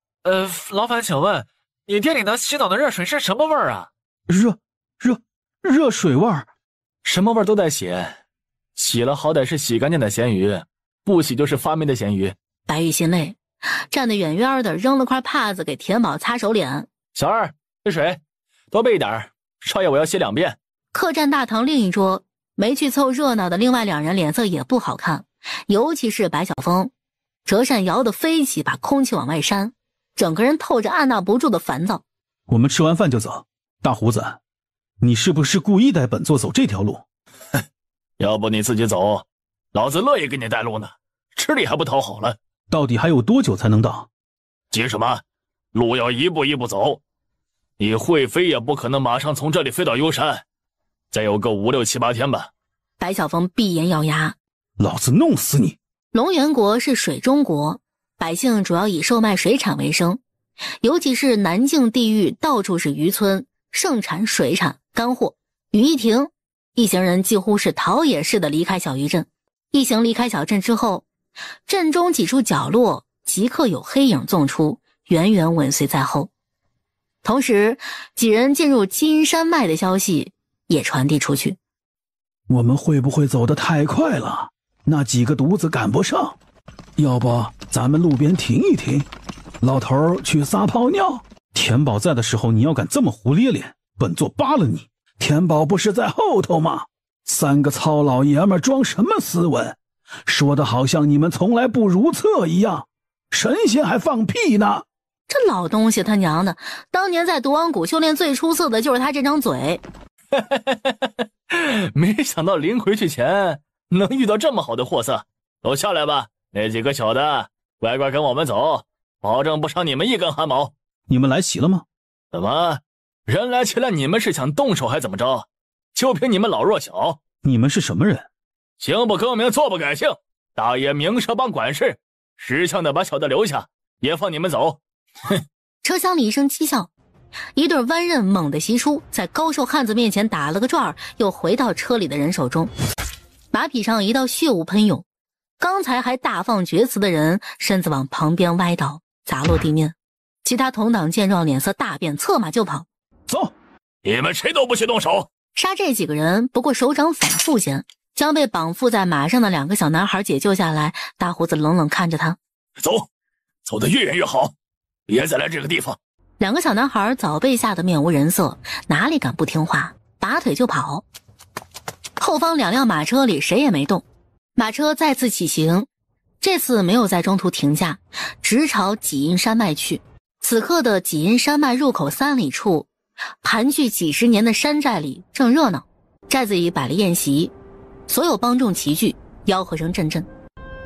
劳烦请问，你店里能洗澡的热水是什么味儿啊？热水味儿。什么味儿都带洗，洗了好歹是洗干净的咸鱼，不洗就是发霉的咸鱼。白玉心累，站得远远的，扔了块帕子给田宝擦手脸。小二，这水多备一点，少爷我要洗2遍。客栈大堂另一桌，没去凑热闹的另外2人脸色也不好看，尤其是白晓峰，折扇摇得飞起，把空气往外扇，整个人透着按捺不住的烦躁。我们吃完饭就走。大胡子，你是不是故意带本座走这条路？要不你自己走，老子乐意给你带路呢，吃力还不讨好了。到底还有多久才能到？急什么？路要一步一步走。你会飞也不可能马上从这里飞到幽山，再有个5、6、7、8天吧。白小凤闭眼咬牙，老子弄死你！龙源国是水中国，百姓主要以售卖水产为生，尤其是南境地域到处是渔村，盛产水产干货。雨一停，一行人几乎是逃也似的离开小渔镇。一行离开小镇之后，镇中几处角落即刻有黑影纵出，远远尾随在后。同时，几人进入金山脉的消息也传递出去。我们会不会走得太快了？那几个犊子赶不上。要不咱们路边停一停，老头去撒泡尿。田宝在的时候你要敢这么胡咧咧，本座扒了你。田宝不是在后头吗？3个糙老爷们装什么斯文？说的好像你们从来不如厕一样，神仙还放屁呢。这老东西他娘的，当年在毒王谷修炼最出色的就是他这张嘴。没想到临回去前能遇到这么好的货色。都下来吧，那几个小的乖乖跟我们走，保证不伤你们一根汗毛。你们来齐了吗？怎么人来齐了，你们是想动手还怎么着？就凭你们老弱小。你们是什么人？行不更名，坐不改姓，大爷明蛇帮管事，识相的把小的留下，也放你们走。哼！车厢里一声讥笑，一对弯刃猛地袭出，在高瘦汉子面前打了个转，又回到车里的人手中。马匹上一道血雾喷涌，刚才还大放厥词的人身子往旁边歪倒，砸落地面。其他同党见状脸色大变，策马就跑。走！你们谁都不许动手！杀这几个人不过手掌反复间，将被绑缚在马上的2个小男孩解救下来。大胡子冷冷看着他，走得越远越好，别再来这个地方。2个小男孩早被吓得面无人色，哪里敢不听话，拔腿就跑。后方2辆马车里谁也没动，马车再次起行，这次没有在中途停下，直朝几阴山脉去。此刻的几阴山脉入口3里处，盘踞几十年的山寨里正热闹，寨子里摆了宴席，所有帮众齐聚，吆喝声阵阵。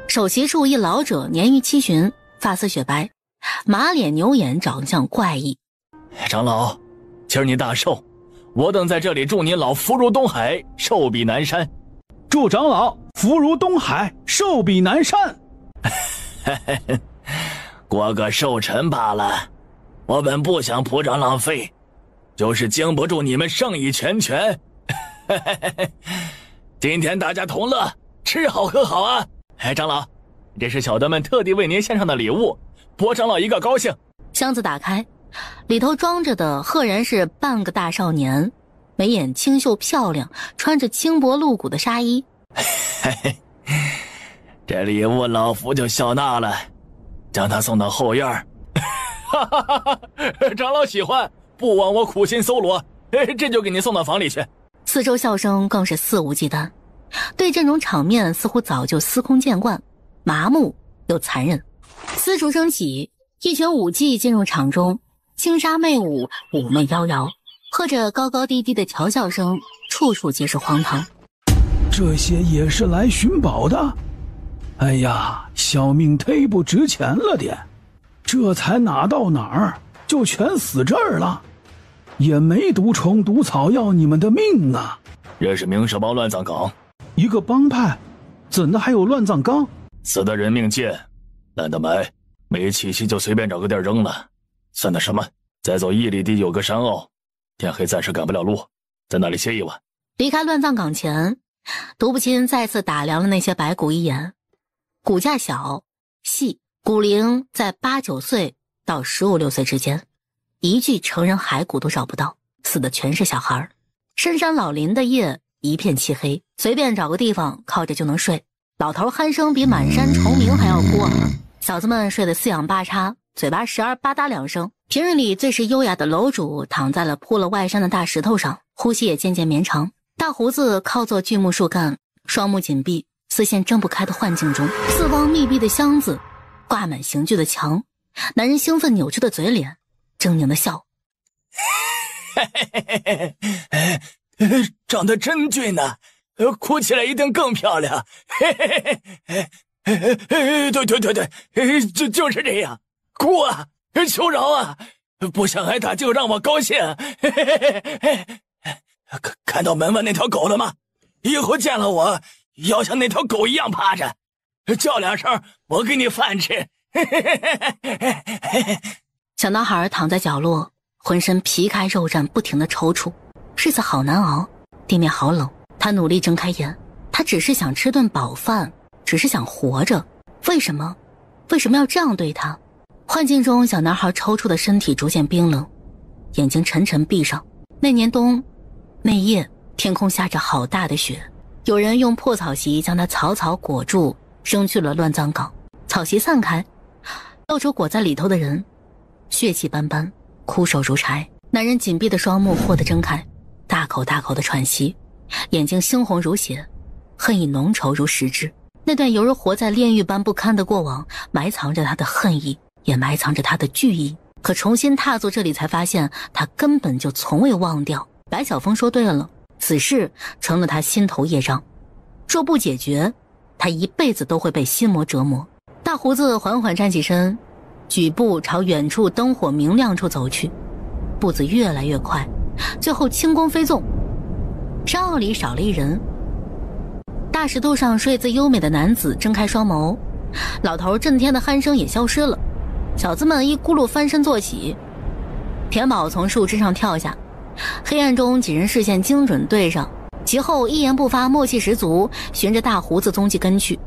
首席处一老者年逾70旬，发丝雪白，马脸牛眼，长相怪异。长老，今儿你大寿，我等在这里祝你老福如东海，寿比南山。祝长老福如东海，寿比南山。过个寿辰罢了，我本不想铺张浪费，就是经不住你们盛意拳拳。今天大家同乐，吃好喝好啊！长老，这是小的们特地为您献上的礼物，博长老一个高兴。箱子打开，里头装着的赫然是半个大少年，眉眼清秀漂亮，穿着轻薄露骨的纱衣。这礼物老夫就笑纳了，将他送到后院。长老喜欢，不枉我苦心搜罗，这就给您送到房里去。四周笑声更是肆无忌惮，对这种场面似乎早就司空见惯，麻木又残忍。丝竹声起，一群舞伎进入场中，轻纱媚舞，妩媚妖娆，和着高高低低的调笑声，处处皆是荒唐。这些也是来寻宝的？哎呀，小命忒不值钱了点，这才哪到哪儿就全死这儿了，也没毒虫毒草要你们的命啊！这是明蛇帮乱葬岗，一个帮派，怎的还有乱葬岗？死的人命贱，懒得埋，没气息就随便找个地儿扔了，算得什么？再走1里地有个山坳，天黑暂时赶不了路，在那里歇一晚。离开乱葬岗前，独不亲再次打量了那些白骨一眼，骨架小细，骨龄在8、9岁到15、16岁之间，一具成人骸骨都找不到，死的全是小孩。深山老林的夜一片漆黑，随便找个地方靠着就能睡。老头鼾声比满山虫鸣还要孤昂，小子们睡得四仰八叉，嘴巴时而吧嗒2声。平日里最是优雅的楼主躺在了铺了外山的大石头上，呼吸也渐渐绵长。大胡子靠坐巨木树干，双目紧闭，似陷睁不开的幻境中。四方密闭的箱子，挂满刑具的墙，男人兴奋扭曲的嘴脸，狰狞的笑。长得真俊呐，哭起来一定更漂亮。对，就是这样，哭啊！求饶啊！不想挨打就让我高兴。看到门外那条狗了吗？以后见了我要像那条狗一样趴着，叫2声，我给你饭吃。小男孩躺在角落，浑身皮开肉绽，不停地抽搐，日子好难熬，地面好冷。他努力睁开眼，他只是想吃顿饱饭，只是想活着。为什么要这样对他？幻境中，小男孩抽搐的身体逐渐冰冷，眼睛沉沉闭上。那年冬，那夜天空下着好大的雪，有人用破草席将他草草裹住，扔去了乱葬岗。草席散开，露出裹在里头的人，血气斑斑，枯瘦如柴。男人紧闭的双目豁地睁开，大口大口的喘息，眼睛猩红如血，恨意浓稠如实质。那段犹如活在炼狱般不堪的过往，埋藏着他的恨意，也埋藏着他的惧意。可重新踏足这里，才发现他根本就从未忘掉。白晓峰说对了，此事成了他心头业障，若不解决，他一辈子都会被心魔折磨。大胡子缓缓站起身，举步朝远处灯火明亮处走去，步子越来越快，最后轻功飞纵。山坳里少了一人，大石头上睡姿优美的男子睁开双眸，老头震天的鼾声也消失了。小子们一咕噜翻身坐起，田宝从树枝上跳下，黑暗中几人视线精准对上，其后一言不发，默契十足，循着大胡子踪迹跟去。